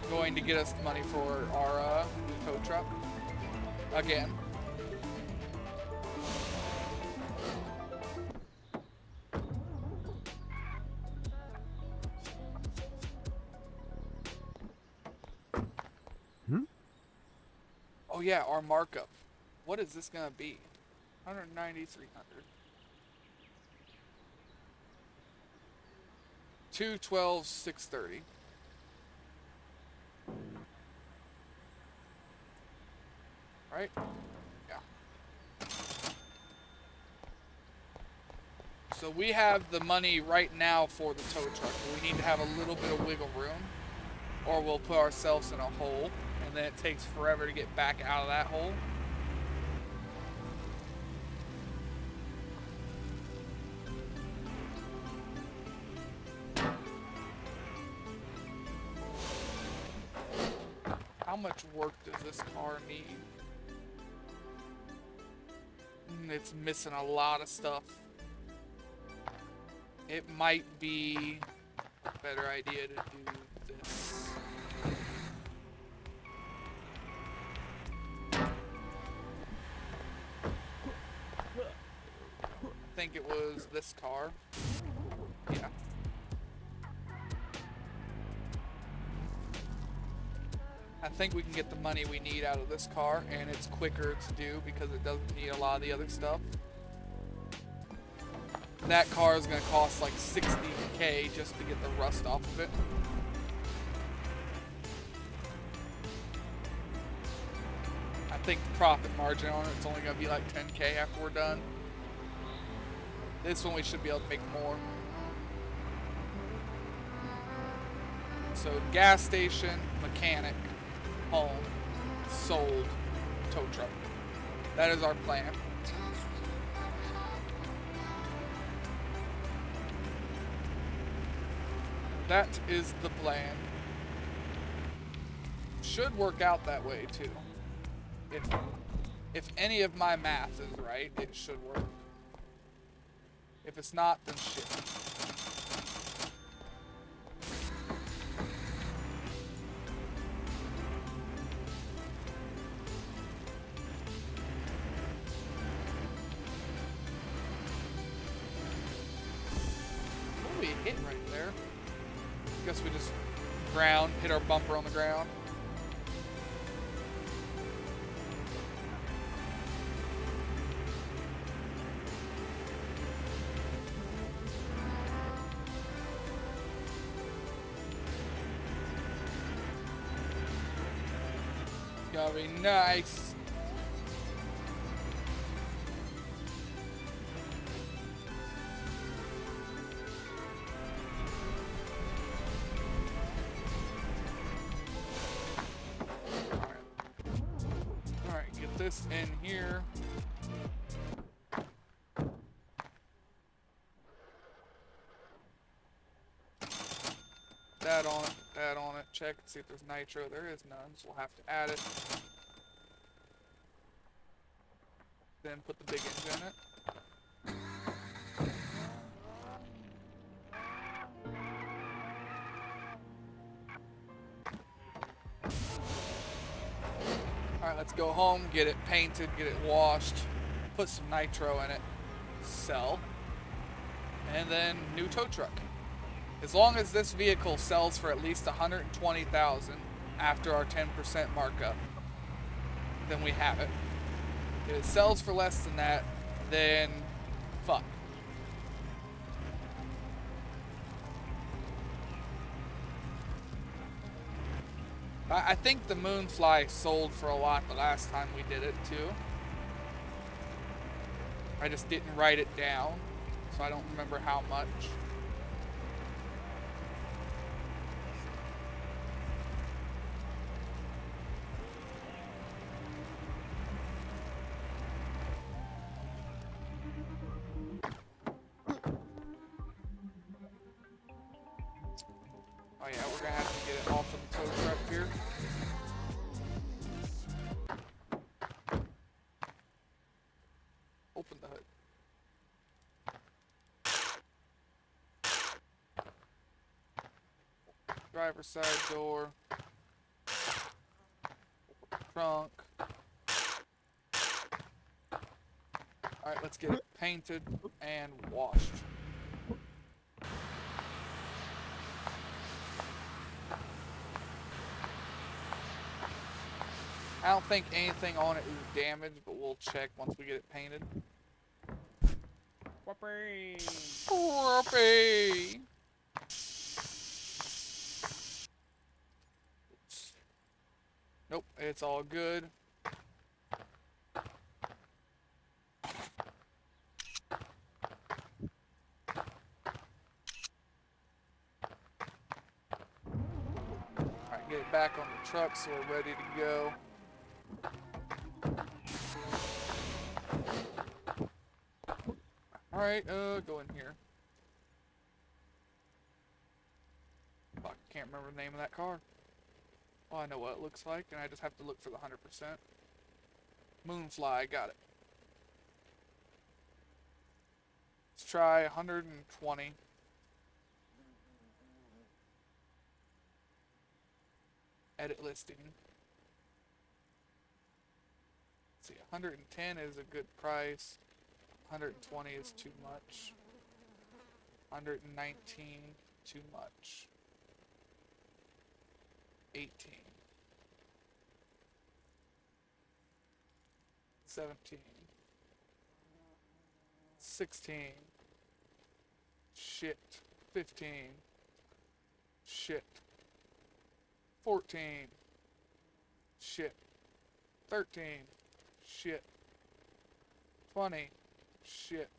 going to get us the money for our new tow truck. Again. Hmm? Oh yeah, our markup. What is this gonna be? 190, 300. 212, 630. Right? Yeah. So we have the money right now for the tow truck. But we need to have a little bit of wiggle room, or we'll put ourselves in a hole, and then it takes forever to get back out of that hole. How much work does this car need? It's missing a lot of stuff. It might be a better idea to do this. I think it was this car. Yeah. I think we can get the money we need out of this car, and it's quicker to do because it doesn't need a lot of the other stuff. That car is going to cost like $60K just to get the rust off of it. I think the profit margin on it's only going to be like 10K after we're done. This one we should be able to make more. So gas station, mechanic, home, sold, tow truck. That is our plan. That is the plan. Should work out that way too. If any of my math is right, it should work. If it's not, then shit. What did we hit right there? Guess we just hit our bumper on the ground. Gotta be nice. Alright, get this in here. That on it, check and see if there's nitro. There is none, so we'll have to add it. Then put the big engine in it. Alright, let's go home, get it painted, get it washed, put some nitro in it, sell, and then new tow truck. As long as this vehicle sells for at least $120,000 after our 10% markup, then we have it. If it sells for less than that, then fuck. I think the Moonfly sold for a lot the last time we did it too. I just didn't write it down, so I don't remember how much. driver's side door, trunk. Alright, let's get it painted and washed. I don't think anything on it is damaged, but we'll check once we get it painted. Whoopee! Whoopee! Nope, it's all good. Alright, get it back on the truck so we're ready to go. Alright, go in here. Fuck, can't remember the name of that car. Oh, I know what it looks like, and I just have to look for the 100%. Moonfly, got it. Let's try 120. Edit listing. Let's see, 110 is a good price. 120 is too much. 119, too much. 18. 17. 16. Shit. 15. Shit. 14. Shit. 13. Shit. 20. Shit.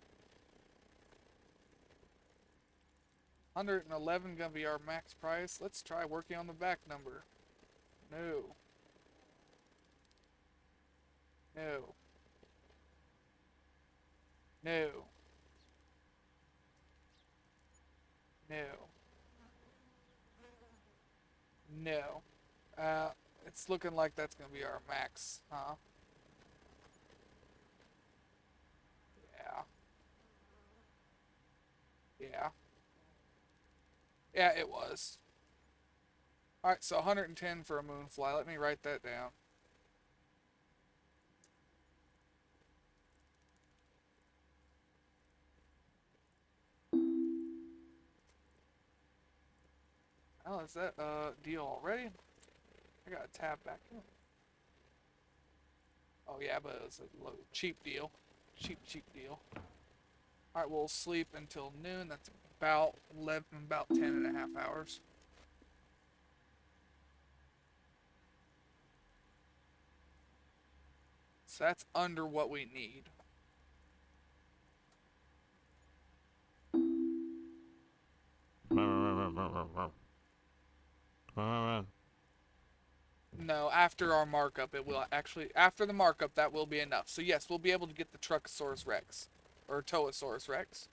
111 gonna be our max price. Let's try working on the back number. No. No. No. No. No. It's looking like that's gonna be our max, huh? Yeah. Yeah. Yeah, it was. Alright, so 110 for a Moonfly. Let me write that down. Oh, is that deal already? I got a tab back in. Oh yeah, but it was a low, cheap deal. Cheap deal. Alright, we'll sleep until noon. That's about 10 and a half hours. So that's under what we need. No, after our markup, it will actually, after the markup, that will be enough. So yes, we'll be able to get the Truckosaurus Rex. Or Toasaurus Rex.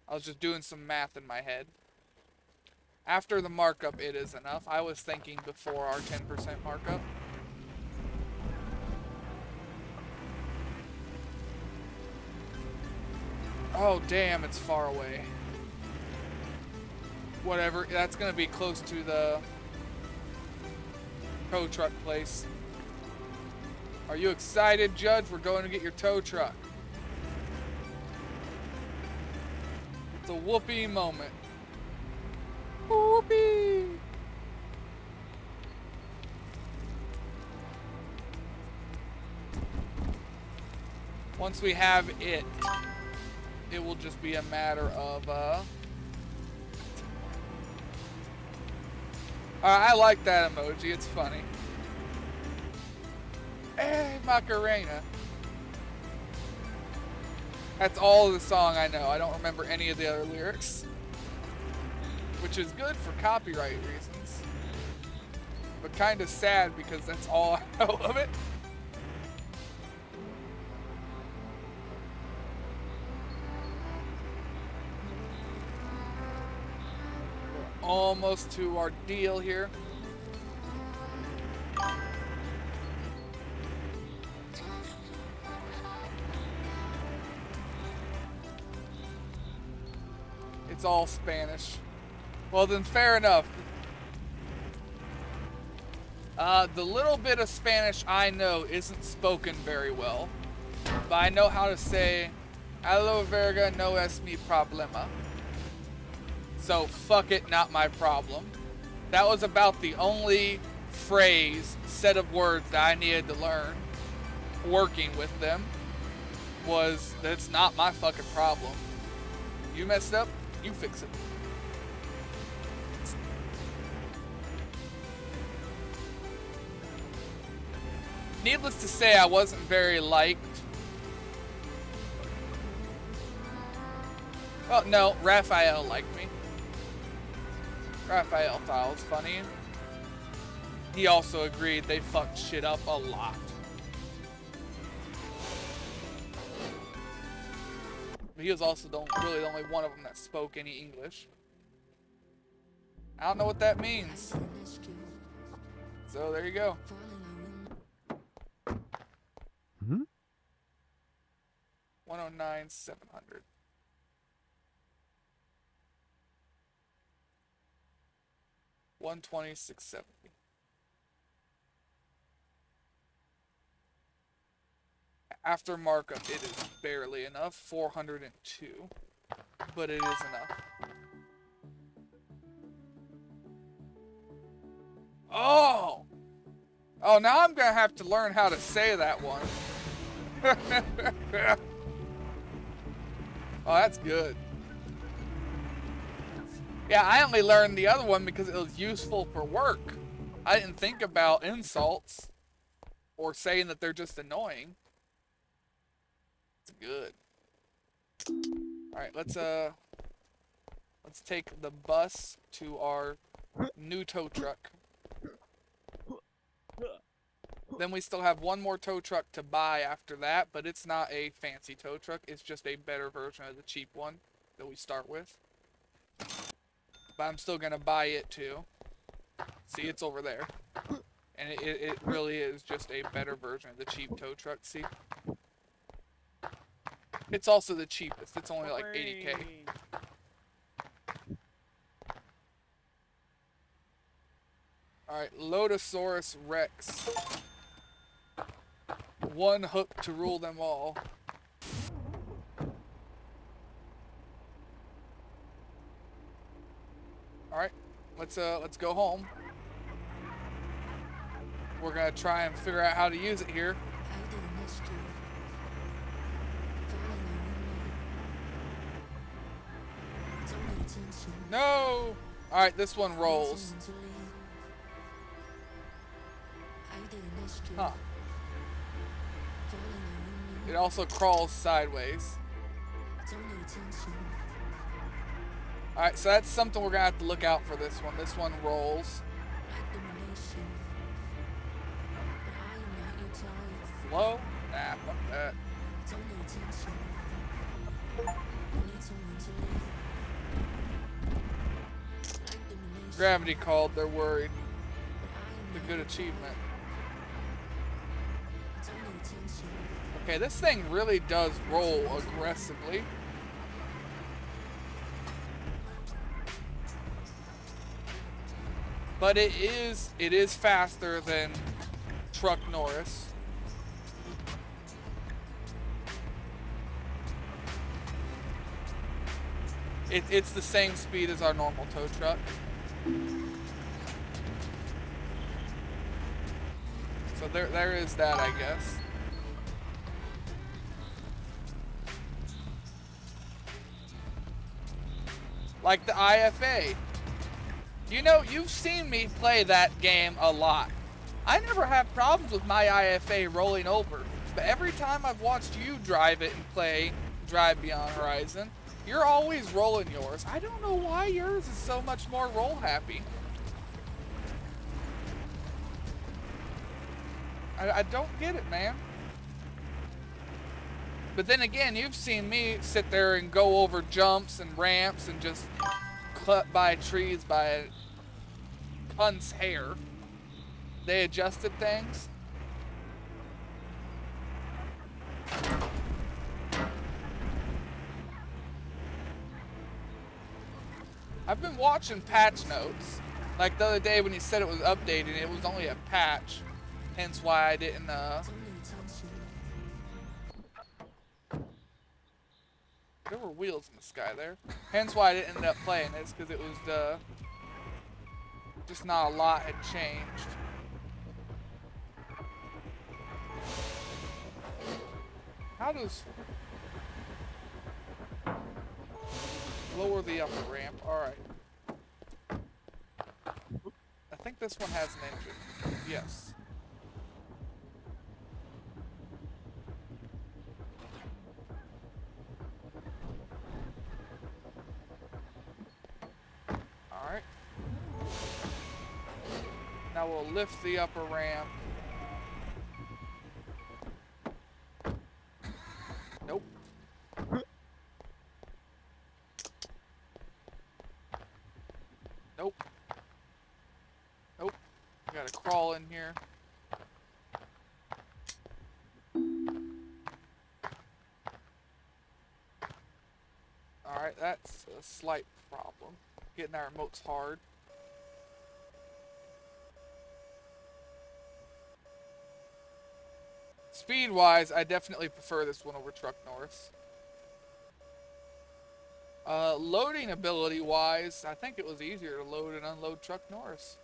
I was just doing some math in my head. After the markup, it is enough. I was thinking before our 10% markup. Oh, damn, it's far away. Whatever, that's gonna be close to the tow truck place. Are you excited, Judge? We're going to get your tow truck. It's a whoopee moment. Whoopee! Once we have it, it will just be a matter of, I like that emoji, it's funny. Hey, Macarena. That's all of the song I know. I don't remember any of the other lyrics. Which is good for copyright reasons. But kind of sad because that's all I know of it. We're almost to our deal here. It's all Spanish. Well then, fair enough. The little bit of Spanish I know isn't spoken very well, but I know how to say, "Allo verga no es mi problema." So, fuck it, not my problem. That was about the only phrase, set of words that I needed to learn working with them, was that it's not my fucking problem. You messed up, you fix it. Needless to say, I wasn't very liked. Well, no, Raphael liked me. Raphael thought it was funny. He also agreed they fucked shit up a lot. But he was also really the only one of them that spoke any English. I don't know what that means. So there you go. Hmm? 109, 700. 120, 670. After markup, it is barely enough. 402. But it is enough. Oh! Oh, now I'm gonna have to learn how to say that one. Oh, that's good. Yeah, I only learned the other one because it was useful for work. I didn't think about insults or saying that they're just annoying. It's good. All right, let's take the bus to our new tow truck. Then we still have one more tow truck to buy after that, but it's not a fancy tow truck. It's just a better version of the cheap one that we start with. But I'm still gonna buy it too. See, it's over there. And it really is just a better version of the cheap tow truck, see? It's also the cheapest. It's only like 80K. Alright, Lotosaurus Rex. One hook to rule them all. Alright, let's go home. We're gonna try and figure out how to use it here. No! Alright, this one rolls. Huh. It also crawls sideways. Alright, so that's something we're gonna have to look out for this one. This one rolls. Flow? Nah, fuck that. Gravity called, they're worried. It's a good achievement. Okay, this thing really does roll aggressively. But it is faster than Truck Norris. It's the same speed as our normal tow truck. So there is that, I guess. Like the IFA. You know, you've seen me play that game a lot. I never have problems with my IFA rolling over, but every time I've watched you drive it and play Drive Beyond Horizon, you're always rolling yours. I don't know why yours is so much more roll happy. I don't get it, man. But then again, you've seen me sit there and go over jumps and ramps and just cut by trees by a cunt's hair. They adjusted things. I've been watching patch notes, Like the other day when you said it was updated, it was only a patch. Hence why I didn't, There were wheels in the sky there. Hence why I didn't end up playing this, because it was, just not a lot had changed. How does... Lower the upper ramp, alright. I think this one has an engine. Yes. Alright. Now we'll lift the upper ramp. Nope. Nope. Nope. Gotta crawl in here. Alright, that's a slight problem. Getting that remote's hard. Speed-wise, I definitely prefer this one over Truck North. Loading ability-wise, I think it was easier to load and unload Truck North.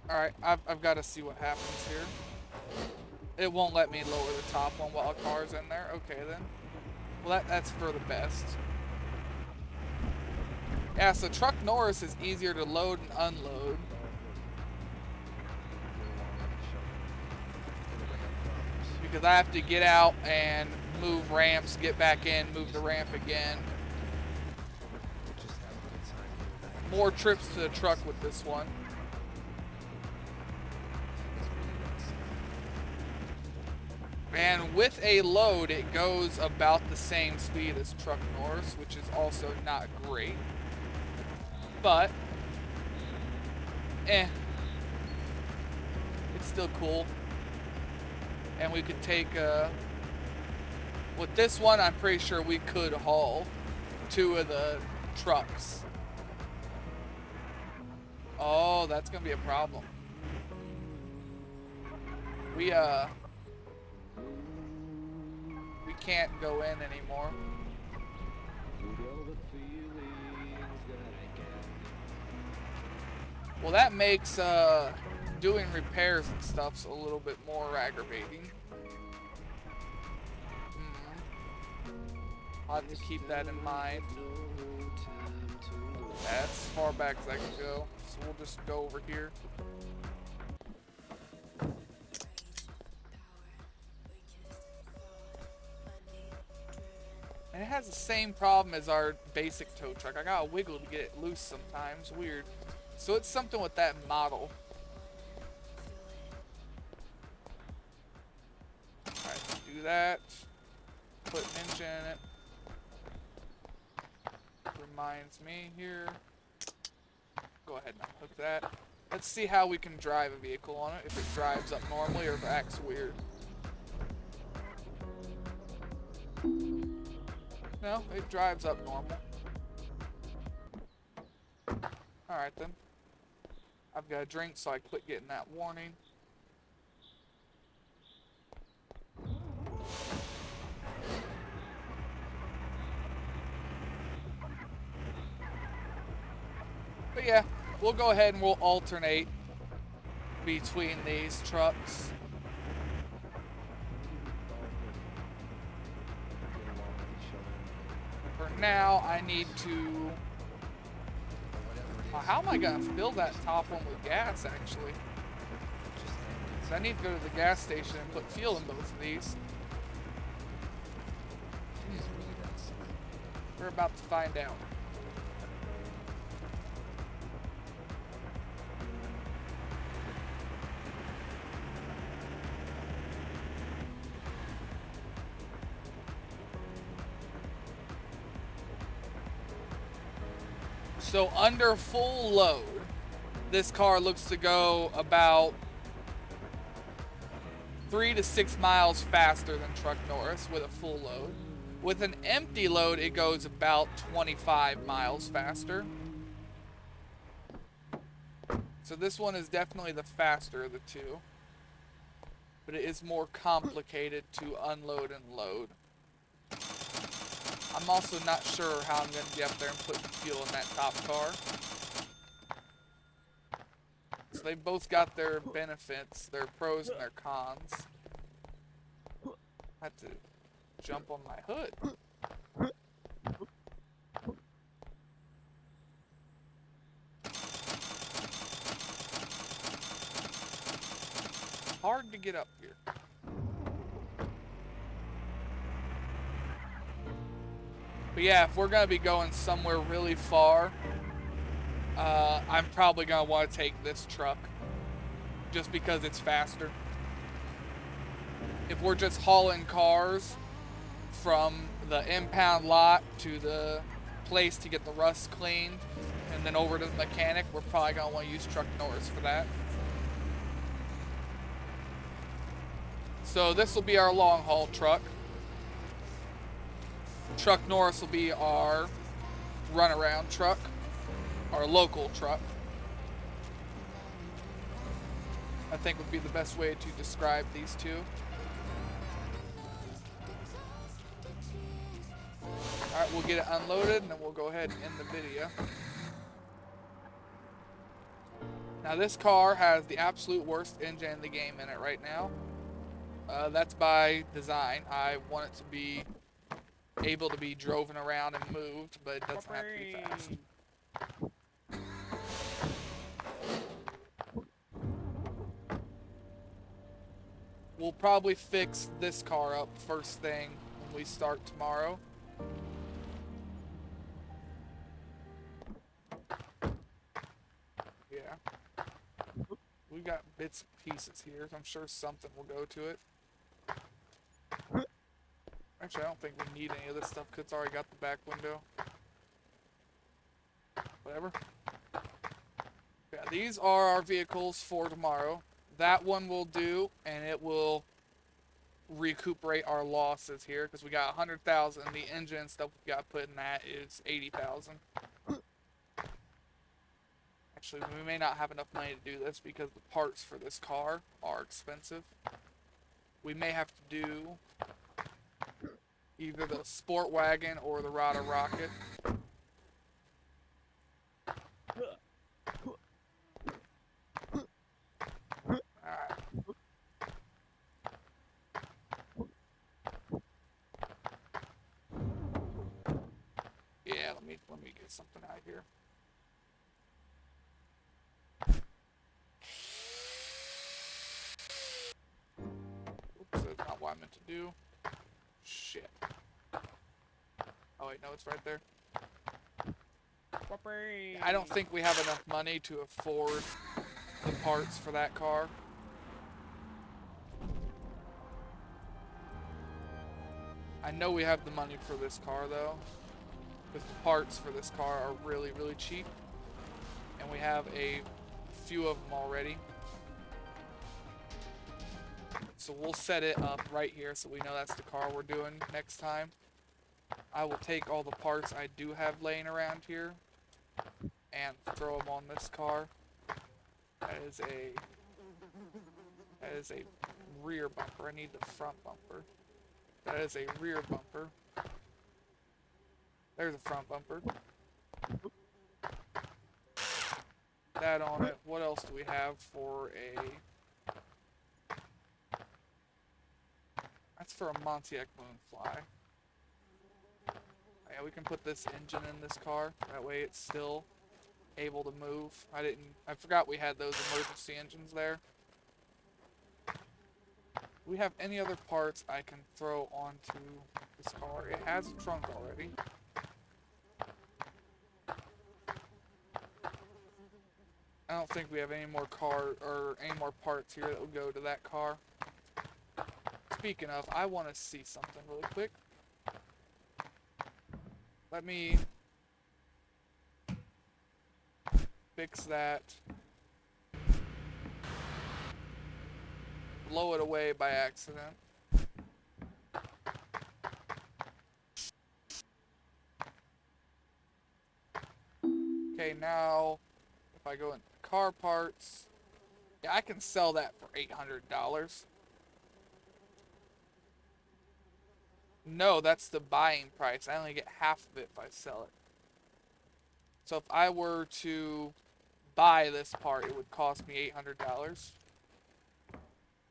Alright, I've got to see what happens here. It won't let me lower the top one while a car's in there. Okay, then. Well, that's for the best. Yeah, so Truck Norris is easier to load and unload. Because I have to get out and move ramps, get back in, move the ramp again. More trips to the truck with this one. And with a load, it goes about the same speed as Truck North, which is also not great. But, it's still cool. And we could take, with this one, I'm pretty sure we could haul 2 of the trucks. Oh, that's gonna be a problem. We can't go in anymore. Well, that makes doing repairs and stuff's a little bit more aggravating. I'll have to keep that in mind. That's as far back as I can go, so we'll just go over here. And it has the same problem as our basic tow truck. I gotta wiggle to get it loose sometimes. Weird. So it's something with that model. Alright, do that. Put an engine in it. Reminds me here. Go ahead and unhook that. Let's see how we can drive a vehicle on it. If it drives up normally or if it acts weird. No, it drives up normal. Alright then. I've got a drink, so I quit getting that warning. But yeah, we'll go ahead and we'll alternate between these trucks. For now, I need to... how am I going to fill that top one with gas, actually? So I need to go to the gas station and put fuel in both of these. We're about to find out. So under full load, this car looks to go about 3 to 6 miles faster than Truck Norris with a full load. With an empty load, it goes about 25 miles faster. So this one is definitely the faster of the two. But it is more complicated to unload and load. I'm also not sure how I'm going to get up there and put the fuel in that top car. So they both got their benefits, their pros and their cons. I had to jump on my hood. Hard to get up here. But yeah, if we're going to be going somewhere really far, I'm probably going to want to take this truck. Just because it's faster. If we're just hauling cars from the impound lot to the place to get the rust cleaned, and then over to the mechanic, we're probably going to want to use Truck Norris for that. So this will be our long haul truck. Truck Norris will be our runaround truck, our local truck. I think would be the best way to describe these two. Alright, we'll get it unloaded and then we'll go ahead and end the video. Now this car has the absolute worst engine in the game in it right now. That's by design. I want it to be able to be driven around and moved, but it doesn't have to be fast. We'll probably fix this car up first thing when we start tomorrow. Yeah. We got bits and pieces here. I'm sure something will go to it. Actually, I don't think we need any of this stuff because it's already got the back window. Whatever. Yeah, these are our vehicles for tomorrow. That one will do, and it will recuperate our losses here because we got 100,000. The engine stuff we got put in that is 80,000. Actually, we may not have enough money to do this because the parts for this car are expensive. We may have to do either the Sport Wagon or the Rada Rocket. Alright. Yeah, let me get something out here. Oops, that's not what I meant to do. Shit. Oh wait, no, it's right there. I don't think we have enough money to afford the parts for that car. I know we have the money for this car though, because the parts for this car are really, really cheap. And we have a few of them already. So we'll set it up right here so we know that's the car we're doing next time. I will take all the parts I do have laying around here and throw them on this car. That is a rear bumper. I need the front bumper. That is a rear bumper. There's a front bumper. That on it. What else do we have for a... That's for a Pontiac Moonfly. Yeah, we can put this engine in this car. That way it's still able to move. I forgot we had those emergency engines there. Do we have any other parts I can throw onto this car? It has a trunk already. I don't think we have any more parts here that will go to that car. Speaking of, I want to see something really quick. Let me fix that. Blow it away by accident. Okay, now if I go into car parts, yeah, I can sell that for $800. No, that's the buying price. I only get half of it if I sell it. So if I were to buy this part, it would cost me $800.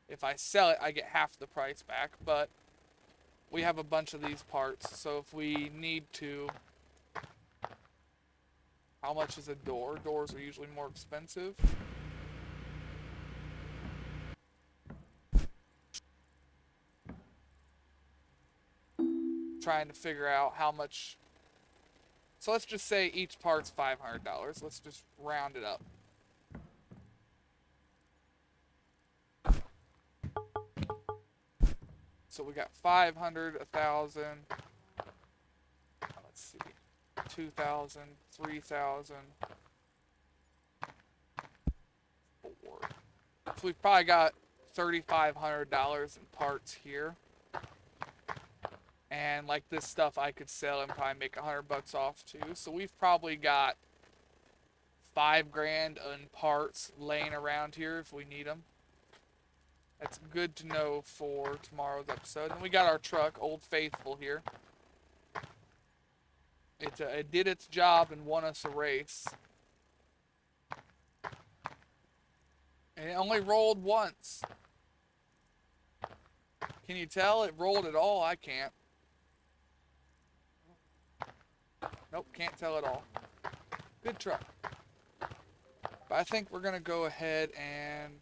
If I sell it, I get half the price back, but we have a bunch of these parts, so if we need to... How much is a door? Doors are usually more expensive. Trying to figure out how much... So let's just say each part's $500. Let's just round it up. So we got 500, 1,000. Let's see. 2,000, 3,000, 4. So we've probably got $3,500 in parts here. And like this stuff I could sell and probably make $100 off too. So we've probably got $5,000 in parts laying around here if we need them. That's good to know for tomorrow's episode. And we got our truck, Old Faithful, here. It did its job and won us a race. And it only rolled once. Can you tell it rolled at all? I can't. Nope, can't tell at all. Good truck. But I think we're going to go ahead and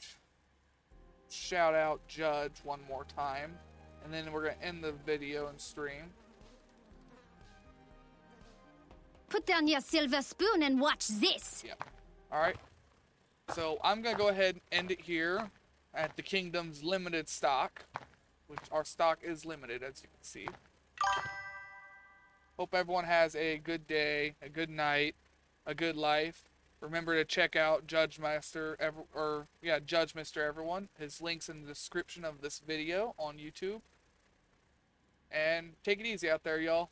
shout out Judge one more time. And then we're going to end the video and stream. Put down your silver spoon and watch this. Yep. Alright. So I'm going to go ahead and end it here at the Kingdom's limited stock. Which our stock is limited, as you can see. Hope everyone has a good day, a good night, a good life. Remember to check out Judge Mr. Everyone. His link's in the description of this video on YouTube. And take it easy out there, y'all.